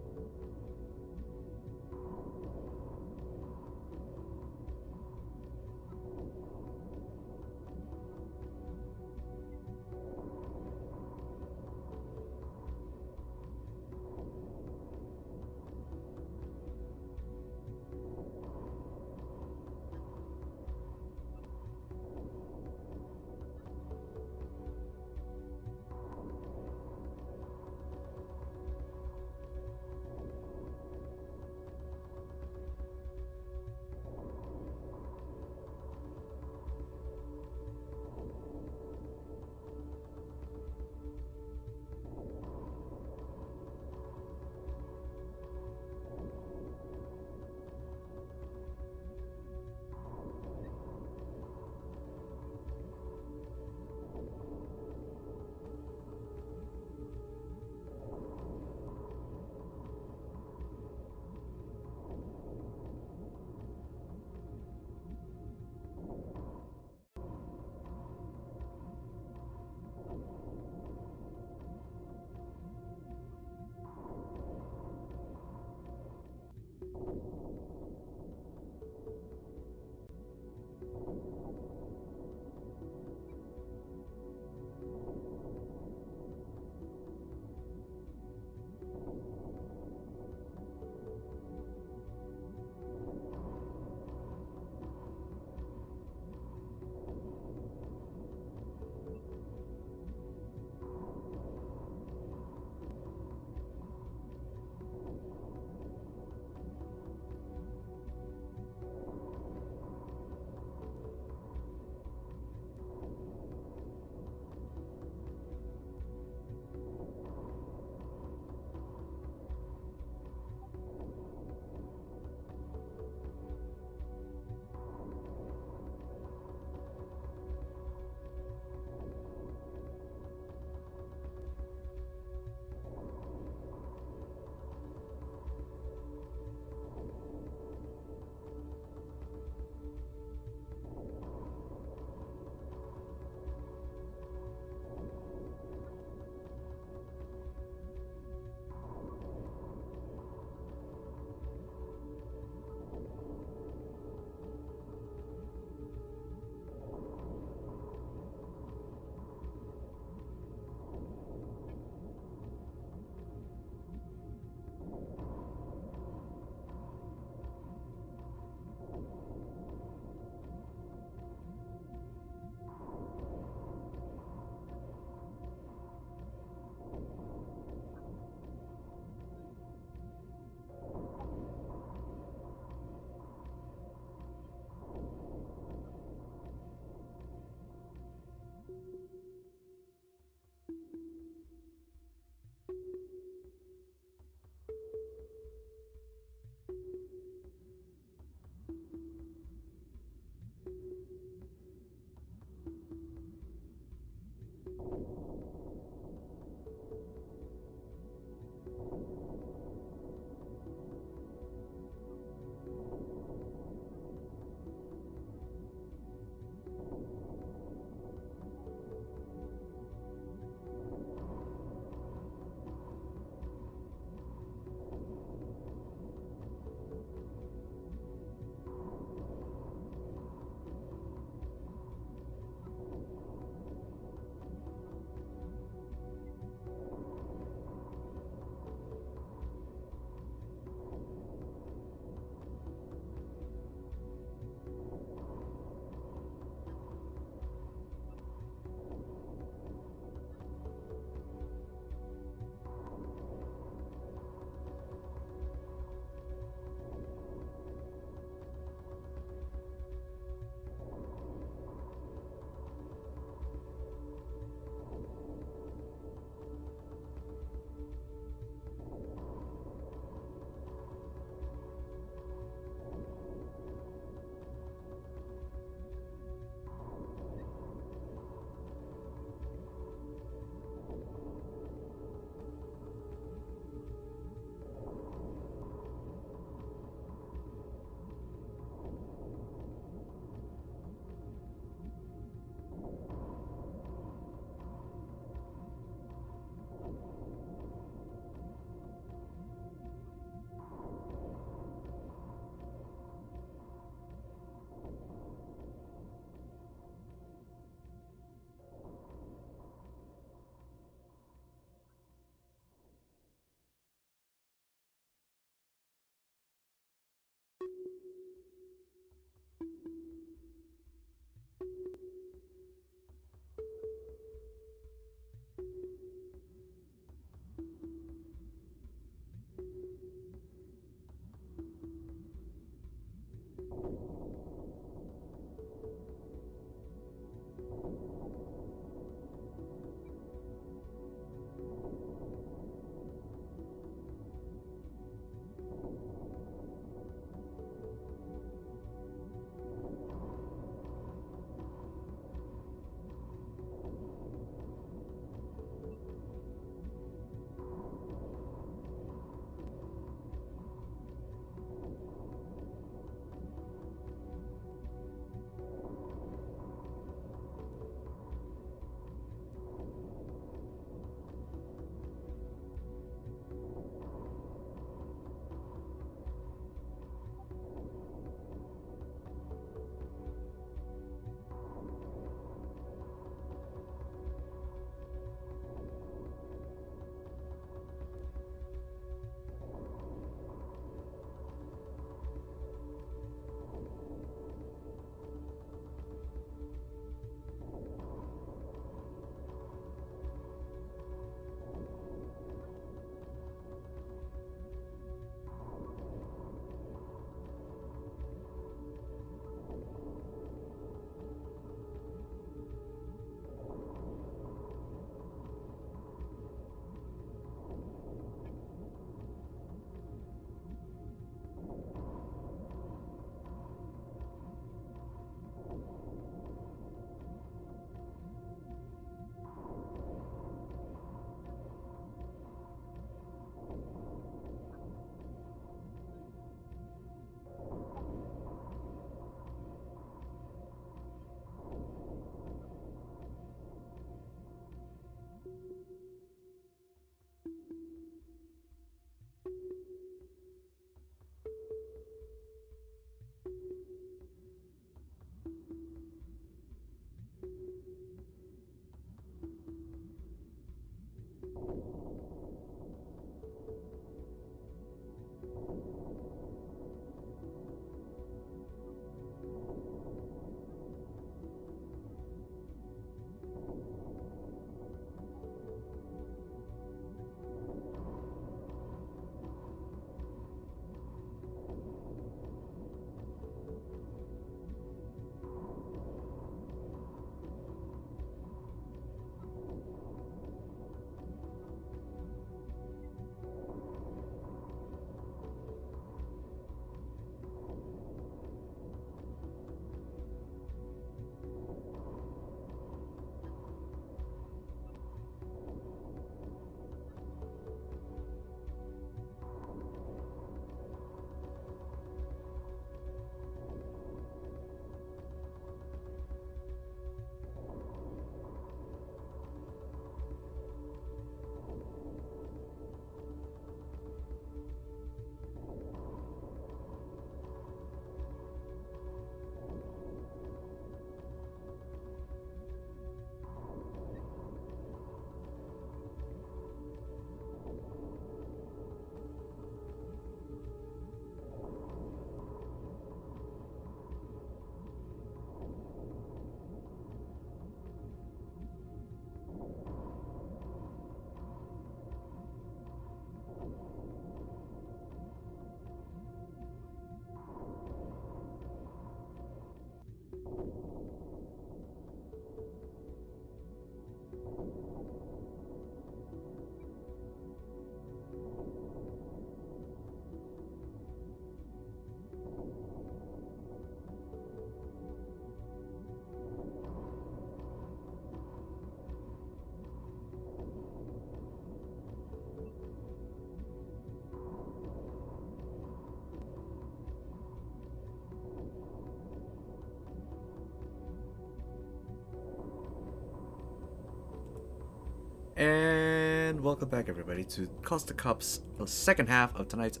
And welcome back, everybody, to Costa Cup's second half of tonight's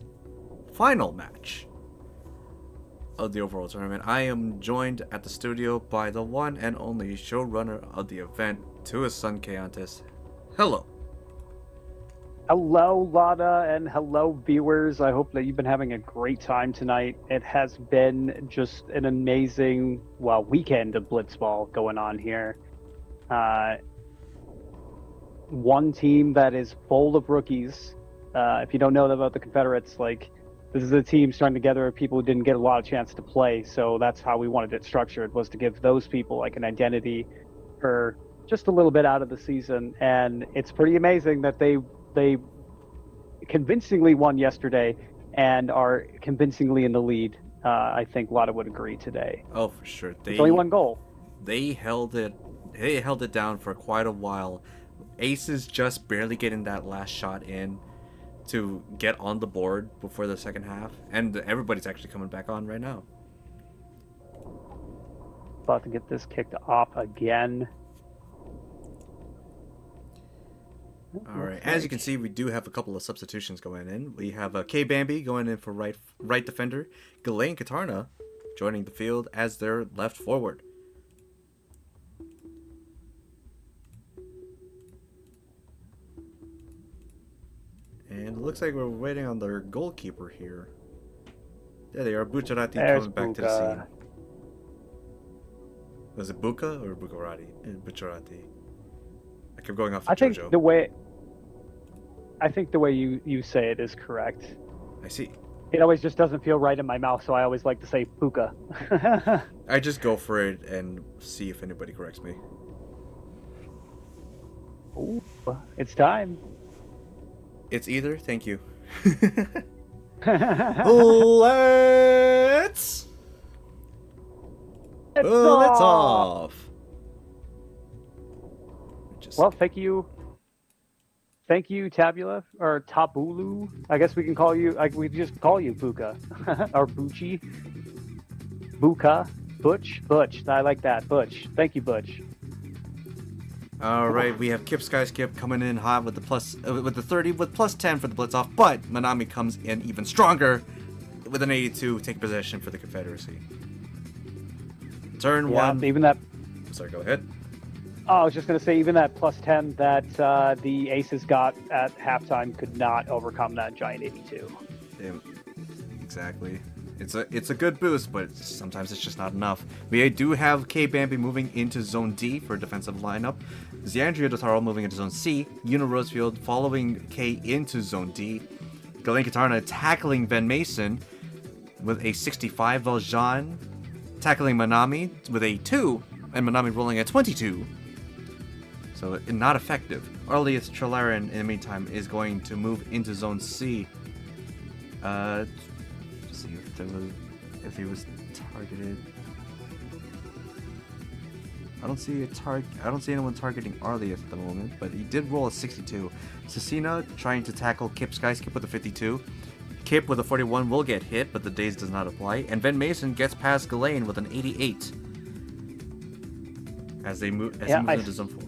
final match of the overall tournament. I am joined at the studio by the one and only showrunner of the event, Tuason Ito-Chaontis. Hello. Hello, Lotta, and hello, viewers. I hope that you've been having a great time tonight. It has been just an amazing, weekend of Blitzball going on here. One team that is full of rookies. If you don't know about the Confederates, this is a team strung together of people who didn't get a lot of chance to play. So that's how we wanted it structured, was to give those people an identity for just a little bit out of the season. And it's pretty amazing that they convincingly won yesterday and are convincingly in the lead. I think Lotta would agree today. Oh, for sure. It's only one goal. They held it down for quite a while. Aces just barely getting that last shot in to get on the board before the second half, and everybody's actually coming back on right now. About to get this kicked off again. All right, as you can see, we do have a couple of substitutions going in. We have K Bambi going in for right defender, Ghislaine Katarna joining the field as their left forward. And it looks like we're waiting on their goalkeeper here. There they are, Bucciarati coming back to the scene. Was it Buca or Bucciarati? Bucciarati. I kept going off of JoJo. I think the way you say it is correct. I see. It always just doesn't feel right in my mouth, so I always like to say Buca. I just go for it and see if anybody corrects me. Ooh, it's time. It's either. Thank you. Let's off. Well, thank you, Tabula or Tabulu. I guess we can call you. We just call you Buka or Bucci, Buka, Butch. I like that, Butch. Thank you, Butch. All right, we have Kip Sky Skip coming in hot with the 30 with plus 10 for the blitz off, but Manami comes in even stronger with an 82, take possession for the Confederacy. Turn one. Even that. Sorry, go ahead. Oh, I was just going to say, even that plus 10 that the Aces got at halftime could not overcome that giant 82. Yeah, exactly. It's a good boost, but sometimes it's just not enough. We do have K Bambi moving into Zone D for a defensive lineup. Xandria Dotaro moving into Zone C. Yuna Rosefield following K into Zone D. Ghislaine Katarna tackling Van Mason with a 65. Valjean tackling Manami with a 2. And Manami rolling at 22. So not effective. Earliest Sharlayan in the meantime is going to move into Zone C. See if he was targeted. I don't see anyone targeting Arlieth at the moment, but he did roll a 62. Cecina trying to tackle Kip Skyskip with a 52. Kip with a 41 will get hit, but the daze does not apply. And Van Mason gets past Ghislaine with an 88. As he moves into Zone 4.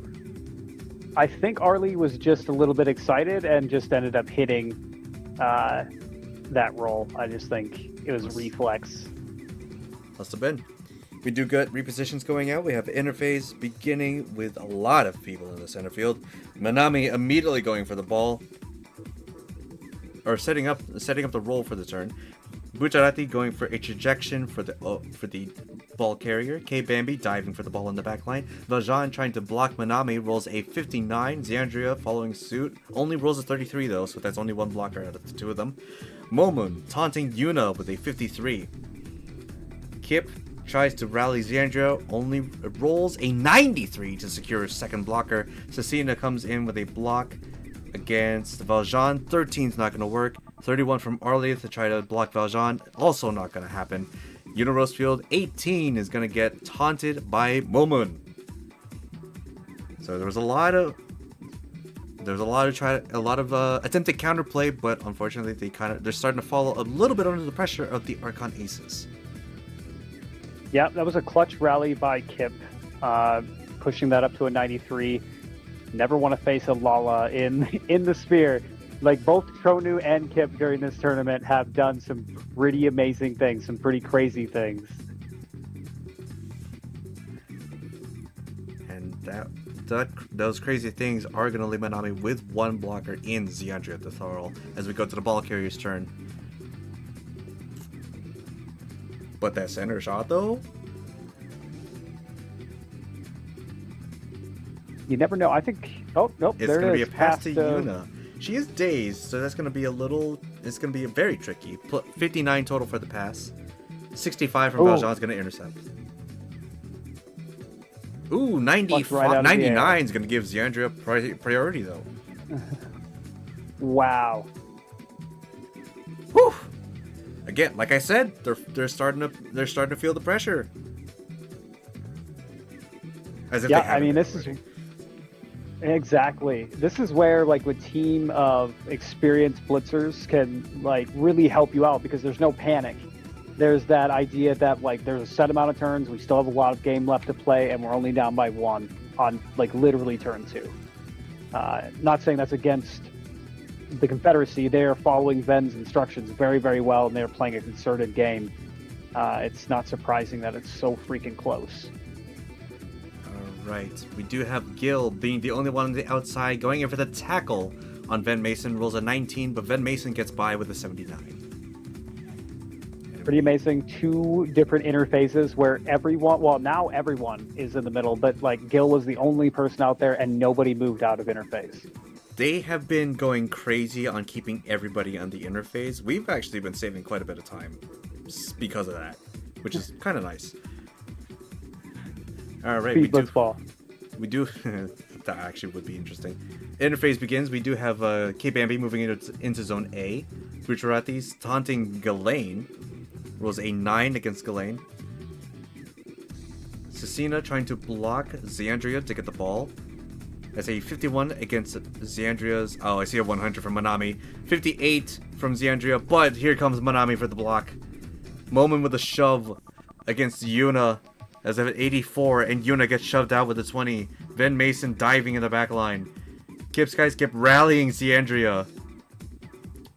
I think Arlie was just a little bit excited and just ended up hitting that roll. I just think it was reflex. Must have been. We do get repositions going out. We have interface beginning with a lot of people in the center field. Manami immediately going for the ball. Or setting up the roll for the turn. Bucciarati going for a trajectory for the ball carrier. K Bambi diving for the ball in the back line. Valjean trying to block Manami rolls a 59. Xandria following suit only rolls a 33 though, so that's only one blocker out of the two of them. Momun taunting Yuna with a 53. Kip tries to rally Xandria, only rolls a 93 to secure his second blocker. Cecina comes in with a block against Valjean. 13 is not going to work. 31 from Arlia to try to block Valjean, also not going to happen. Rosefield 18 is going to get taunted by Momun. So there was a lot of attempted counterplay, but unfortunately they're starting to fall a little bit under the pressure of the Archon Aces. Yeah, that was a clutch rally by Kip, pushing that up to a 93. Never want to face a Lala in the Sphere. Like, both Tronu and Kip during this tournament have done some pretty amazing things, some pretty crazy things. And those crazy things are going to leave Manami with one blocker in Xandria the Thorol as we go to the ball carrier's turn. But that center shot, though? You never know. I think... Oh, nope, it's going to be a pass to Yuna. She is dazed, so that's going to be it's going to be very tricky. 59 total for the pass. 65 from Valjean is going to intercept. Ooh, 99 is going to give Xandria priority, though. Wow. Whew. Again, like I said, they're starting to feel the pressure. As if this is exactly. This is where, like, a team of experienced blitzers can, like, really help you out, because there's no panic. There's that idea that, like, there's a set amount of turns, we still have a lot of game left to play, and we're only down by 1 on, like, literally turn 2. Not saying that's against the Confederacy. They are following Ven's instructions very, very well, and they're playing a concerted game. It's not surprising that it's so freaking close. Right. We do have Gil being the only one on the outside, going in for the tackle on Ven Mason. Rolls a 19, but Ven Mason gets by with a 79. Pretty amazing. 2 different interfaces where now everyone is in the middle, but, like, Gil was the only person out there and nobody moved out of interface. They have been going crazy on keeping everybody on the interface. We've actually been saving quite a bit of time because of that, which is kind of nice. All right, Blitzball. We do. That actually would be interesting. Interface begins. We do have K-Bambi moving into Zone A. Bucciarati's taunting Ghislaine. Rolls a 9 against Ghislaine. Cecina trying to block Xandria to get the ball. That's a 51 against Xandria's. Oh, I see a 100 from Manami. 58 from Xandria, but here comes Manami for the block. Momin with a shove against Yuna. As if at 84, and Yuna gets shoved out with a 20. Ven Mason diving in the back line. Kip's guys kept rallying Xandria.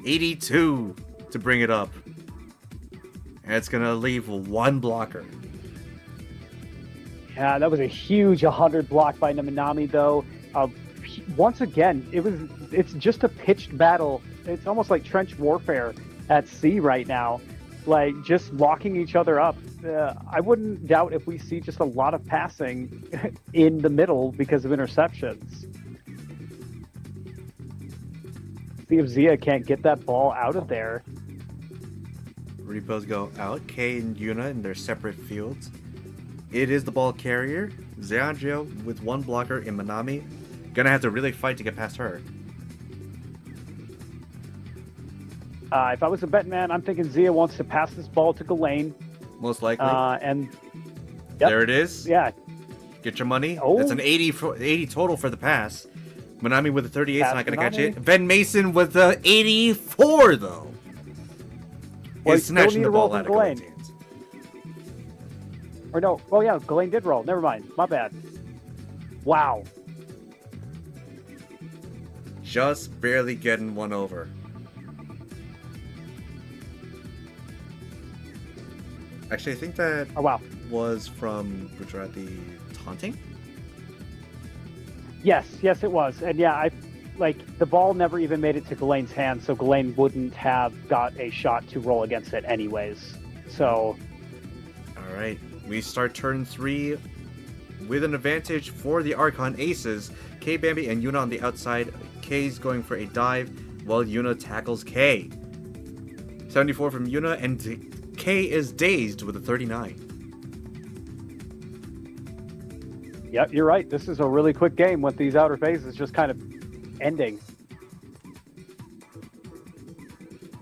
82 to bring it up. And it's going to leave one blocker. Yeah, that was a huge 100 block by Naminami, though. Once again, it's just a pitched battle. It's almost like trench warfare at sea right now. Like, just locking each other up. I wouldn't doubt if we see just a lot of passing in the middle because of interceptions. See if Zia can't get that ball out of there. Repos go out. K and Yuna in their separate fields. It is the ball carrier. Xandria with one blocker in Manami. Gonna have to really fight to get past her. If I was a bet man, I'm thinking Zia wants to pass this ball to Ghislaine. Most likely. Yep. There it is. Yeah. Get your money. Oh. That's an 80 total for the pass. Manami with a 38 is not going to catch it. Ven Mason with the 84, though. Is snatching the ball out of Ghislaine's hands. Or no. Oh, yeah. Ghislaine did roll. Never mind. My bad. Wow. Just barely getting one over. Actually, I think that was from Gujarati taunting. Yes, it was. And yeah, the ball never even made it to Ghislaine's hand, so Ghislaine wouldn't have got a shot to roll against it anyways. So. All right. We start turn 3 with an advantage for the Archon Aces. K, Bambi, and Yuna on the outside. K's going for a dive while Yuna tackles K. 74 from Yuna, and K is dazed with a 39. Yeah, you're right. This is a really quick game with these outer phases just kind of ending.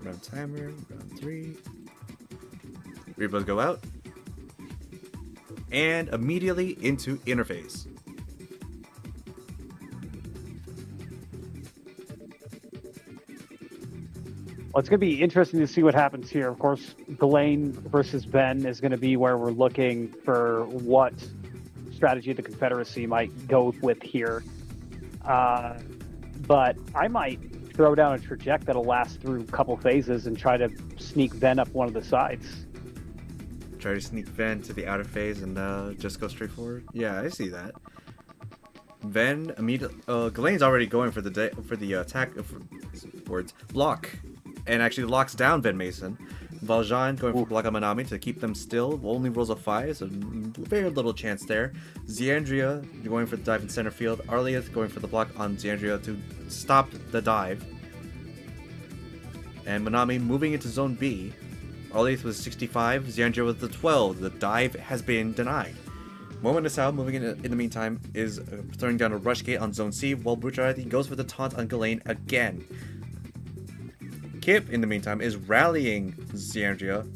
Round timer, round 3. Rebos go out. And immediately into interface. Well, it's going to be interesting to see what happens here. Of course, Ghislaine versus Ben is going to be where we're looking for what strategy the Confederacy might go with here. But I might throw down a trajectory that'll last through a couple phases and try to sneak Ven up one of the sides. Try to sneak Ven to the outer phase and just go straight forward. Yeah, I see that. Ven immediately. Ghislaine's already going for the attack block, and actually locks down Ven Mason. Valjean going for block on Manami to keep them still. Only rolls a 5, so very little chance there. Xandria going for the dive in center field. Arlieth going for the block on Xandria to stop the dive. And Manami moving into zone B. Arlieth was 65, Xandria was the 12. The dive has been denied. Momo moving in the meantime is throwing down a rush gate on zone C, while Bucciarati goes for the taunt on Ghislaine again. Kip, in the meantime, is rallying Xandria.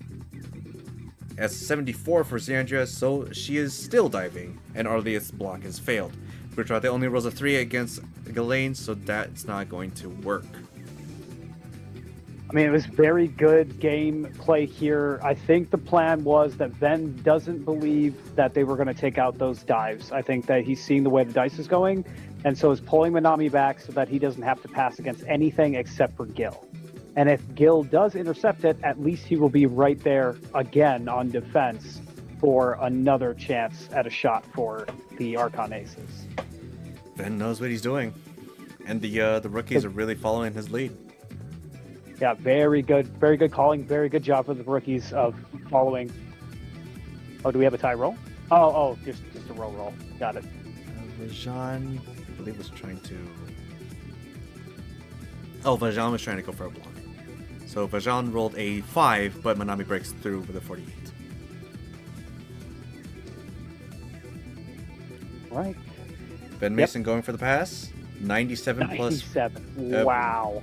As 74 for Xandria, so she is still diving, and Arlieth's block has failed. Bucciarati only rolls a 3 against Ghislaine, so that's not going to work. I mean, it was very good game play here. I think the plan was that Ven doesn't believe that they were going to take out those dives. I think that he's seeing the way the dice is going, and so is pulling Manami back so that he doesn't have to pass against anything except for Gil. And if Gil does intercept it, at least he will be right there again on defense for another chance at a shot for the Archon Aces. Ven knows what he's doing, and the rookies are really following his lead. Yeah, very good calling. Very good job for the rookies of following. Oh, do we have a tie roll? Oh, just a roll. Got it. Vajan, I believe, was trying to... Oh, Vajan was trying to go for a block. So Vajan rolled a 5, but Manami breaks through with a 48. Right. Ben Mason going for the pass. 97 plus... 97. Wow.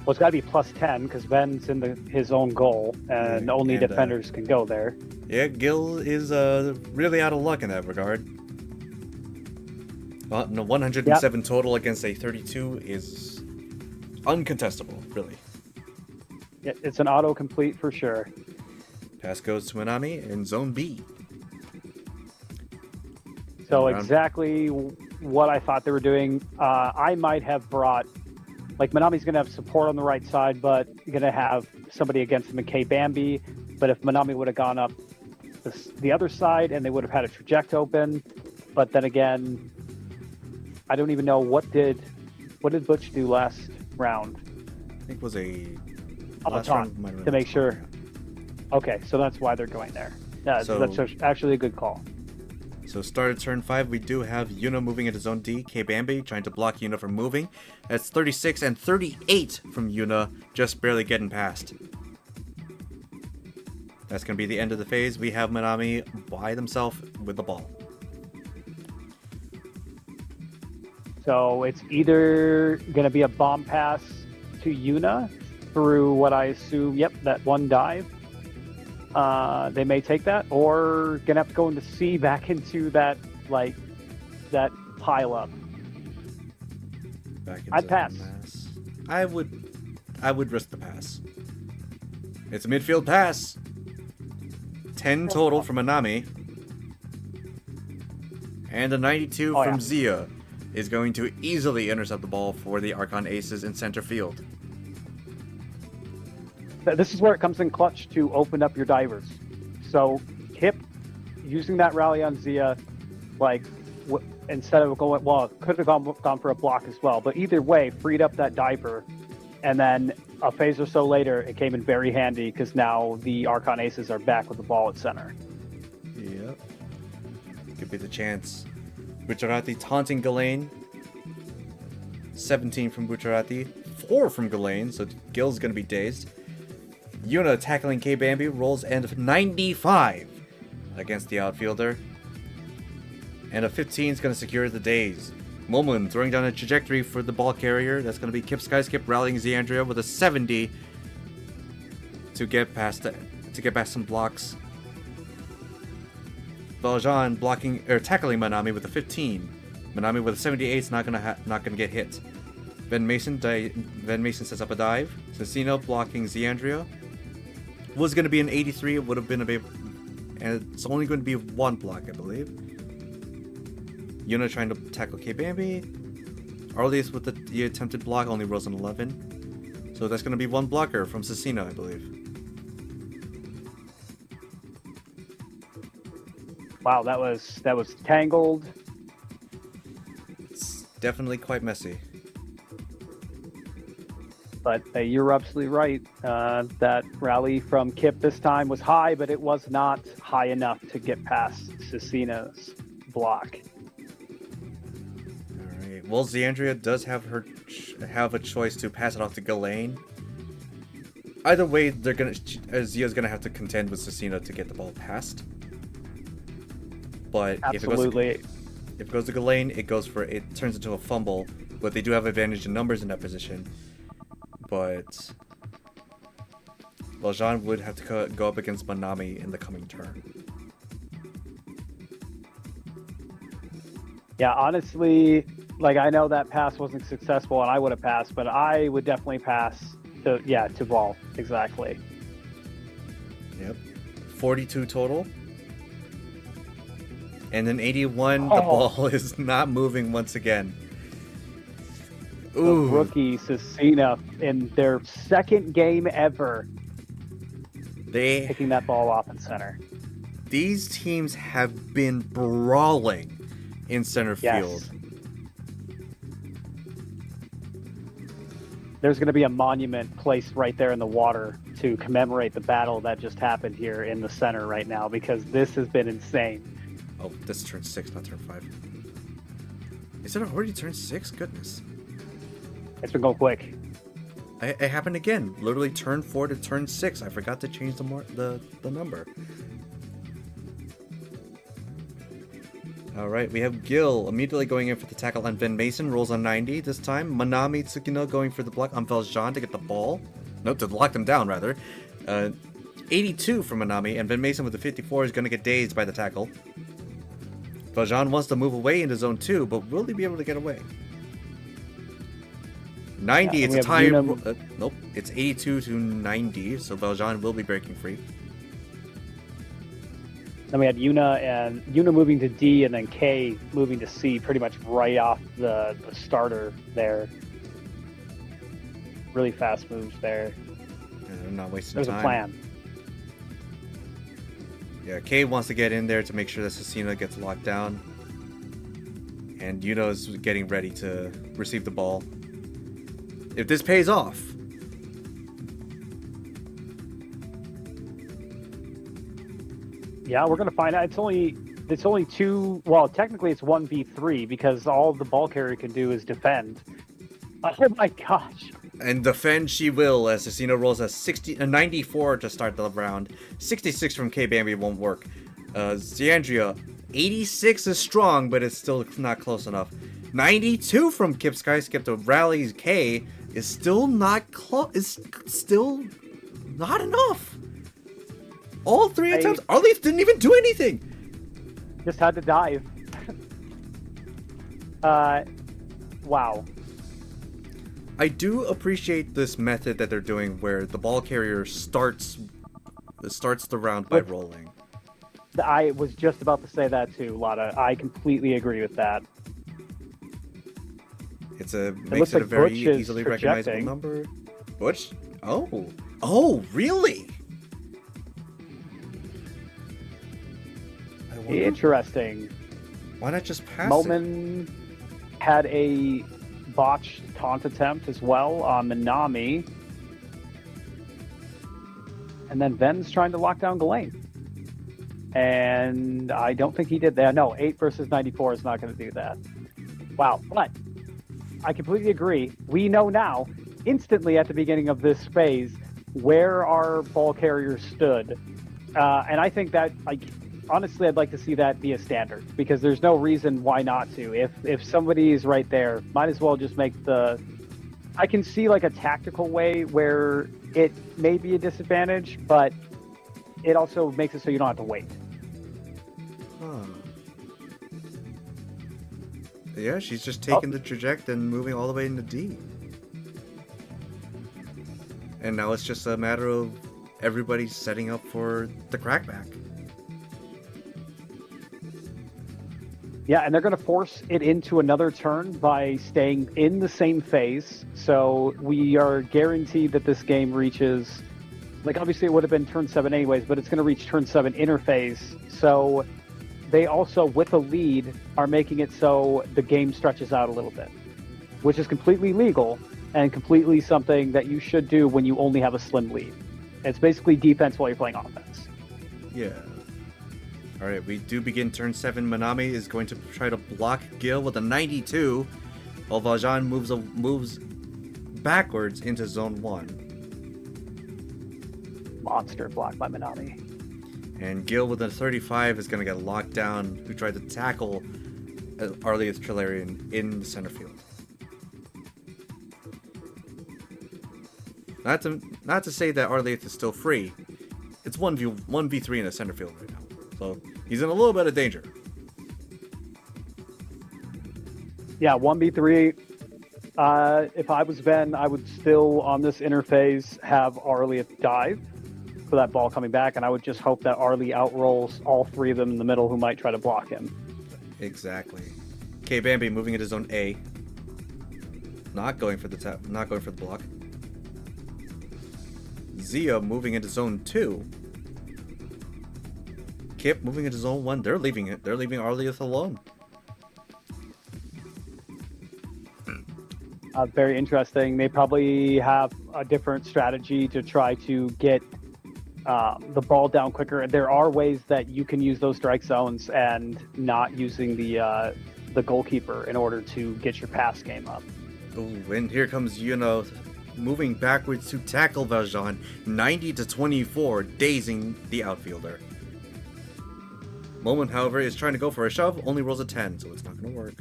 Well, it's got to be plus 10 because Ben's in his own goal, and only defenders can go there. Yeah, Gil is really out of luck in that regard. Well, no, 107 total against a 32 is uncontestable, really. Yeah, it's an auto-complete for sure. Pass goes to Manami in Zone B. So exactly what I thought they were doing. I might have brought... Like, Manami's going to have support on the right side, but you're going to have somebody against him in K-Bambi. But if Manami would have gone up the other side, and they would have had a trajectory open. But then again, I don't even know what did Butch do last round? I think it was a taunt to make sure. Okay, so that's why they're going there. Yeah, so that's actually a good call. So started turn 5, we do have Yuna moving into Zone D. K-Bambi trying to block Yuna from moving. That's 36 and 38 from Yuna, just barely getting past. That's going to be the end of the phase. We have Manami by themselves with the ball. So it's either going to be a bomb pass to Yuna through what I assume, that one dive. They may take that, or gonna have to go into C back into that pile up. I'd pass. I would risk the pass. It's a midfield pass. 10 total from Manami. And a 92 from Zia is going to easily intercept the ball for the Archon Aces in center field. This is where it comes in clutch to open up your divers. So Hip, using that rally on Zia, instead of going, could have gone for a block as well. But either way, freed up that diver. And then a phase or so later, it came in very handy because now the Archon Aces are back with the ball at center. Yep. Could be the chance. Bucciarati taunting Ghislaine. 17 from Bucciarati. 4 from Ghislaine, so Gil's going to be dazed. Yuna tackling K-Bambi rolls end 95 against the outfielder. And a 15 is going to secure the days. Momun throwing down a trajectory for the ball carrier. That's going to be Kip Skyskip rallying Zeandria with a 70 to get past some blocks. Valjean tackling Manami with a 15. Manami with a 78 is not gonna get hit. Van Mason sets up a dive. Cecino blocking Zeandria. Was gonna be an 83. It would have been and it's only going to be one block, I believe. Yuna trying to tackle K-Bambi. Arlius with the attempted block only rolls an 11. So that's going to be one blocker from Cecino, I believe. Wow, that was tangled. It's definitely quite messy. But you're absolutely right. That rally from Kip this time was high, but it was not high enough to get past Cecino's block. All right. Well, Zeandria does have a choice to pass it off to Ghislaine. Either way, Zia's gonna have to contend with Cecino to get the ball passed. But absolutely, if it goes to Ghislaine, it turns into a fumble. But they do have advantage in numbers in that position. But Valjean would have to go up against Manami in the coming turn. Yeah, honestly, like I know that pass wasn't successful and I would have passed, but I would definitely pass to ball. Exactly. Yep. 42 total. And then 81, the ball is not moving once again. Ooh. The rookie Cecino in their second game ever. They picking that ball off in center. These teams have been brawling in center field. There's going to be a monument placed right there in the water to commemorate the battle that just happened here in the center right now, because this has been insane. Oh, this is turn 6, not turn 5. Is it already turn 6? Goodness. It's been going quick. It happened again. Literally turn 4 to turn 6. I forgot to change the number. Alright, we have Gil immediately going in for the tackle on Van Mason. Rolls on 90 this time. Manami Tsukino going for the block on Valjean to get the ball. Nope, to lock them down, rather. 82 from Manami, and Van Mason with the 54 is going to get dazed by the tackle. Valjean wants to move away into zone 2, but will he be able to get away? 90, it's a tie. Nope, it's 82 to 90, so Valjean will be breaking free. Then we had Yuna moving to D, and then K moving to C, pretty much right off the starter there. Really fast moves there. Yeah, they're not wasting time. There's a plan. Yeah, K wants to get in there to make sure that Cecino gets locked down. And Yuna is getting ready to receive the ball. If this pays off. Yeah, we're gonna find out. It's only two. Well, technically it's 1v3 because all the ball carrier can do is defend. Oh my gosh! And defend she will, as Cecino rolls a 94 to start the round. 66 from K Bambi won't work. Zeandria, 86 is strong, but it's still not close enough. 92 from Kip Skyskip to rally K is still not close. Is still not enough. All three attempts, Arlief didn't even do anything. Just had to dive. Wow. I do appreciate this method that they're doing, where the ball carrier starts the round by rolling. I was just about to say that too, Lotta. I completely agree with that. Makes it a very easily recognizable number. Butch? Oh, really? Interesting. Why not just pass Momin had a botched taunt attempt as well on Manami. And then Ven's trying to lock down Ghislaine. And I don't think he did that. No, 8 versus 94 is not going to do that. Wow. But I completely agree. We know now, instantly at the beginning of this phase, where our ball carriers stood. And I think that, honestly, I'd like to see that be a standard because there's no reason why not to. If somebody is right there, might as well just make the. I can see like a tactical way where it may be a disadvantage, but it also makes it so you don't have to wait. Huh. Yeah, she's just taking the trajectory and moving all the way into D. And now it's just a matter of everybody setting up for the crackback. Yeah, and they're going to force it into another turn by staying in the same phase. So we are guaranteed that this game reaches, like obviously it would have been turn 7 anyways, but it's going to reach turn 7 interphase. So they also, with a lead, are making it so the game stretches out a little bit, which is completely legal and completely something that you should do when you only have a slim lead. It's basically defense while you're playing offense. Yeah. Alright, we do begin turn 7. Manami is going to try to block Gil with a 92, while Valjean moves backwards into zone 1. Monster block by Manami. And Gil with a 35 is going to get locked down, who tried to tackle Arlieth Trilarian in the center field. Not to say that Arlieth is still free. It's 1v3 in the center field right now. So he's in a little bit of danger. Yeah, 1v3. If I was Ben, I would still, on this interface, have Arlieth dive for that ball coming back, and I would just hope that Arlie outrolls all three of them in the middle who might try to block him. Exactly. K Bambi moving into zone A. Not going for the block. Zia moving into zone 2. Kip moving into zone 1. They're leaving it. They're leaving Arlieth alone. Very interesting. They probably have a different strategy to try to get the ball down quicker. There are ways that you can use those strike zones and not using the goalkeeper in order to get your pass game up. Ooh, and here comes Yuna moving backwards to tackle Valjean, 90-24, dazing the outfielder. Moment, however, is trying to go for a shove, only rolls a 10, so it's not going to work.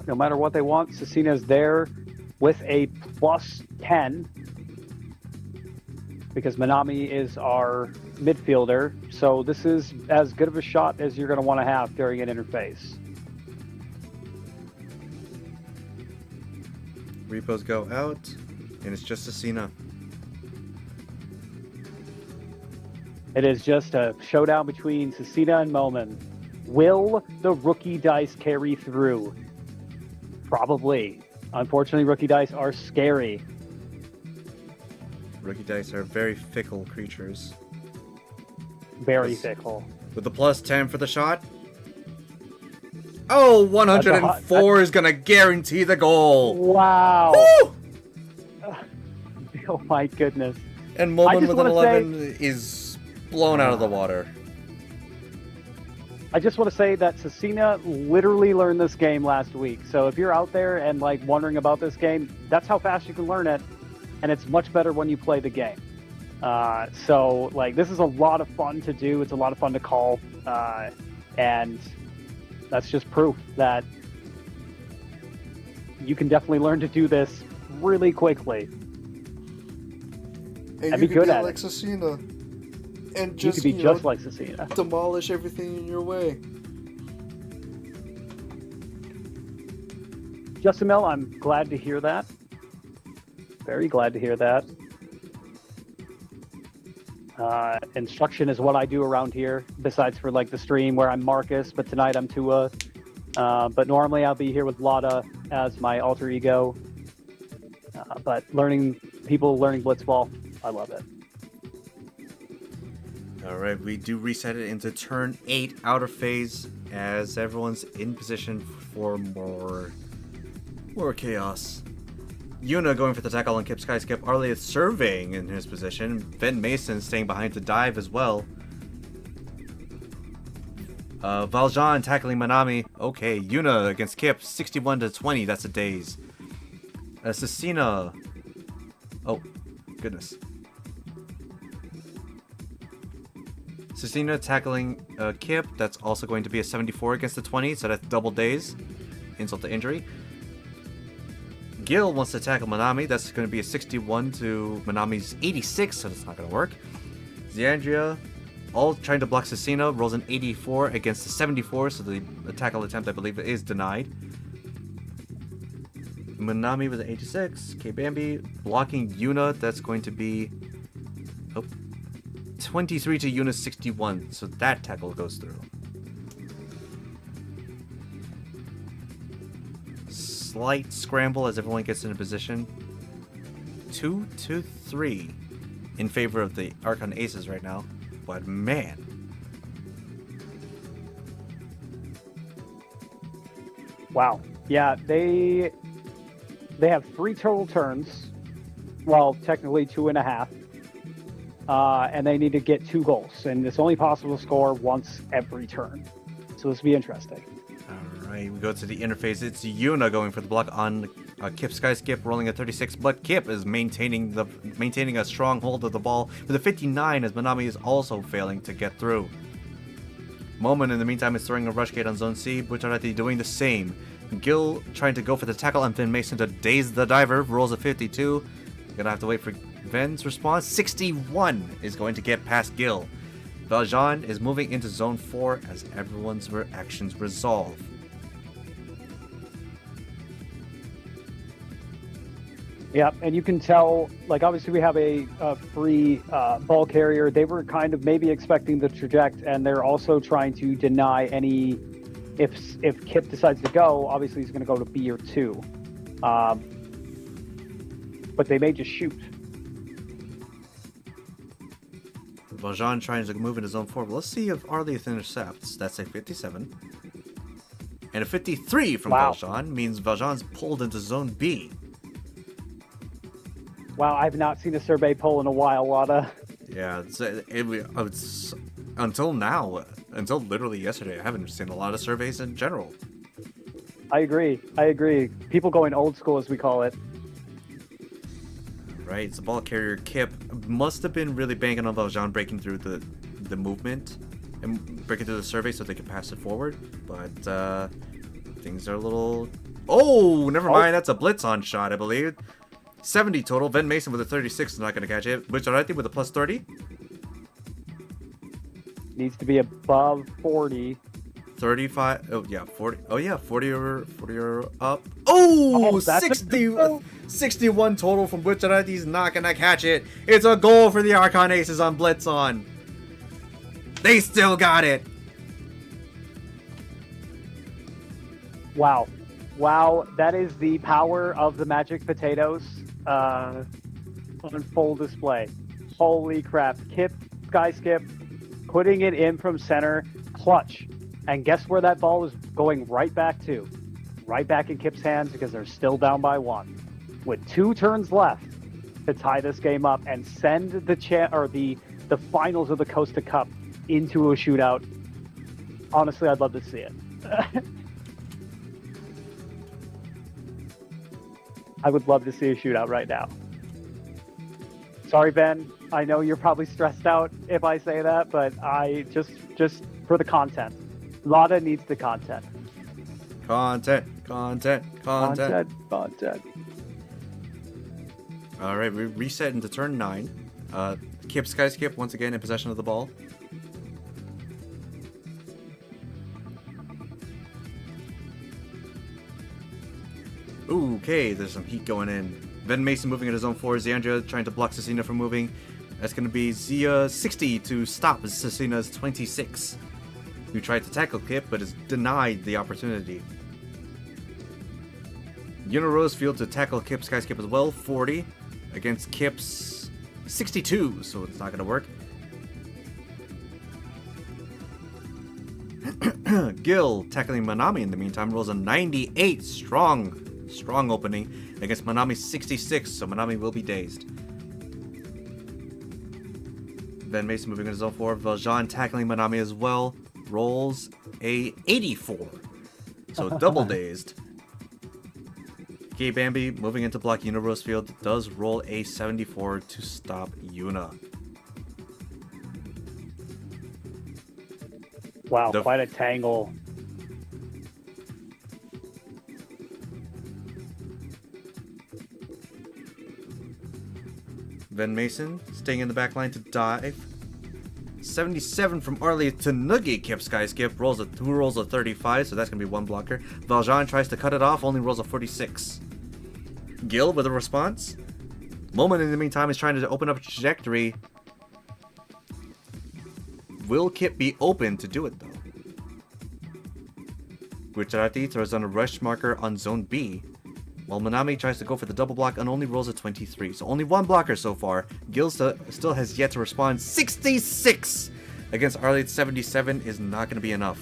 No matter what they want, Cecina's there with a plus 10 because Manami is our midfielder, so this is as good of a shot as you're going to want to have during an interface. Repos go out, and it's just Cecina. It is just a showdown between Cecina and Moman. Will the rookie dice carry through? Probably. Unfortunately, rookie dice are scary. Rookie dice are very fickle creatures. Very fickle. With the plus 10 for the shot. Oh, 104 is going to guarantee the goal. Wow. Woo! Oh my goodness. And Moman with an 11 is blown out of the water. I just want to say that Cecina literally learned this game last week. So if you're out there and like wondering about this game, that's how fast you can learn it. And it's much better when you play the game. So like this is a lot of fun to do. It's a lot of fun to call. And that's just proof that you can definitely learn to do this really quickly. And be good at like it. Cecina. And You just, could be just like Cecina. demolish everything in your way. Justin Mel, I'm glad to hear that. Very glad to hear that. Instruction is what I do around here, besides for like the stream where I'm Marcus, but tonight I'm Tua. But normally I'll be here with Lotta as my alter ego. But people learning Blitzball, I love it. Alright, we do reset it into turn 8 outer phase as everyone's in position for more chaos. Yuna going for the tackle on Kip Skyskip. Arlieth surveying in his position. Ben Mason staying behind to dive as well. Valjean tackling Manami. Okay, Yuna against Kip. 61-20. That's a daze. Cecina. Oh, goodness. Cecina tackling Kip. That's also going to be a 74 against the 20, so that's double days. Insult to injury. Gil wants to tackle Manami. That's going to be a 61 to Manami's 86, so that's not going to work. Xandria, all trying to block Cecina, rolls an 84 against the 74, so the tackle attempt, I believe, is denied. Manami with an 86. K-Bambi blocking Yuna. That's going to be 23 to Yuna's 61, so that tackle goes through. Slight scramble as everyone gets into position. 2-3 in favor of the Archon Aces right now, but man. Wow. Yeah, they have 3 total turns. Well, technically 2.5. And they need to get 2 goals. And it's only possible to score once every turn. So this will be interesting. Alright, we go to the interface. It's Yuna going for the block on Kip Skyskip, rolling a 36. But Kip is maintaining a strong hold of the ball with a 59 as Manami is also failing to get through. Moment in the meantime is throwing a rush gate on Zone C. Bucciarati doing the same. Gil trying to go for the tackle and Vin Mason to daze the diver. Rolls a 52. Gonna have to wait for Ven's response. 61 is going to get past Gil. Valjean is moving into Zone 4 as everyone's actions resolve. Yeah, and you can tell, like, obviously we have a free ball carrier. They were kind of maybe expecting the traject, and they're also trying to deny any... If Kip decides to go, obviously he's going to go to B or 2. But they may just shoot. Valjean trying to move into Zone 4. But let's see if Arlieth intercepts. That's a 57. And a 53 from Valjean means Valjean's pulled into Zone B. Wow, I've not seen a survey pull in a while, Lotta. Yeah, it's until now, until literally yesterday, I haven't seen a lot of surveys in general. I agree. People going old school, as we call it. Right, it's the ball carrier Kip. Must have been really banking on Valjean breaking through the movement and breaking through the survey so they could pass it forward. But things are a little... Oh, never mind. That's a blitz-on shot, I believe. 70 total. Ven Mason with a 36 is not going to catch it. Bucciarati with a plus 30. Needs to be above 40. 35. Oh, yeah, 40. Oh, yeah, 40 or up. Oh, 61 total from Bucciarati. He's not going to catch it. It's a goal for the Archon Aces on Blitz-on. They still got it. Wow. That is the power of the Magic Potatoes on full display. Holy crap. Skyskip, putting it in from center, clutch. And guess where that ball is going right back to? Right back in Kip's hands because they're still down by 1. With 2 turns left to tie this game up and send the finals of the Costa Cup into a shootout. Honestly, I'd love to see it. I would love to see a shootout right now. Sorry, Ben. I know you're probably stressed out if I say that, but I just for the content. Lotta needs the content. Content. All right, we reset into turn 9. Kip Skyskip once again in possession of the ball. Okay, there's some heat going in. Ven Mason moving into Zone 4. Xandria trying to block Cecina from moving. That's going to be Zia 60 to stop Cecina's 26. Who tried to tackle Kip, but is denied the opportunity. Yuna Rosefield to tackle Kip Skyskip as well. 40 against Kip's 62, so it's not going to work. Gil tackling Manami in the meantime rolls a 98. Strong opening against Manami's 66, so Manami will be dazed. Ven Mason moving into Zone 4. Valjean tackling Manami as well. Rolls a 84, so double dazed. K-Bambi moving into block Yuna Rosefield does roll a 74 to stop Yuna. Wow, quite a tangle. Van Mason staying in the back line to dive. 77 from Arlie to Noogie. Kip Skyskip rolls a 35, so that's going to be one blocker. Valjean tries to cut it off, only rolls a 46. Gil with a response. Moment in the meantime is trying to open up a trajectory. Will Kip be open to do it though? Gujarati throws on a rush marker on zone B, while Manami tries to go for the double block and only rolls a 23. So only one blocker so far. Gil still has yet to respond. 66 against Arlie at 77 is not going to be enough.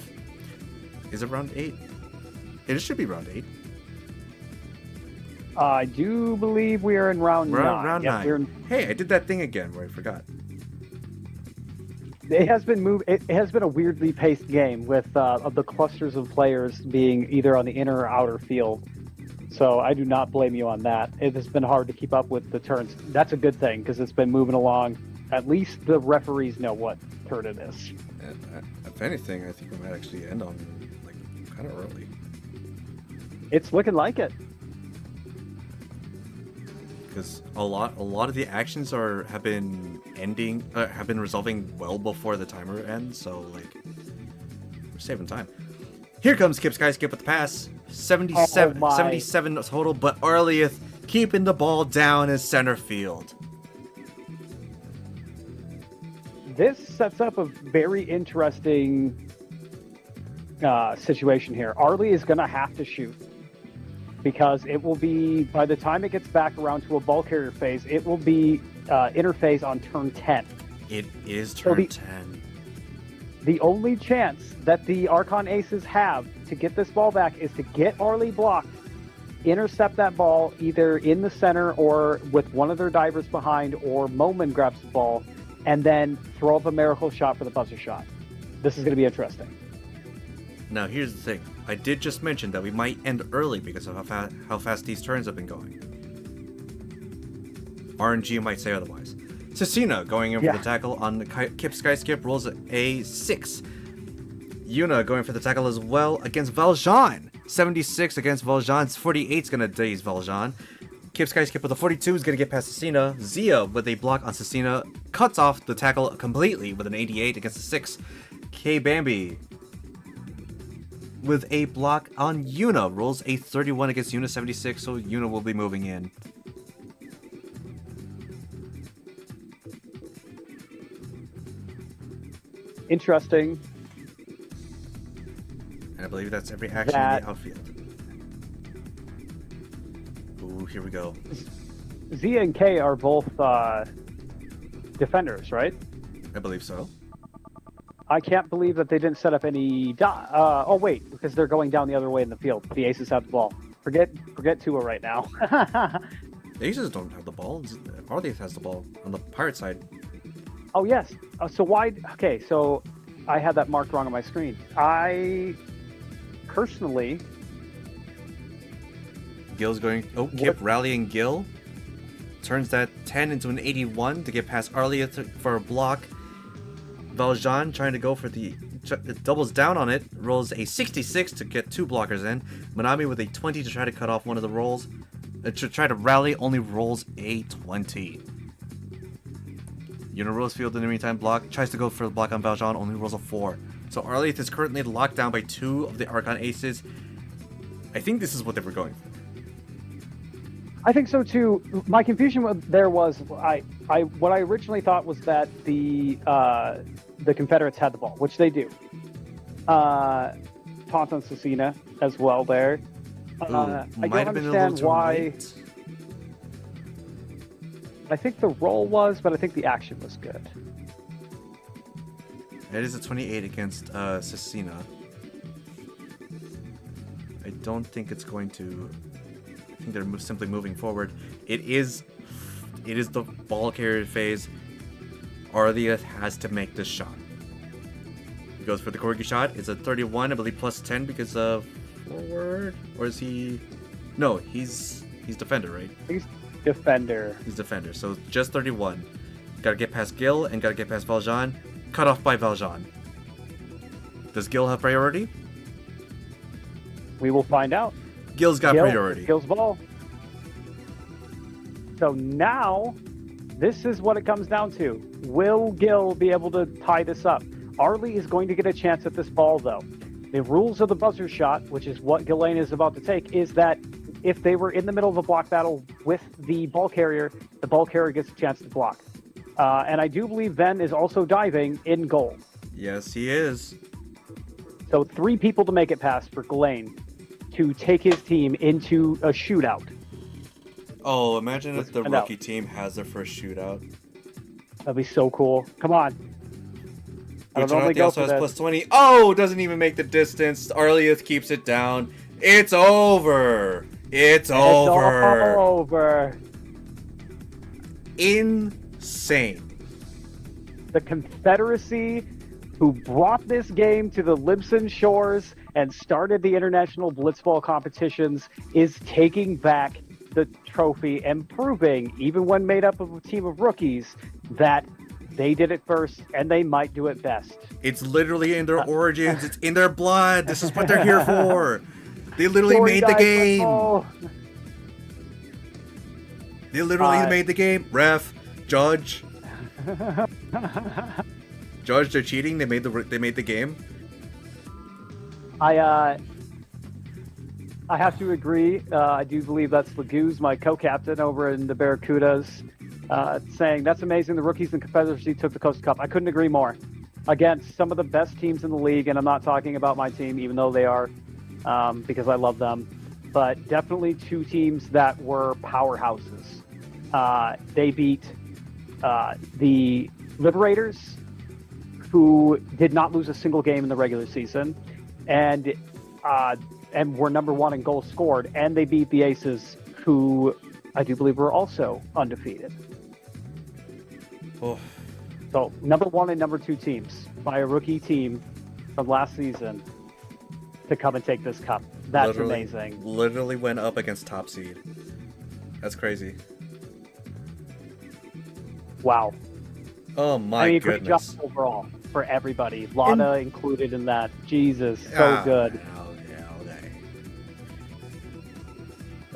Is it round 8? It should be round 8. I do believe we are in round 9. Round 9. Hey, I did that thing again where I forgot. It has been a weirdly paced game with of the clusters of players being either on the inner or outer field. So I do not blame you on that. It has been hard to keep up with the turns. That's a good thing because it's been moving along. At least the referees know what turn it is. If anything, I think we might actually end on kind of early. It's looking like it. Because a lot of the actions have been resolving well before the timer ends, so we're saving time. Here comes Kip Skyskip with the pass. 77 total, but Arlieth keeping the ball down in center field. This sets up a very interesting situation here. Arlie is going to have to shoot. Because it will be, by the time it gets back around to a ball carrier phase, it will be interphase on turn 10. It is turn 10. The only chance that the Archon Aces have to get this ball back is to get Arlie blocked, intercept that ball either in the center or with one of their divers behind, or Moman grabs the ball, and then throw up a miracle shot for the buzzer shot. This is going to be interesting. Now, here's the thing. I did just mention that we might end early because of how fast these turns have been going. RNG might say otherwise. Cecina going in for the tackle on the Kip Skyskip rolls a 6. Yuna going for the tackle as well against Valjean. 76 against Valjean's 48 is going to daze Valjean. Kip Skyskip with a 42 is going to get past Cecina. Zia with a block on Cecina cuts off the tackle completely with an 88 against the 6. K Bambi with a block on Yuna rolls a 31 against Yuna 76, so Yuna will be moving in. Interesting. And I believe that's every action in the outfield. Ooh, here we go. Z and K are both defenders, right? I believe so. I can't believe that they didn't set up any... oh, wait, because they're going down the other way in the field. The Aces have the ball. Forget Tua right now. The Aces don't have the ball. Arlieth has the ball on the Pirate side. Oh, yes. So why... Okay, so I had that marked wrong on my screen. I personally... Gil's going... Oh, Kip rallying Gil. Turns that 10 into an 81 to get past Arlieth for a block. Valjean trying to go for it doubles down on it, rolls a 66 to get 2 blockers in. Manami with a 20 to try to cut off one of the rolls. To try to rally, only rolls a 20. Yuna Rosefield in the meantime tries to go for the block on Valjean, only rolls a 4. So Arlieth is currently locked down by 2 of the Archon Aces. I think this is what they were going for. I think so too. My confusion there was what I originally thought was that the Confederates had the ball, which they do. Taunton Cecina as well there. I don't understand why. I think the roll was, but I think the action was good. It is a 28 against Cecina. I don't think it's going to... I think they're simply moving forward. It is the ball carrier phase. Arlieth has to make this shot. He goes for the Corgi shot. It's a 31, I believe, plus 10 because of forward. Or is he? No, he's defender, right? He's defender. He's defender. So just 31. Got to get past Gil and got to get past Valjean. Cut off by Valjean. Does Gil have priority? We will find out. Gil's got priority. Gil's ball. So now, this is what it comes down to. Will Gil be able to tie this up? Arlie is going to get a chance at this ball, though. The rules of the buzzer shot, which is what Ghislaine is about to take, is that if they were in the middle of a block battle with the ball carrier gets a chance to block. And I do believe Ven is also diving in goal. Yes, he is. So 3 people to make it past for Ghislaine to take his team into a shootout. Oh, imagine if the rookie team has their first shootout. That'd be so cool. Come on. He also has plus 20. Oh, doesn't even make the distance. Arlieth keeps it down. It's over. It's over. Insane. The Confederacy, who brought this game to the Limsa shores and started the international Blitzball competitions, is taking back the trophy and proving, even when made up of a team of rookies, that they did it first and they might do it best. It's literally in their origins. It's in their blood. This is what they're here for. They literally made the game. They literally made the game. Ref, judge. Judge, they're cheating. They made the game. I have to agree. I do believe that's Laguz, my co-captain over in the Barracudas, saying that's amazing. The rookies in Confederacy took the Costa Cup. I couldn't agree more. Against some of the best teams in the league, and I'm not talking about my team, even though they are, because I love them. But definitely 2 teams that were powerhouses. They beat the Liberators, who did not lose a single game in the regular season, and were number 1 in goals scored, and they beat the Aces, who I do believe were also undefeated. Oh. So number 1 and number 2 teams by a rookie team from last season to come and take this cup. That's amazing. Literally went up against top seed. That's crazy. Wow. Oh my Great job goodness. overall for everybody. Lotta included in that. Jesus, so good.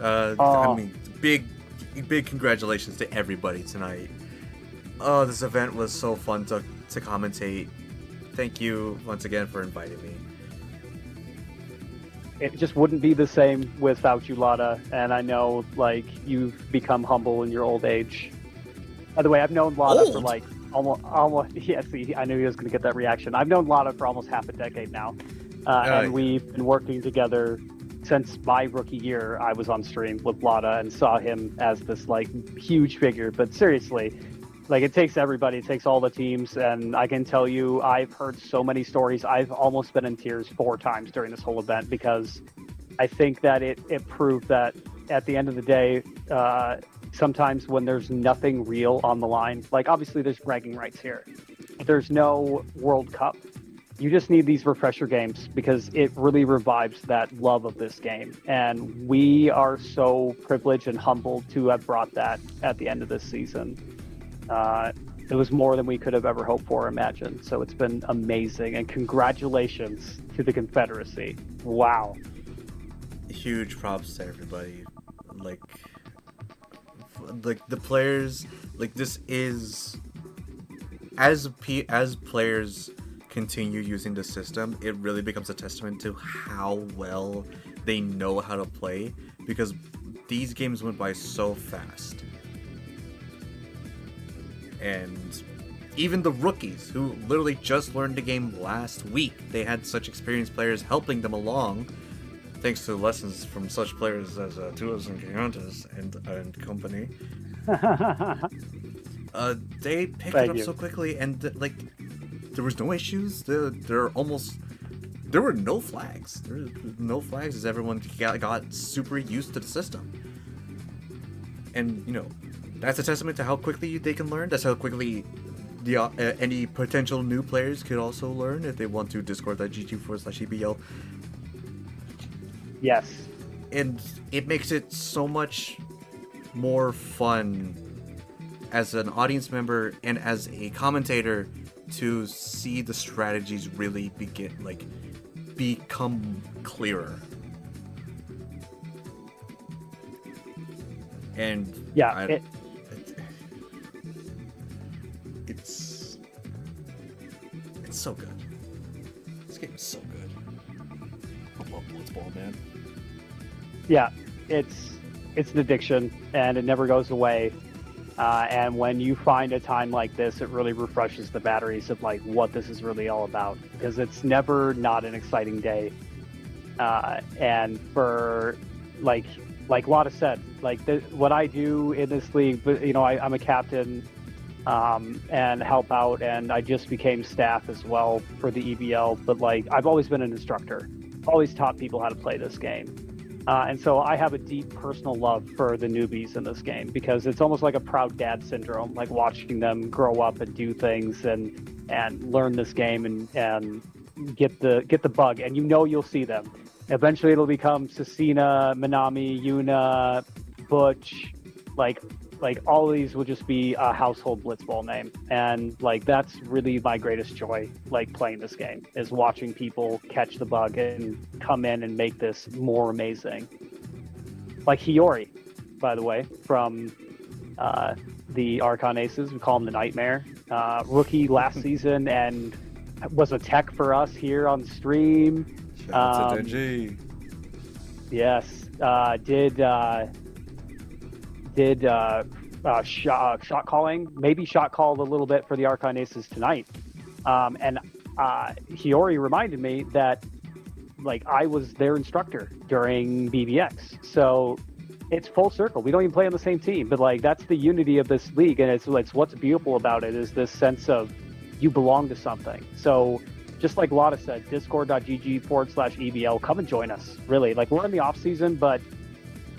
Okay. I mean, big congratulations to everybody tonight. Oh, this event was so fun to commentate. Thank you once again for inviting me. It just wouldn't be the same without you, Lotta. And I know, you've become humble in your old age. By the way, I've known Lotta for almost. Yeah, see, I knew he was going to get that reaction. I've known Lotta for almost half a decade now, and we've been working together since my rookie year. I was on stream with Lotta and saw him as this huge figure. But seriously, it takes everybody. It takes all the teams, and I can tell you, I've heard so many stories. I've almost been in tears 4 times during this whole event because I think that it proved that at the end of the day. Sometimes when there's nothing real on the line, obviously there's bragging rights here. There's no World Cup. You just need these refresher games because it really revives that love of this game. And we are so privileged and humbled to have brought that at the end of this season. It was more than we could have ever hoped for or imagined. So it's been amazing. And congratulations to the Confederacy. Wow. Huge props to everybody. The players, this is as players continue using the system, it really becomes a testament to how well they know how to play, because these games went by so fast. And even the rookies who literally just learned the game last week, they had such experienced players helping them along, thanks to lessons from such players as Tuason Ito-Chaontis and company. They picked it up so quickly, and there was no issues. There were no flags. There were no flags as everyone got super used to the system. And that's a testament to how quickly they can learn. That's how quickly any potential new players could also learn if they want to discord.gg/EBL. Yes. And it makes it so much more fun as an audience member and as a commentator to see the strategies really become clearer. And yeah, it's so good. This game is so good. I love Blitzball, man. yeah, it's an addiction, and it never goes away. And when you find a time like this, it really refreshes the batteries of like what this is really all about, because it's never not an exciting day. And for like Lotta said, like what I do in this league, but you know, I'm a captain and help out, and I just became staff as well for the EBL. But like I've always been an instructor, always taught people how to play this game. And so I have a deep personal love for the newbies in this game, because it's almost like a proud dad syndrome, like watching them grow up and do things and learn this game and get the bug. And you know you'll see them. Eventually it'll become Cecina, Minami, Yuna, Butch, like all of these will just be a household Blitzball name. And like that's really my greatest joy, like playing this game, is watching people catch the bug and come in and make this more amazing. Like Hiyori, by the way, from the Archon Aces, we call him the Nightmare. Rookie last season and was a tech for us here on stream. Shout out to Denji. Yes, shot calling, maybe shot called a little bit for the Archon Aces tonight. And Hiyori reminded me that like I was their instructor during BBX. So it's full circle. We don't even play on the same team, but like that's the unity of this league. And it's what's beautiful about it is this sense of you belong to something. So just like Lotta said, discord.gg/EBL, come and join us. Really, like we're in the off season, but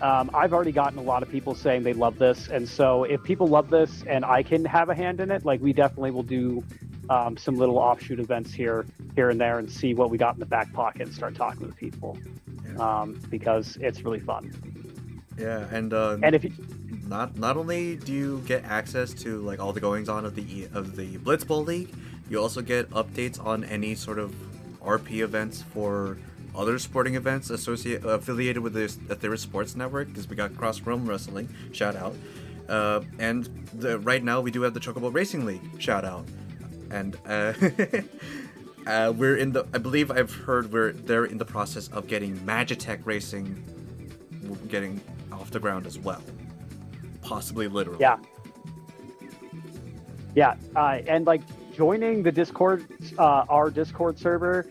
I've already gotten a lot of people saying they love this. And so if people love this and I can have a hand in it, like we definitely will do some little offshoot events here and there and see what we got in the back pocket and start talking with people. Because it's really fun. Yeah, and if you, not only do you get access to like all the goings on of the Blitzball League, you also get updates on any sort of RP events for other sporting events affiliated with the Etheirys Sports Network, because we got Cross Realm Wrestling, shout out, and right now we do have the Chocobo Racing League, shout out, and we're in the, I believe I've heard they're in the process of getting Magitech Racing getting off the ground as well, possibly literally. Yeah, and like joining the Discord, our Discord server,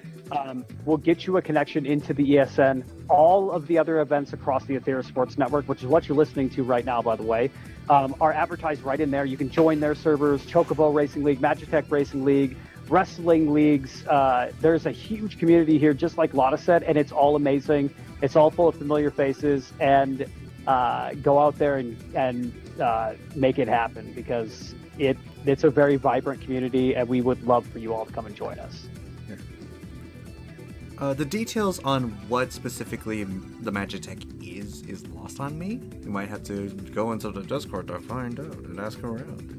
will get you a connection into the ESN, all of the other events across the Etheirys Sports Network, which is what you're listening to right now, by the way, are advertised right in there. You can join their servers, Chocobo Racing League, Magitech Racing League, wrestling leagues. There's a huge community here, just like Lotta said, and it's all amazing. It's all full of familiar faces, and go out there and make it happen, because it's a very vibrant community, and we would love for you all to come and join us. The details on what specifically the Magitech is lost on me. You might have to go into the Discord to find out and ask around.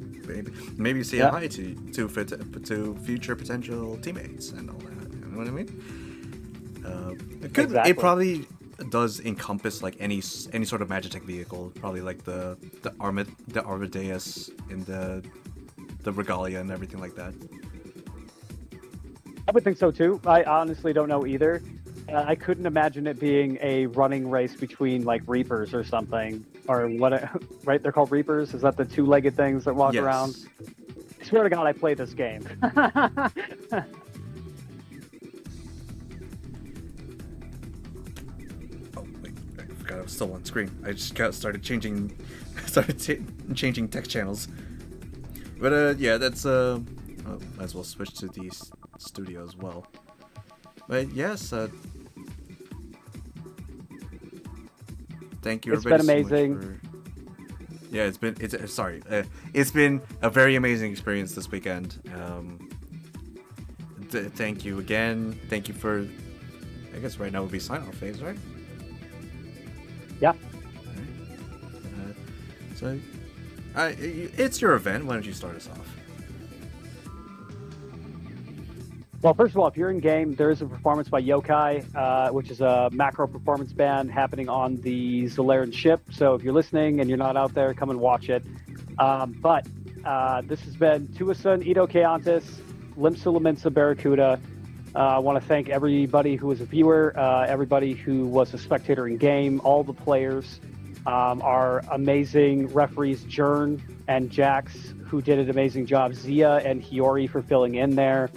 Maybe say hi to future potential teammates and all that. You know what I mean? It probably does encompass like any sort of Magitech vehicle, probably like the Armadeus and the Regalia and everything like that. I would think so too. I honestly don't know either. I couldn't imagine it being a running race between like Reapers or something, or what? Right? They're called Reapers. Is that the two-legged things that walk around? I swear to God, I play this game. Oh wait, I forgot I was still on screen. I just started changing text channels. But yeah, that's might as well switch to the studio as well. But yes, thank you. It's been amazing. Yeah, it's been a very amazing experience this weekend. Thank you again. Thank you for. I guess right now would be sign off phase, right? Yeah. All right. So It's your event. Why don't you start us off? Well, first of all, if you're in game, there is a performance by Yokai, which is a macro performance band happening on the Zolaran ship. So if you're listening and you're not out there, come and watch it. But this has been Tuason Ito-Chaontis, Limsa Barracuda. I want to thank everybody who was a viewer, everybody who was a spectator in game, all the players, our amazing referees, Jern and Jax, who did an amazing job, Zia and Hiyori for filling in there.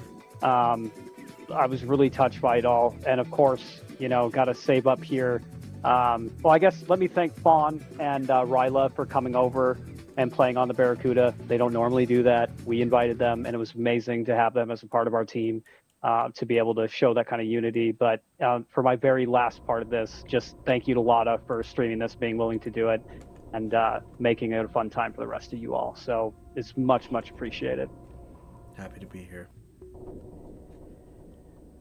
I was really touched by it all. And of course, got to save up here. Well, I guess let me thank Fawn and Ryla for coming over and playing on the Barracuda. They don't normally do that. We invited them, and it was amazing to have them as a part of our team, to be able to show that kind of unity. But for my very last part of this, just thank you to Lotta for streaming this, being willing to do it, and making it a fun time for the rest of you all. So it's much, much appreciated. Happy to be here.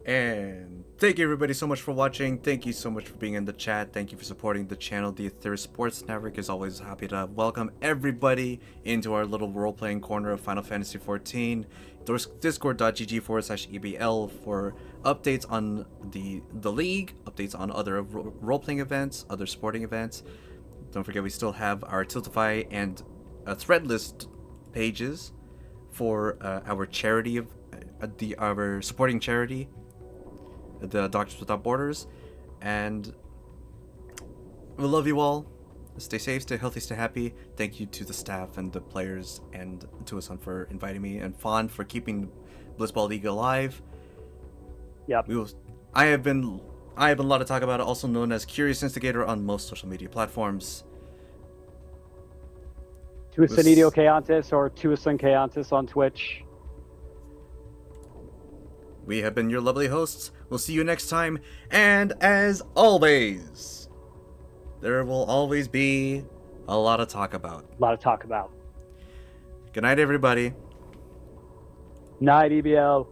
And thank you everybody so much for watching. Thank you so much for being in the chat. Thank you for supporting the channel. The Etheirys Sports Network is always happy to welcome everybody into our little role-playing corner of Final Fantasy XIV. Discord.gg/EBL for updates on the league, updates on other role-playing events, other sporting events. Don't forget we still have our Tiltify and Threadless pages for our charity of our supporting charity, the Doctors Without Borders. And we love you all. Stay safe, stay healthy, stay happy. Thank you to the staff and the players, and Tuason for inviting me, and Fawn for keeping Blitzball League alive. Yep. I have been Lotta Tokkabout, also known as Curious Instigator on most social media platforms. Tuason Ito-Chaontis or Tuason Chaontis on Twitch. We have been your lovely hosts. We'll see you next time. And as always, there will always be a lot to talk about. A lot to talk about. Good night, everybody. Night, EBL.